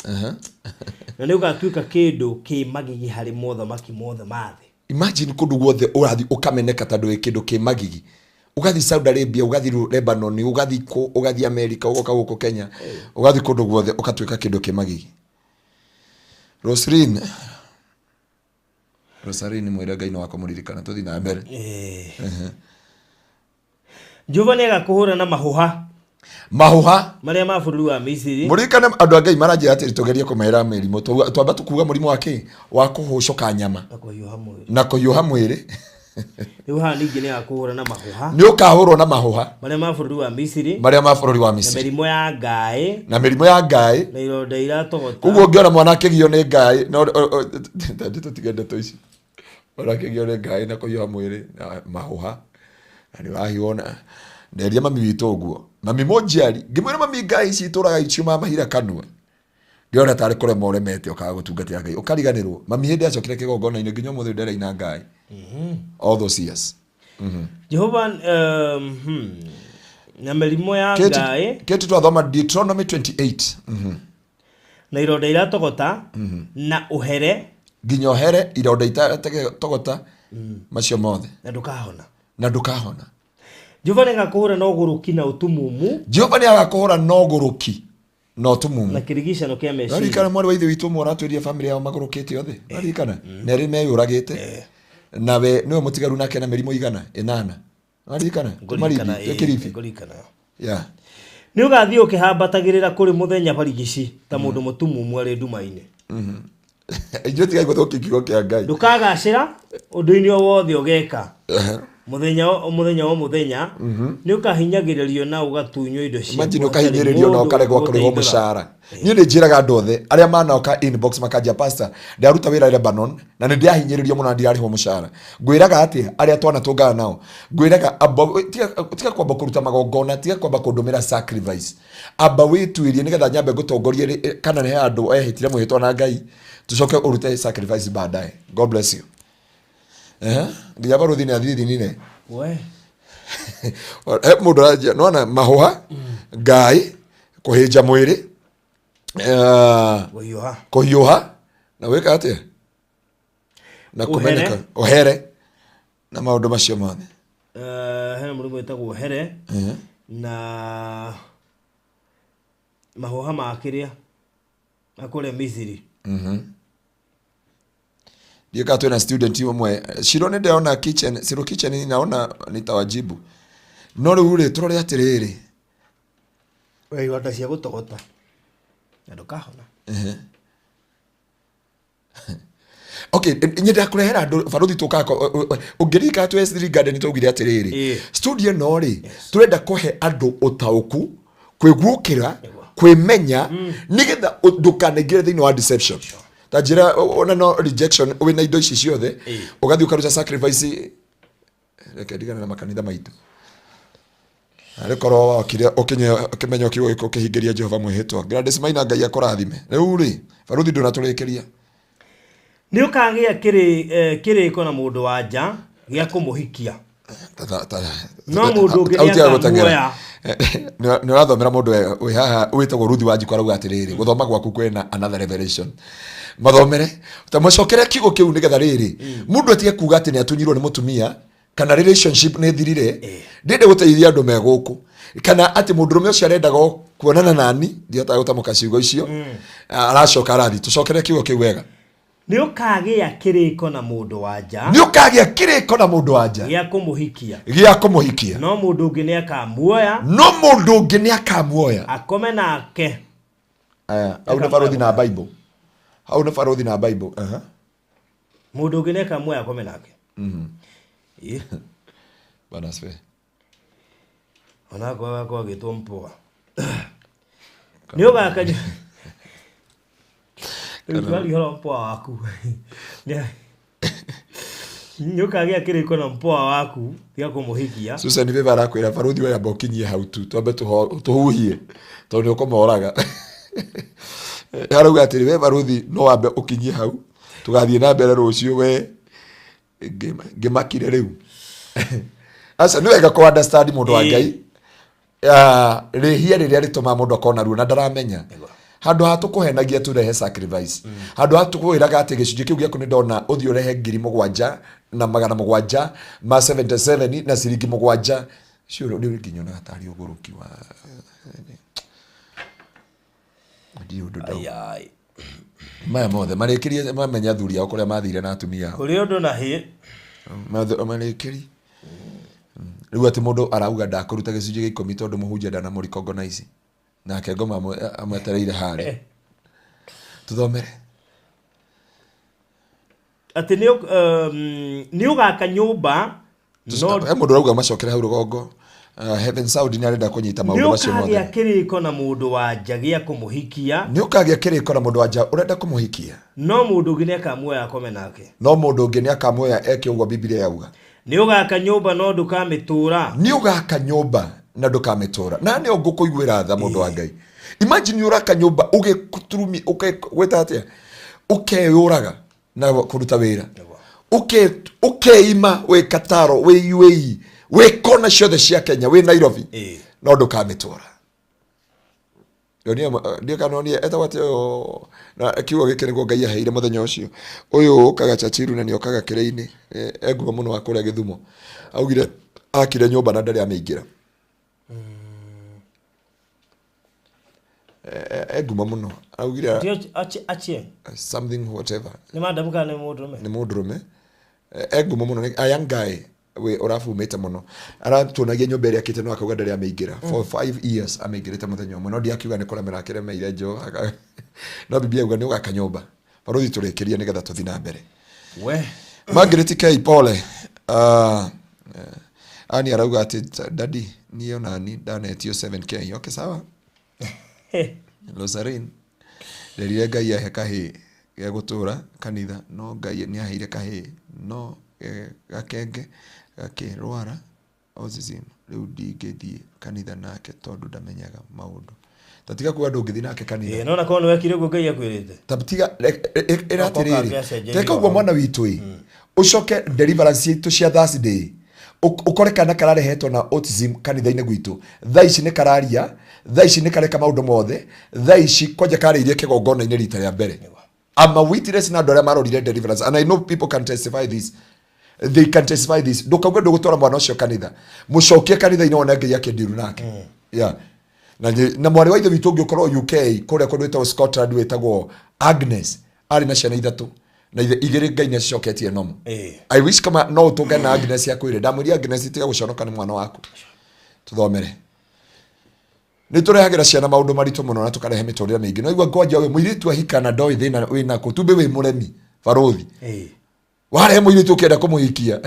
na ni ugatuika kindu kimagigi hari mothamaki mothe mathe. Imagine kundu guothe urathi ukameneka tandu kindu kimagigi ugathi Saudi Arabia ugathi Lebanon ugathi America ugoka guko Kenya ugathi kundu guothe ukatuika kindu kimagigi. Roslyn mwira Ngai no wakomuririkana tuthi na mbere Jehova ni agakuhura na mahuha maria ma bururi wa Misiri murikane andu a Ngai maranjira ati tugerie kumera mirimo twamba tukuga murimo wake wa kuhucoka nyama na kuhiuha mwiri riu ha ningi ni agakuhura na mahuha ni ukahurwo na mahuha maria ma bururi wa Misiri na mirimo ya ngai na ironda iratogota uguo ngiona mwana akigio ni ngai no tutigende to ici mwana akigio ni ngai na kuhiuha mwiri na mahuha na ni wahiona nderia mami witu uguo mami monjiari ngimwira mami ngai ici turaga iciuma mahira kanua ngiona tari kurema uremete ukaga gutungatira ngai ukariganirwo mami hindi acokire kigongona-ini nginya muthe ndera ina ngai all those years Jehova na mirimo ya ngai keti twathoma Deuteronomy 28 na ironda iratogota na uhere nginya uhere ironda itatogota macio mothe na ndukahona Jehova ni agakuhura na uguruki na utumumu Jehova ni agakuhura na uguruki no tumumu na kirigicano kia meciria arikana mwari wa ithe witu mora atwiria family yao magurukite yothe arikana na ri meyuragite na we niwe mutigaru nake na mirimo igana 8 arikana kumarithi kirifi ya ni ugathi ukihambatagirira kuri muthenya barigici ta mundu mutumumu ari nduma-ini ijo tiga guthoki kigo kia Ngai ndukagacira undu-ini wothe ugeka muthenya ni ukahinyagiririo na ugatunyo indo cia imagine ukahinyagiririo na ukaregwa kurihwo mushara ni njiraga andu othe aria manoka inbox makajia pastor ndaruta wira Lebanon na ni ndiahinyagiririo muno ndirarihwo mushara ngwiraga ati aria twana tungana nao ngwiraga tiga kwamba kuruta magongona tiga kwamba kundumira sacrifice aba witwirie nigetha nyambe gutongorie kana ne andu ehitire muhitwa na Ngai tucoke urute sacrifice baadaye. God bless you. Nginya baruthi ni athithi nine we mundu aja nona mahuha Ngai kuhinja mwiri kuhiuha na wika atia na kumeneka uhere na maundu macio mothe hena murimu wetagwo uhere na mahuha makiria akore Misiri Dieka twena student umwe shirone ndaona kitchen siro kitchen naona nitawajibu no rure turore atiriri we wata cia gutogota ndukahona okay nyenda kurehera andu baruthi tukako ungirika tu SD garden tugire atiriri studio no ri turenda kuhe andu utauku kwigukira kwimenya nigetha ndukanegire thini wa deception Tajira ona no rejection wina indo ici ciothe ugathi ukaruta sacrifice reke digana na makanitha maitu arikoro wakire ukimenya kiugo giko kihingiria Jehova mwihitwa Gladys Maina Ngai akurathime riu ri baruthi ndunaturikiria ni ukagia kiriko na mundu wanja gia kumuhikia no mundu nginya ni wathomera mundu we haha witagwo Ruthi Wanjiku arauga atiriri guthoma gwaku kwena another revelation mathomere utamocokere kiugo kiu nigetha riri mundu atige kuga ati ni atunyirwo ni mutumia kana relationship ni thirire ndinde guteithia andu me guku kana ati mundu rume ucio arendaga kuonana nani ndiota gutamuka ciugo icio aracoka arathi tucokere kiugo kiu wega ni ukagia kiriko na mundu wanja gia kumuhikia no mundu ungi ni akamuoya akome nake au na farodhi na Bible mundu ungi ni akamuoya akome nake bana swe ona kwa gitwo mpoa ni ugakanya Twali horo mpoa waku. Nyokagia kiriko na mpoa waku tia kumuhikia. Susan ni beba rakwira faruthi wa bokinyie hau tu. Twambe tuhuhie. Tondu ukomoraga. Harauga atiri we faruthi no wambe ukinyie hau. Tugathie na mbere rucio we ngimakire riu. Asa ni wega ko understand mundu wa Ngai. Rihia riria rituma mundu akona ruo na ndaramenya. Handu hatukuhenagia turehe sacrifice handu hatukwiraga ati gicunje kiu giaku ni ndona uthi urehe 7,000 na 700 ma 77 na ciringi 7 cio ni nginyona hatari uguruki wa ndio ndo ai maya mothe marikirie mamenya thuri yao kuria mathire na atumia kuri undu na hi marikiri riu ati mundu arauga ndakuruta gicunje 10 tondu muhunjia ndana muricognize na kegoma amwetereire hare tuthomere ati ni ugaka nyumba no mundu rauga macokera hau rugongo Heaven Sound ni arenda kunyita maundu macio mothe ni ukagia kiriko na mundu wanja gia kumuhikia ni ukagia kiriko na mundu wanja urenda kumuhikia no mundu ungi ni akamuoya akome nake no mundu ungi ni akamuoya eke ugo Biblia yauga ni ugaka nyumba no ndukamitura ni ugaka nyumba na ndukamitura nani ungukuiguira tha mundu wa Ngai imagine uraka nyumba ugikuturumi ukegweta atia ukeyuraga na kuruta wira ukeima we Kataro we UAE we kona ciothe cia Kenya we Nairobi no ndukamitura ndio kanoni etawatio na kiugo giki niguo Ngai aheire muthenya ucio uyu kaga chachiru na nio kaga kireini enguma muno wa kuria Githumo augire akire nyumba na ndari ameingira eguma muno augire achie something whatever ni madam kana ni mudrume eguma muno a young guy we urafumete muno aratunagia nyumba iri akite no akauga ndari ameingira for 5 years ameingirite muthenya umwe no ndi akiuga ni kuramira kiremeire jo no bibia uga ni ugaka nyumba baruthi turikirie nigetha tuthi na mbere we Margaret K Pole ani arauga ati daddy niyo nani danetio 7k okay sawa Losarin nderire Ngai ahe kahi ya gutura kanitha no Ngai ni aheire kahi no gakenge gakirwara ozizim riu ndingithie kanitha nake tondu ndamenyaga maundu tatiga kuga ndungithi nake kanitha no na kono wekire guo Ngai akwirite tabtiga eratiriri teka ugo mwana witu ucoke deliverance itu cia Thursday ukore kana kararehetwo na autism kanitha-ini gwitu thaici ni kararia thaici ni kareka maundu mothe thaici koje kariirie kigongona-ini rita ria mbere I'm a witness na ndore marorire deliverance and I know people can testify this they can testify this ndukauga ndugutora mwana ucio kanitha mucokie kanitha-ini wona Ngai akendiru nake yeah na mwari wa ithe witu ngiukorwo UK kuria kundu witagwo Scotland witagwo Agnes ari na ciana ithatu na igiri Ngai ni cicoketie nomo I wish kama no utunge na Agnes yakwire ndamuri Agnes tiga guconoka ni mwana waku tuthomere ni turehagira ciana maundu maritu muno na tukarehe miturire mingi no igwa ngoja we muiritu ahikana ndoi thina wina kutumbe we muremi faruthi wale muiritu kienda kumuhikia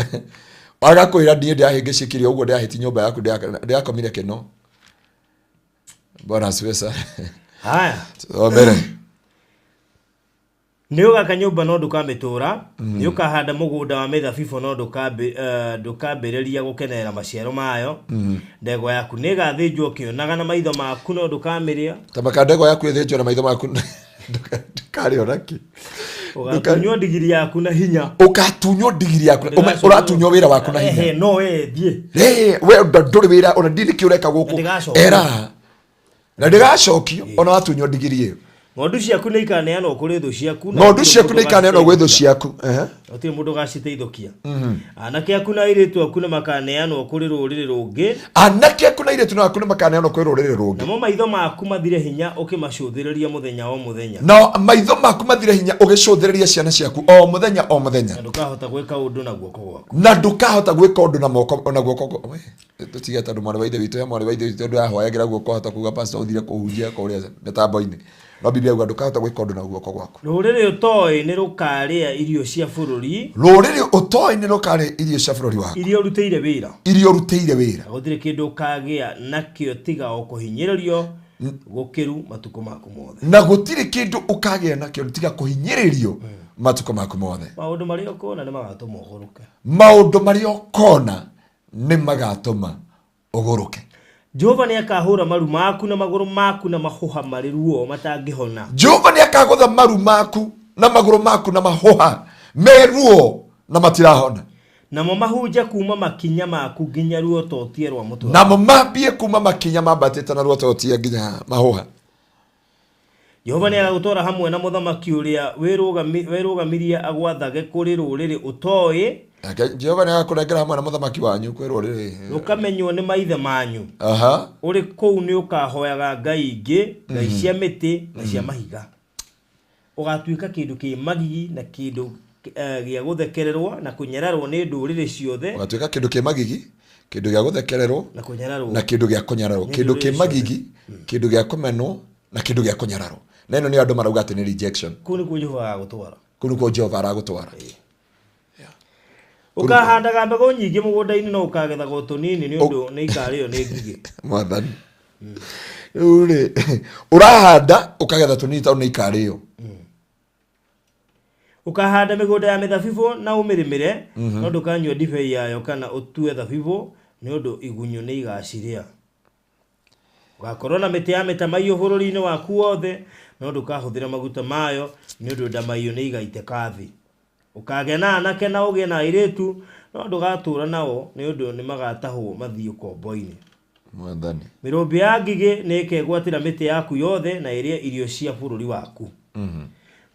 agakwira ndie ndiahingicikirie uguo ndiahiti nyumba yaku ndiakomire kino Bwana asifiwe sana. Haya. Tuombe. Nĩ ũgaka nyũmba no ndũkamĩtũra, nĩ ũkahanda mũgũnda wa mĩthabibũ no ndũkambĩrĩria gũkenerera maciaro mayo. Ndegwa yaku nĩ ĩgathĩnjwo ũkĩonaga na maitho maku no ndũkamĩrĩa. Tamaka ndegwa yaku ĩthĩnjwo na maitho maku ndũkarĩo naki. Ũgatunywo ndigiri yaku na hinya. Ũgatunywo ndigiri yaku. Ũratunywo wĩra waku na hinya. No thiĩ. We ndũrĩ wĩra ona ndini kĩ ũreka gũkũ. Era. Na ndĩgacokio ona watunywo ndigiri ĩyo. Ng'ondu ciaku nĩ ikaneanwo kũrĩ thũ ciaku. Ng'ondu ciaku nĩ ikaneanwo gwĩ thũ ciaku. Gũtirĩ mũndũ ũgaciteithũkia. Anake aku na airĩtu aku nĩ makaneanwo kũrĩ rũrĩrĩ rũngĩ. Anake aku na airĩtu aku nĩ makaneanwo kũrĩ rũrĩrĩ rũngĩ. Namo maitho maku mathire hinya ũkĩmacũthĩrĩria mũthenya o mũthenya. No maitho maku mathire hinya ũgĩcũthĩrĩria ciana ciaku o mũthenya o mũthenya. Na ndũkahota gwĩka ũndũ na guoko gwaku. Na ndũkahota gwĩka ũndũ na moko na guoko. Tũtige tondũ mwarĩ wa ithe witũ ya mwarĩ wa ithe witũ ndũ ahoyagĩra guoko hota kuga pastor ũthire kũhunjia kũrĩa mĩtambo-inĩ. No Biblia yuga ndũkahota gwĩka ũndũ na guoko gwaku. Rũrĩrĩ ũtoĩ nĩ rũkarĩa irio cia bũrũri. Rũrĩrĩ ũtoĩ nĩ rũkarĩa irio cia bũrũri waku. Irio rutĩire wĩra. Irio rutĩire wĩra. Gũtirĩ kĩndũ ũkagĩa nakĩo tiga o kũhinyĩrĩrio gũkĩru matukũ maku mothe. Na gũtirĩ kĩndũ ũkagĩa nakĩo tiga kũhinyĩrĩrio matukũ maku mothe. Maũndũ marĩa ũkona nĩ magatũma ũgũrũke. Maũndũ marĩa ũkona nĩ magatũma ũgũrũke. Jehova nĩ akahũra maru maku na magũrũ maku na mahũha marĩ ruo matangĩhona. Jehova nĩ akagũtha maru maku na magũrũ maku na mahũha meruo na matirahona. Namo mahunja kuma makinya maku nginya ruo totie rwa mũtwe. Namo mambie kuma makinya mambatĩte na ruo totie nginya mahũha. Jehova nĩ agagũtwara hamwe na mũthamaki ũrĩa wĩrũgamirie agwathage kũrĩ rũrĩrĩ ũtoĩ. Jehova nĩ agakũnengera hamwe na mũthamaki wanyu kwĩ rũrĩrĩ. Ũkamenywo nĩ maithe manyu. Ũrĩ kũu nĩ ũkahoyaga ngai ingĩ, ngai cia mĩtĩ na cia mahiga. Ũgatuĩka kĩndũ kĩ magigi na kĩndũ gĩa gũthekererwo na kũnyararwo nĩ ndũrĩrĩ ciothe. Ũgatuĩka kĩndũ kĩ magigi, kĩndũ gĩa gũthekererwo na kĩndũ gĩa kũnyararwo. Kĩndũ kĩ magigi, kĩndũ gĩa kũmenwo na kĩndũ gĩa kũnyararwo. Na ĩno nĩ andũ marauga atĩ nĩ rejection. Kũu nĩkuo Jehova agũtwara. Kũu nĩkuo Jehova aragũtwara. Ũkahandaga mbegũ nyingĩ mũgũnda-inĩ no ũkagethaga tũnini nĩ ũndũ nĩ ikarĩo nĩ ngigĩ. Mwathani. Ũrahanda ũkagetha tũnini tondũ nĩ ikarĩo. Ũkahanda mĩgũnda ya mĩthabibũ na ũmĩrĩmĩre no ndũkanyua ndibei yayo kana ũtue thabibũ nĩ ũndũ igunyũ nĩ igacirĩa. Ũgakorwo na mĩtĩ ya mĩtamaiyũ bũrũri-inĩ waku wothe no ndũkahũthĩra maguta mayo nĩ ũndũ ndamaiyũ nĩ igaitĩka thĩ. Ũkagĩa na anake na ũgĩe na airĩtu no ndũgatũra nao nĩ ũndũ nĩ magatahwo mathiĩ ũkombo-inĩ. Mwathani. Mĩrũmbĩ ya ngigĩ nĩ ĩkegwatĩra mĩtĩ yaku yothe na ĩrĩe irio cia bũrũri waku.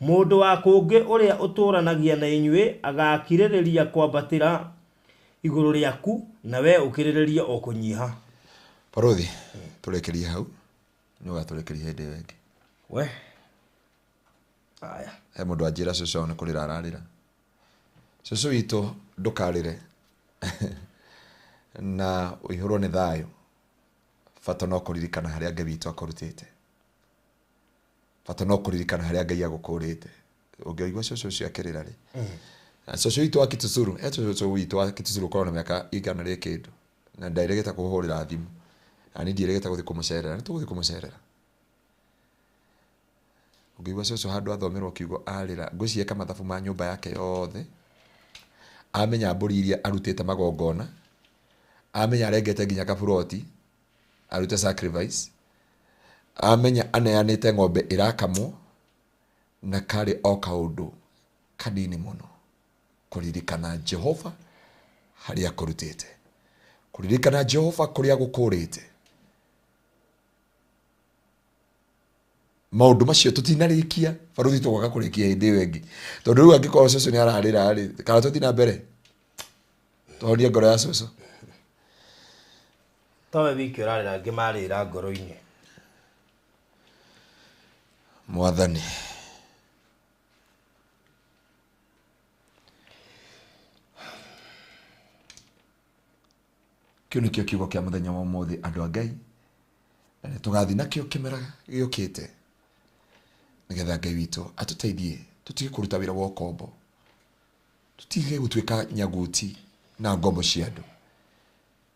Mũndũ wa kũngĩ ũrĩa ũtũranagia na inyuĩ agakirĩrĩria kwambatĩra igũrũ rĩaku na we ũkirĩrĩria o kũnyiha. Parothi, tũrekerie hau nĩ ũgatũrekeria hĩndĩ ĩyo ĩngĩ. We. Aya. He mũndũ anjĩra cũcũ nĩ kũrĩra ararĩra. Cũcũ witũ ndũkarĩre na ũihũrwo nĩ thayũ. Bata no kũririkana harĩa Ngai witũ akũrutĩte. Bata no kũririkana harĩa Ngai agũkũrĩte. Ũngĩigua cũcũ ũcio akĩrĩra rĩ. Cũcũ witũ wa Kitusuru, cũcũ witũ wa Kitusuru korwo na mĩaka igana rĩa kĩndũ. Na ndairegeta kũhũrĩra thimũ. Ani ndiregeta gũthiĩ kũmũcerera, nĩ tũgũthiĩ kũmũcerera. Ũngĩigua cũcũ handũ athomerwo kiugo arĩra, ngwĩciria mathabu ma nyũmba yake yothe. Amenya mbũri iria arutĩte magongona. Amenya arengete nginya kaburoti. Arute sacrifice. Amenya aneanĩte ng'ombe irakamwo. Na karĩ o kaũndũ kanini mũno. Kũririkana Jehova harĩa akũrutĩte. Kũririkana Jehova kũrĩa agũkũrĩte. Maũndũ macio tũtinarĩkia, baruthi tũgoka kũrĩkia hĩndĩ ĩyo ĩngĩ. Tondũ rĩu angĩkorwo cũcũ nĩ ararĩra rĩ, kana tũthiĩ na mbere. Tũhonie ngoro ya cũcũ. Towe wiki ũrarĩra angĩ marĩra ngoro-inĩ. Mwathani. Kĩu nĩkĩo kiugo kĩa mũthenya wa ũmũthĩ andũ a Ngai. Na nĩ tũgathiĩ nakĩo kĩmera gĩũkĩte. Nĩgetha Ngai witũ atũteithie tũtige kũruta wĩra wa ũkombo. Tũtige gũtuĩka nyaguti na ngombo cia andũ.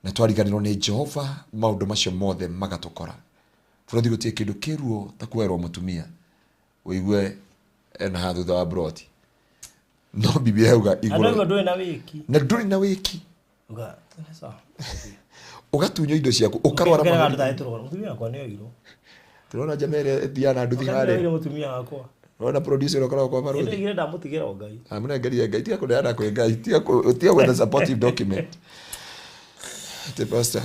Na twariganĩrwo nĩ Jehova maũndũ macio mothe magatũkora. Bũrũri gũtirĩ kĩndũ kĩruo ta kuoerwo mũtumia. Ũigue ena hathutha wa broti no bibi yauga iguru ando ndo na wiki na nduri na wiki uga sawa ugatunyo indo ciaku ukarwara magana ndu taitoro mutumia kwa neo iro turona jamere Diana nduthi hare iro mutumia wakwa ona producer ukoragwo kwa barudi ile ndamutigira ngai amuna ngai tia kuneana kwa ngai tia with a supportive document the pastor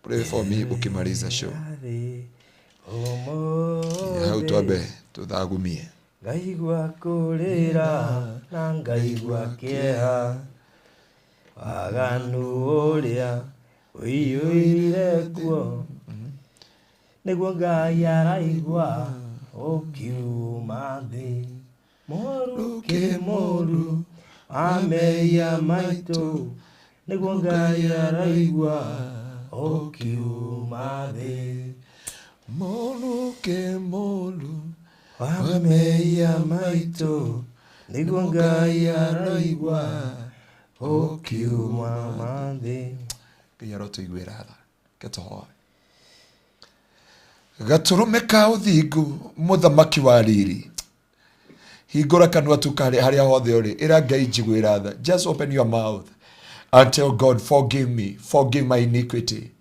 pray for me ukimaliza show hau tuabe tuthagumie ngaigua kurira na ngaigua kieha waganu uria uiyuire kuo niguo ngai araigua ukiuma thi moru ke moru ameia maitu niguo ngai araigua ukiuma thi moru ke moru ameia maitu niguo ngai araigua ukiuma thi kiyaro tuigwira tha ketoho gaturume ka uthingu muthamaki wa Riri hingura kanua tukari haria hothe uri ira ngai njigwira tha just open your mouth and tell God forgive my iniquity,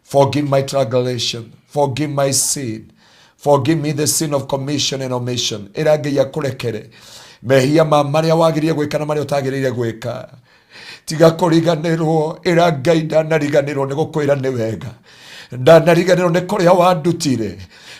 forgive my transgression, forgive my sin, forgive me the sin of commission and omission. Ira ngai akurekere mehia maria wagirie gwika na maria utagirire gwika tiga kuriganirwo ira ngai ndanariganirwo ni gukwira ni wega ndanariganirwo ni kuria wandutire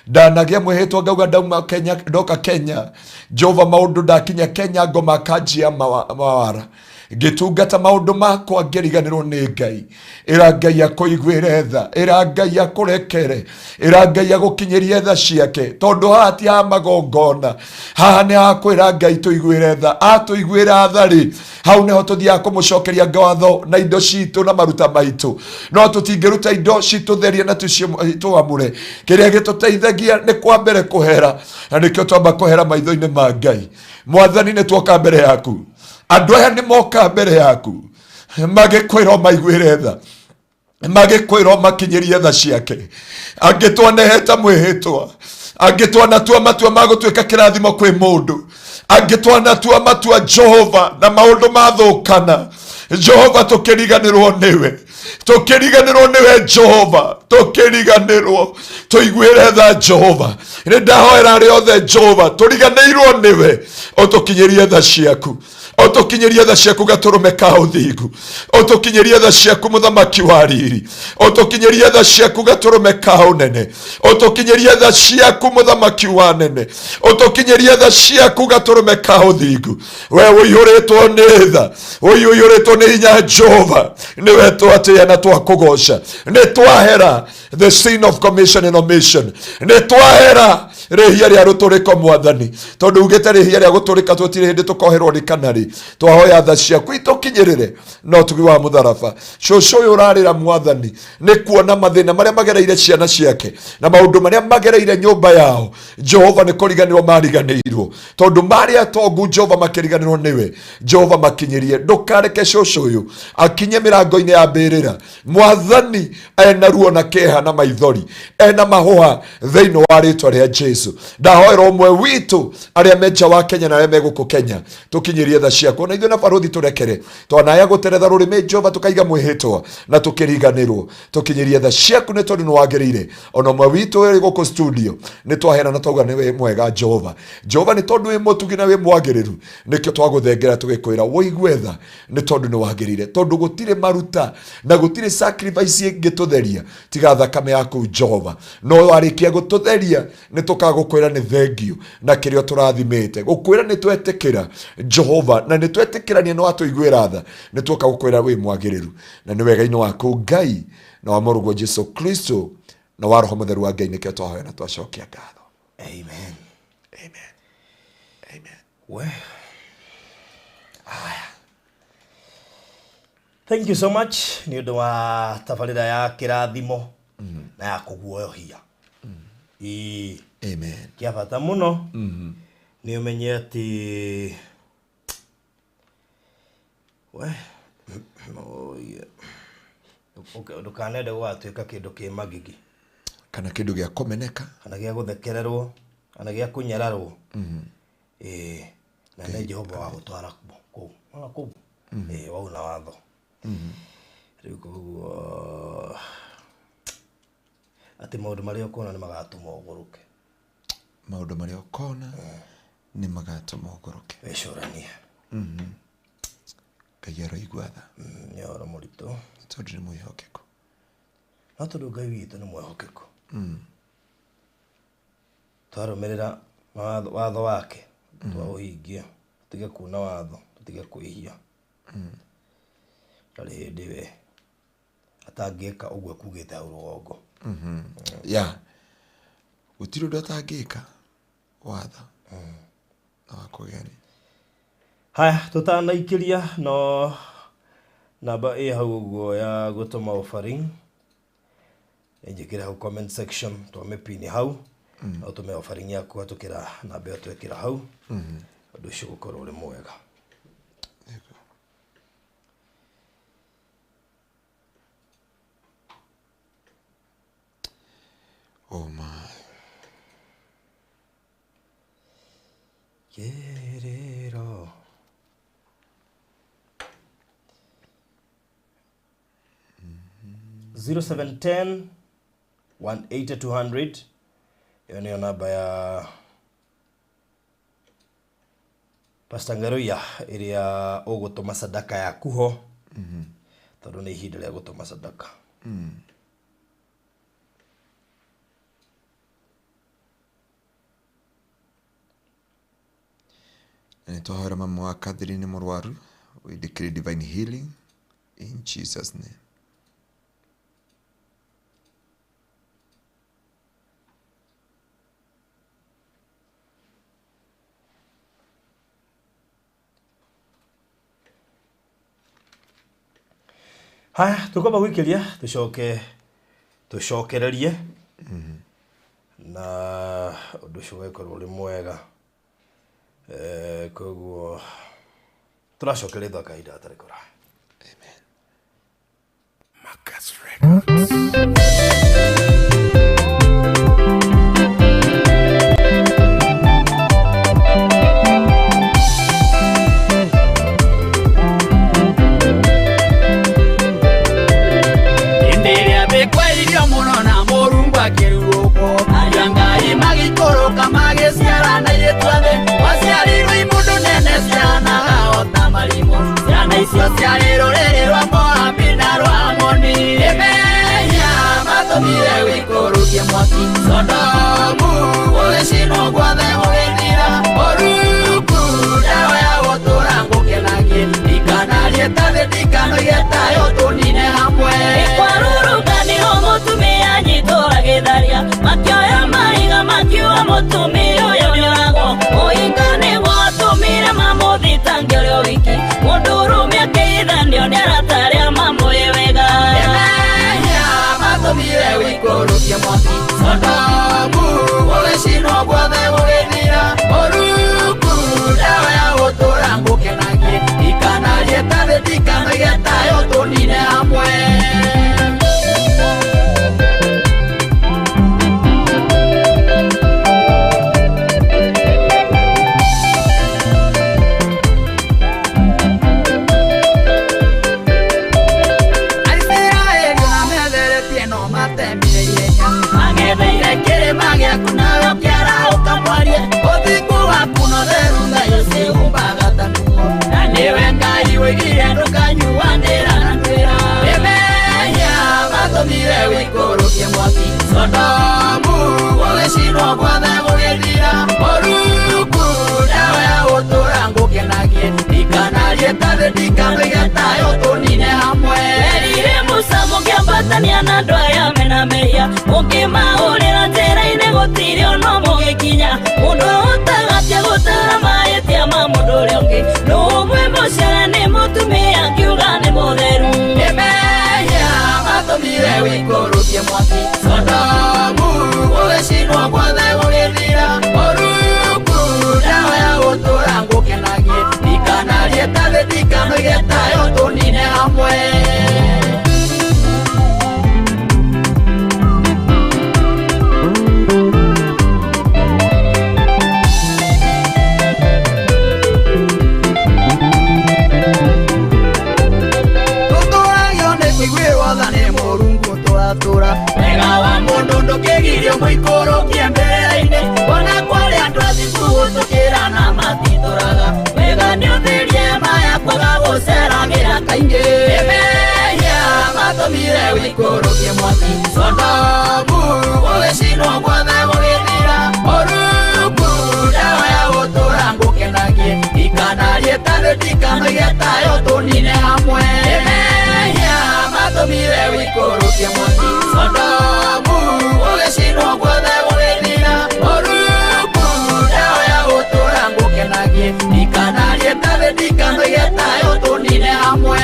ndanagia mwihitwo ngauga ndauma Kenya ndoka Kenya Jehova maundu ndakinya Kenya ngoma kanjia mawara ngitungata maundu makwa ngeriganirwo ni ngai ira ngai akuigwire tha ira ngai akurekere ira ngai agukinyirie tha ciake tondu hati ha magongona haha ni akwira ngai tuigwire tha atuigwira tha ri hau neho tuthia kumucokeria ngatho na indo citu na maruta maitu no tutingiruta indo citu theria na tuamure kiria gituteithagia ni kwa mbere kuhera na nikio twamba kuhera maitho-ini ma ngai mwathani ni twoka mbere yaku andu aya ni moka mbere yaku magikwira maigwire tha magikwira makinyirie tha ciake angitwaneheta mwihitwa angitwanatua matua magutwika kirathimo kwi mundu angitwanatua matua Jehova na maundu mathukana Jehova tukiriganirwo niwe Jehova tukiriganirwo tuigwire tha Jehova ni ndahoera ri othe Jehova turiganirwo niwe utukinyirie tha ciaku utukinyirie tha ciaku gaturume ka uthingu utukinyirie tha ciaku muthamaki wa Riri utukinyirie tha ciaku gaturume ka unene utukinyirie tha ciaku muthamaki wa nene utukinyirie tha ciaku gaturume ka uthingu we uiyuritwo ni tha uiyuritwo ni hinya Jehova niwe twatia na twakugoca ni twahera the sin of commission and omission ni twahera rihia ria ruturiko mwathani tondu ugite rihia ria guturika tutire hindi tukoherwo ni kanari twahoya tha ciaku itukinyirire no tugi wa mutharaba cucu uyu urarira mwathani ni kuona mathina maria magereire ciana ciake na maundu maria magereire nyumba yao Jehova ni kuriganirwo mariganirwo tondu maria tongu Jehova makiriganirwo niwe Jehova makinyirie ndukareke cucu uyu akinye mirango-ini ya mbirira mwathani ena ruo na keha na maithori ena mahua thiini wa ritwa ria Jesu ndahoera umwe witu aria menja wa Kenya na aria meguku Kenya tukinyirie tha ciaku na ithuĩ na baruthi turekere twanaya guteretha rurimi Jehova tukaiga mwihitwa na tukiriganirwo tukinyirie tha ciaku ni tondu ni wagirire ona umwe witu uri guku studio ni twahera na twauga niwe mwega Jehova ni tondu wi mutugi na wi mwagiriru nikio twaguthengera tugikwira woigwe tha ni tondu ni wagirire tondu gutire maruta na gutire sacrifice ingitutheria tiga thakame yaku Jehova no arikia gututheria ni tukagukwira ni thengio na kirio turathimite gukwira ni twetikira Jehova na ni twetikirania no atuigwira tha ni tukagukwira wi mwagiriru na ni wega-ini waku Ngai na wa murugo Jesu Kristo na wa roho mutheru wa Ngai nikio twahoya na twacokia ngatho. Amen. Well, thank you so much ni undu wa tabarira ya kirathimo na ya kuguoyohia Amen. kia bata muno ni umenye ati we ndukanende gwatuika kindu ki magigi kana kindu gia kumeneka kana gia guthekererwo kana gĩa kũnyararwo na nĩ Jehova wa gũtwara kũu wauna watho rĩu koguo atĩ maũndũ marĩa ũkona nĩ magatũma ũgũrũke maũndũ marĩa ũkona nĩ magatũma ũgũrũke wĩcũranie Ngai aroigua tha nĩ ũhoro mũritũ tondũ nĩ mwĩhokeku no tondũ Ngai witũ nĩ mwĩhokeku twarũmĩrĩra watho wake twaũhingia tũtige kuna watho tũtige kwĩhia ndarĩ hĩndĩ we atangĩka ũguo kugĩte hau rũgongo gũtirĩ ũndũ atangĩka watho na wakũgeni. Haya, tũtanaikĩria no namba hau ũguo ya gũtũma offering njĩkĩre hau comment section twamĩpini hau no tũme offering yaku atũkĩra namba ĩyo twekĩra hau ũndũ ũcio gũkorwo ũrĩ mwega. Oh my. Querero. Mm-hmm. 0710 180 200. Hiyo ni namba ya Pastor Ngaruiya ĩrĩa ũgũtũma sadaka yaku ho. Tondũ nĩ ihinda rĩa gũtũma sadaka. Twahora mama wa Catherine mũrwaru, we decree divine healing in Jesus name. Haya, tukoma gwikĩria tucokererie na ũndũ ũcio wĩkorwo ũrĩ mwega. Koguo tũracokeria thaka kahinda gatarĩ kũraya. Amen. Marcus Records. Makioya maiga makiuga mũtumia ũyũ nĩoragwo mũinga nĩguo atũmire mamũthitange ũrĩ wiki mũndũ ũrũme akĩithanio nĩ arata arĩa mamũĩ wega matũmire wĩikũrũkie mwaki Sodomu ũgĩcinwo guothe gũgĩthira ũruku ndawa ya gũtũra ngũkenagie ikanarie ta thĩ ndikanoige tayo tũnine hamwe. Sodomu ũgĩcinwo guothe gũgĩthira ũruku ndawa ya gũtũra ngũkenagie ndikanarie ta thĩ ndikanoige tayo tũnine hamwe. Erire Musa mũkĩambatania na andũ aya mena mehia mũkĩmahũrĩra njĩra-inĩ gũtirĩ ona mũgĩkinya mũndũ ũtagatia gũtara mahĩtia ma mũndũ ũrĩa ũngĩ n'ũmwe mũciare nĩ mũtumia akiuga nĩ mũtheru nĩmehia matũmire wĩikũrũkie mwaki Sodomu ũgĩcinwo guothe gũgĩthira ũruku ndawa ya gũtũra ngũkenagie ndikanarie ta thĩ ndikanoige tayo tũnine hamwe. kuigwirwo tha nĩ mũrungu tũratũra wega wa mũndũ ndũkĩgirio mũikũrũkie mbere-inĩ ona kwarĩ andũ athiku gũtũkĩra na matitũraga wega nĩũthĩrie maya kwaga gũceragĩra kaingĩ mehia matũmire wĩikũrũkie mwaki Sodomu gũgĩcinwo guothe gũgĩthira Mũrungu ndawa ya gũtũra ngũkenagie ikanarie tarĩ ndikanoige tayo tũnine hamwe mehia matũmire wĩikũrũkie mwaki Sodomu gũgĩcinwo guothe gũgĩthira Mũrungu ndawa ya gũtũra ngũkenagie ikanarie tarĩ ndikanoige tayo tũnine hamwe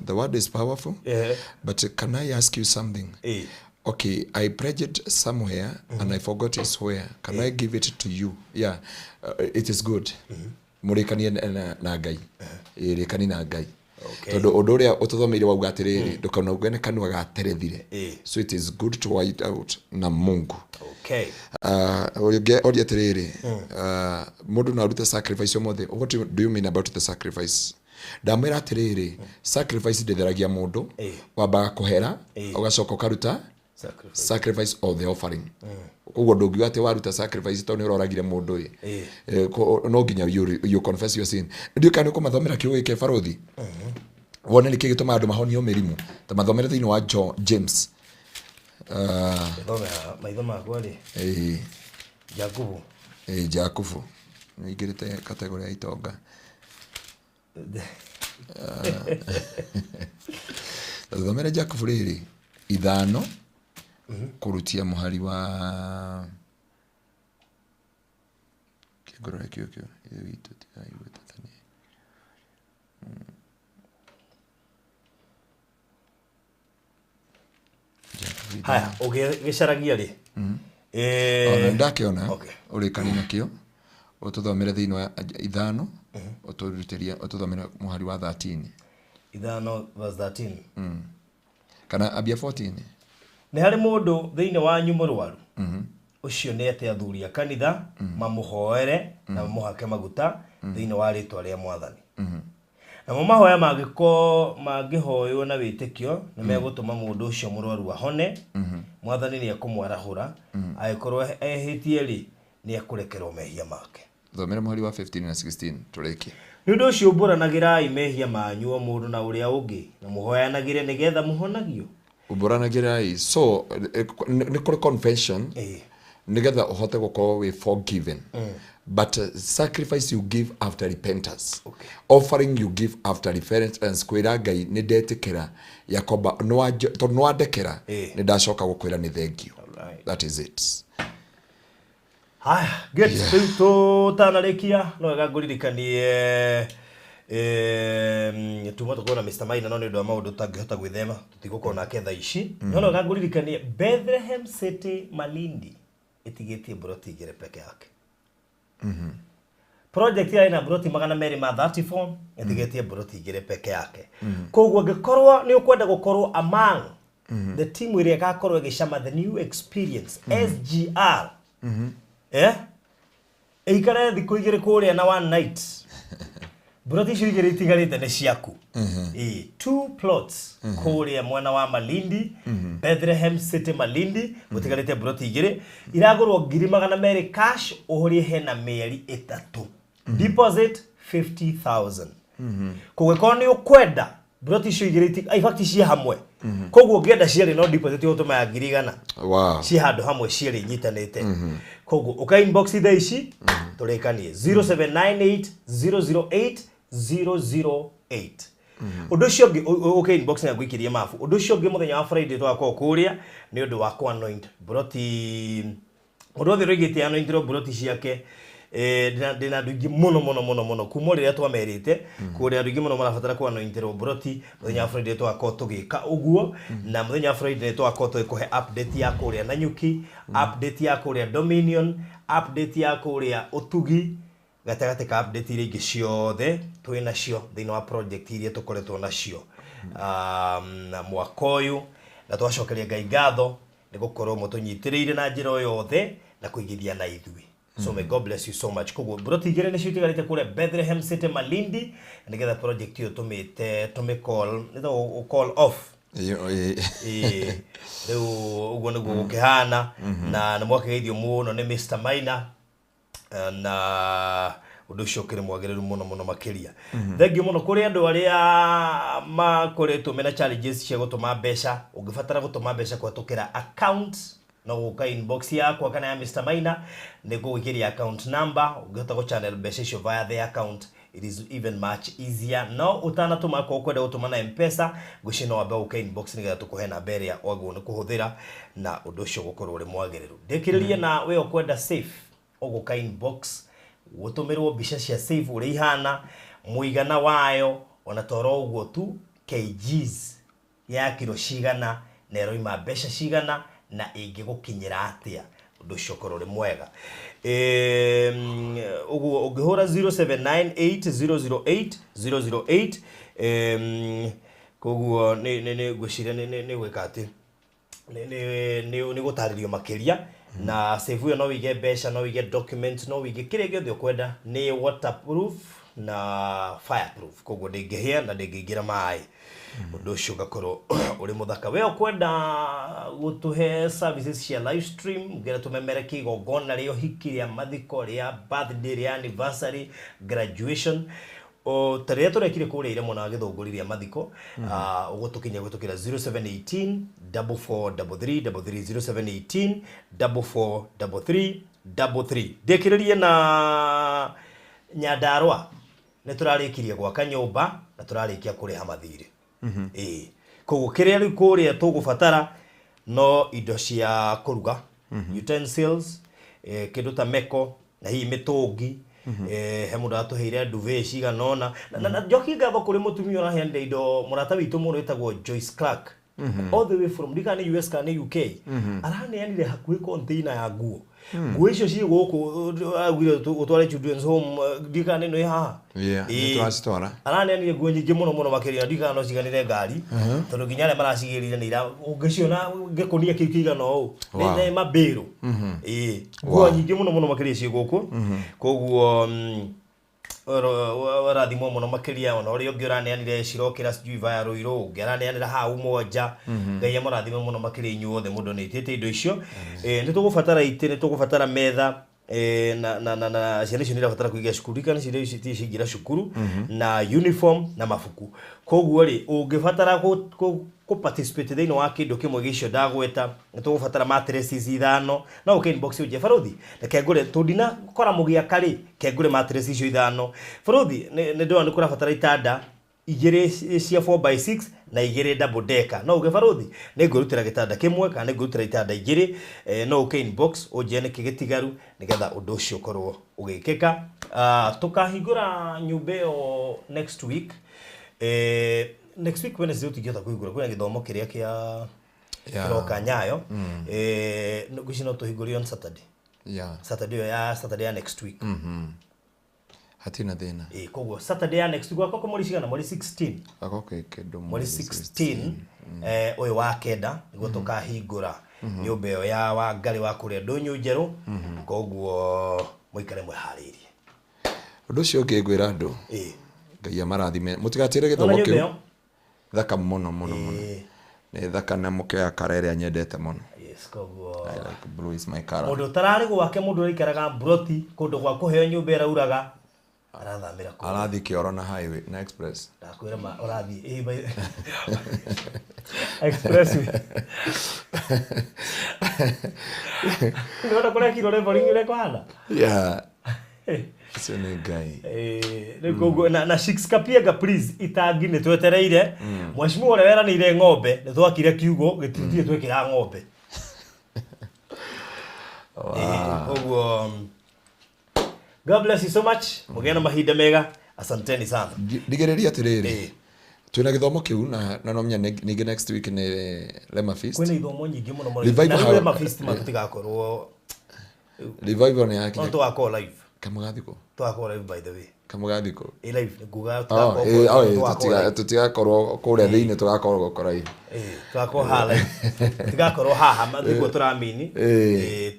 The word is powerful, but can I ask you something? Okay, I pledged somewhere and I forgot it's where. Can I give it to you? Yeah, it is good. Murekani na Ngai. Rekani na Ngai. Todo odoria otothomeire wauga atiriri ndukana ugene kanwa gaterethire. So it is good to white out na Mungu. Okay. Oria atiriri mundu na ruta sacrifice omothe. What do you mean about the sacrifice? Ndamwira atiriri sacrifice ndetheragia mundu wambaga kuhera ugacoka ukaruta sacrifice of the offering. Ugo ndungiuga ati waruta sacrifice to ni uroragire mundu no nginya you confess your sin. Ndio kana kumathomera kiugo ke farothi wona ni kigituma andu mahonio mirimu ta mathomere thiini wa James maitho makwa ri Jakubu ngirite kategori ya itonga thomere Jakubu riri ithano kurutia muhari wa kigoro kio witu tiaigweta tani haya ugicaragia ri ndakiona uri kanina kio ututhomere thiini wa ithano uturutiria ututhomere muhari wa 13 ithano verse 13 kana abia 14 ni hari mundu thiini wa nyumurwaru ucio ni ate athuria kanitha mamuhoere na mamuhake maguta thiini wa ritwa ria Mwathani na mahoya magihoywo na witikio ni megutuma mundu ucio murwaru ahone Mwathani ni akumwarahura agikorwo ehitie ri ni akurekerwo mehia make. Thomera muhari wa 15 na 16 tureki nundu ucio mburanagira mehia manyu o mundu na uria ungi na muhoyanagire nigetha muhonagio uburanagira so ni kuri confession nigetha uhote gukorwo we forgiven but sacrifice you give after repentance offering you give after repentance kwira Ngai ni ndetikira yakoba no adekera ni ndacoka gukwira ni thank you. That is it. Haya, good. Tutanarikia no gaguririkanie tumato kuona Mr. Maina no ndio maundu tangihota gwithema tutigũkorwo nake thaa ici no gaguririkanie Bethlehem City Malindi itigetie broti igere peke yake. Project ya ina broti magana meri ma 34 itigetie broti igere peke yake. Koguo ngikorwo ni ukwenda gukorwo among the team iria gakorwo igicama the new experience SGR. Ikare thikũ igĩrĩ kũrĩa na one night. Broti icio igĩrĩ itigarĩte nĩ ciaku. 2 plots kũrĩa mwena wa Malindi, Bethlehem City Malindi, gũtigarĩte broti igĩrĩ. Iragũrwo 200,000 cash ũhũrie hena mĩeri 3. Deposit 50,000. Kũgĩkorwo nĩ ũkwenda broti icio igĩrĩ in fact cia hamwe. Koguo ngenda ciarĩ no deposit yotuma ya 100,000. Wow. Ci handu hamwe ciarĩ nyitanĩte. Koguo uka inbox thaa ici turekanie 0798 008 008 Undu ucio okay inbox na gwikirie mafu. Undu ucio ngi muthenya wa Friday twakwa kuria ni undu wa ku anoint broti. Undu othe rigite anoint broti ciake ndina ndungi muno kuma riria twamerite kuria ndungi muno marabatara ku anointerwo broti muthenya wa Friday twakwa tugika uguo na muthenya wa Friday twakwa tukuhe update ya kuria Nanyuki, update ya kuria Dominion, update ya kuria Utugi, gatagate ka update iria ingi ciothe twina cio thiini wa project iria tukoretwo nacio na mwaka uyu na twacokeria Ngai ngatho ni gukorwo mutunyitiriire na njira yothe na kuigithia na ithui. So may God bless you so much. Koguo broti igere ni ciutigarite kure Bethlehem City Malindi nigetha project iyo tumite call nitho call off uguo niguo gukihana na mwaka geithio muno ni Mr. Maina na undu ucio kire mwagiriru muno makiria. Thank you muno kuri andu aria makoretwo mena challenges cia gutuma mbeca. Ungibatara gutuma mbeca kwatukira account no guka inbox yakwa kana ya Mr. Maina nego wikiria account number ugihota go channel mbeca icio via the account. It is even much easier. No utanatuma kwa kwenda gutuma na M-Pesa gucino wamba uka inbox nigetha tukuhe na mbere ya wagu ni kuhuthira na undu ucio gukorwo uri mwagiriru. Ndikiririe na we ukwenda safe uguka inbox gutumirwo mbica cia safe uri ihana muigana wayo ona toro uguo tu kgs ya kilo cigana na eroima mbeca cigana na ingigukinyira atia undu ucio korwo uri mwega. Uguo ungihura 0798008008 koguo ni gwiciria ni gwika ati ni gutaririo makiria na save yo no wige mbeca no wige document no wige kire giothe ukwenda ni waterproof na fireproof koguo ndingihia na ndingigira mai undu ucio gakorwo uri muthaka. We ukwenda gutuhe services cia live stream ngira tumemereki igongona rio hikiria mathiko ria birthday ria anniversary graduation o tarehe turekire kuri ire mona githunguriria mathiko ugutukinya gutukira 0718 4433 0718 ndekiririe na Nyandarua ni turarikirie gwaka nyumba na turarikia kuriha mathiri. Koguo kiria ri kuria tugubatara no indo cia kuruga utensils kindu ta meko na hii mitungi he mundu atuheire duvet ciganona na njoki ngatho kuri mutumia ora hende indo murata witu muno etagwo Joyce Clark all the way from dikani US kana UK arane yanire hakuhi container ya nguo nguo icio ci guku agwire utware children's home dikani no ha twastora arane yanire nguo nyingi muno makiria dikani no ciganire ngari tondu ginyare maracigirire ni ira ungiciona ngekunia kigana o ni mabiru nguo nyingi muno makiria ci guku koguo warathimo muno makiria ona uri ungiraneanire cirokira sijui via Ruiru ungiraneanira ha umoja Ngai amurathime muno makiria inyuothe mundu ni itete indo icio ni tugubatara ite ni tugubatara metha na ciana icio ni irabatara kuiga cukuru kana ciana icio cigira cukuru na uniform na mabuku koguo ri ungibatara ku participate thiini wa kindu kimwe gicio ndagweta ni tugubatara mattresses 5 no uke inbox uje Faruthi na kengure tundina kora mugia kari kengure mattresses icio 5 Faruthi ni ndo ni kurabatara itanda igire cia 4x6 na igire double decker no uge Faruthi ni ngurutira gitanda kimwe kana ngurutira itanda igire no uke inbox uje ni kigitigaru nigetha undu ucio korwo ugikika tukahingura nyumbeo next week next week Wednesday tugiota kuigura kuna githomo kiria kia kiroka Nyayo gucino tuhinguri on Saturday Saturday next week hatina thina koguo Saturday ya next week akoko muri cigana muri 16 akoko kedo muri 16 uyu wa kenda niguo tukahingura nyumbeo ya wa ngari wa kuria ndunyu njeru koguo muikare mwiharirie undu ucio ngigwira andu Ngai amarathime mutigatire githomo kiu thaka muno ni thaka na muke ya karere anyendete muno koguo I like blue is my color mundu tarari gwake mundu rikaraga broti kundu gwa kuheo nyumba irauraga arathamira ku arathi kioro na highway na express ndakwira ma urathi expressway ndio kule kilo level ile kwa Sene guy. Nigugo na six kapiega please itangi ni twetereire. Mwashimu ore wera ni ile ng'ombe, ni twakire kiugo gitithie twekira ng'ombe. God bless you so much. Mugena mahinda mega. Asanteni sana. Ndigereria atiriri. Twina githomo kiu na no menya ninge next week ni Lema Feast. Kwina ithomo nyingi muno muno. Na Lema Feast matutigakorwo. Revival ni yake. No twakora live. Kamugathiko. Twakora live by the way. Kamugathiko. Live nguga tutigakorwo kuria thiini tugakorwo gukora hivi. Twakora hala. Tugakorwo haha mathiko turamini.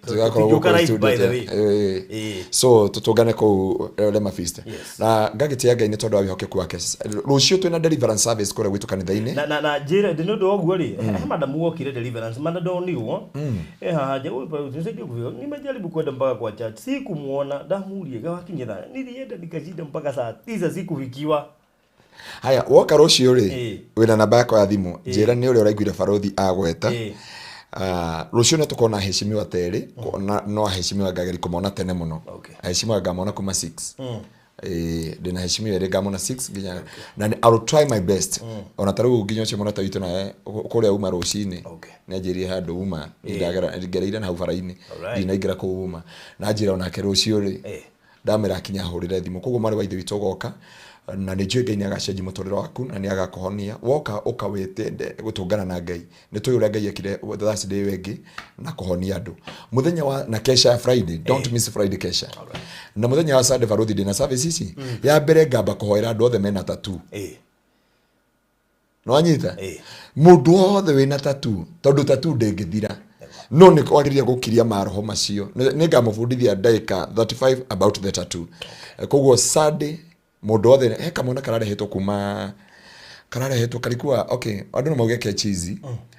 Tugakorwo gukora live by the way. So tutungane ku Lema Feast. Na ngagitia Ngai ni tondu wa wihokeku wake. Rucio twina deliverance service kore gwitu kanitha-ini. Na njira ndinondo oguo ri. Madamu wokire deliverance mandado niwo. Haja wewe tusaidie kuvyo. Nimejaribu kwenda mpaka kwa church. Sikumuona damurie gawakinyira. Nilienda nikashida mpaka saa 9 sikufikiwa. Haya woka rucio ri wina namba yako ya thimu njira ni uri uraiguire barothi agweta. Rucio ne tukona heshimiwa teri no heshimiwa gagari kumona tene muno. Heshimiwa gamona kuma 6. Dena heshimiwa ere gamona 6 ginya na I will try my best. Ona taru ginyo chemona tawitu na kuria uma rucini. Na njiri handu uma ndigereire na ufaraini ndinaigira ku uma na njira ona ke rucio ri ndamera kinya hurire thimu koguo mari wa ithe witu goka na ni njue Ngai ni agacenjia muturire waku na ni agakuhonia woka ukawetende gutungana na Ngai ni tuyu ria Ngai ekire Thursday wengi na kuhonia andu muthenya wa na kesha Friday don't miss Friday kesha na muthenya wa Sunday varothi dina service ici ya mbere ngamba kuhoera andu othe mena tattoo no anyita mundu othe wina tattoo tondu tattoo ndengithira no ni kwagiriria gukiria maroho macio ni ngamufundithia ndaika 35 about the tattoo koguo Sunday mundu othe heka mona kararehetwo kuma kararehetwo kalikuwa okay andu no mauge ke cheesy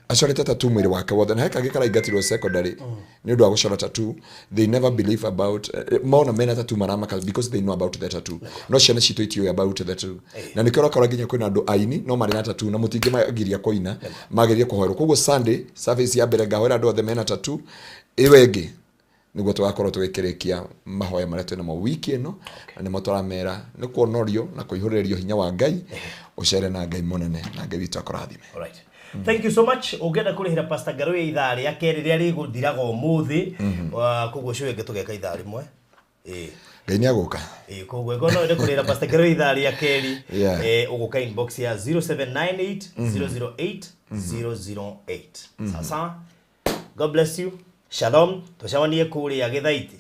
acorete tattoo mwiri wake wothe na heka gikara igatirwo secondary ni ndu agucora tattoo they never believe about mona mena tattoo maramaka because they know about the tattoo no ciana citu itio about the tattoo na nikora kora ginya kwina andu aini no mari na tattoo na mutingi magiria koina magiria kuhoerwo koguo Sunday service ya mbere ngahwera andu othe mena tattoo iwengi niguo tugakorwo tugikirikia mahoya maria twina mo wiki ino na nimo turamera ni kuonorio na kuihuririo hinya wa Ngai ucere na Ngai munene na Ngai witu akorathime. Alright. Thank you so much. Ogenda kurihira Pastor Ngaruiya ithaa ria keri ria riguthiraga umuthi koguo cio ingi tugeka ithaa rimwe Ngai ni aguka koguo ngono ende kurihira Pastor Ngaruiya ithaa ria keri uguka inbox ya 0798 008 sasa. God bless you. Shalom. Tucemanie kuria githaiti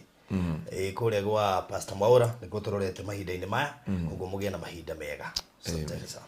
kuria gwa Pastor Mwaura niguo turorete mahinda-ini maya koguo mugie na mahinda mega. Asante sana.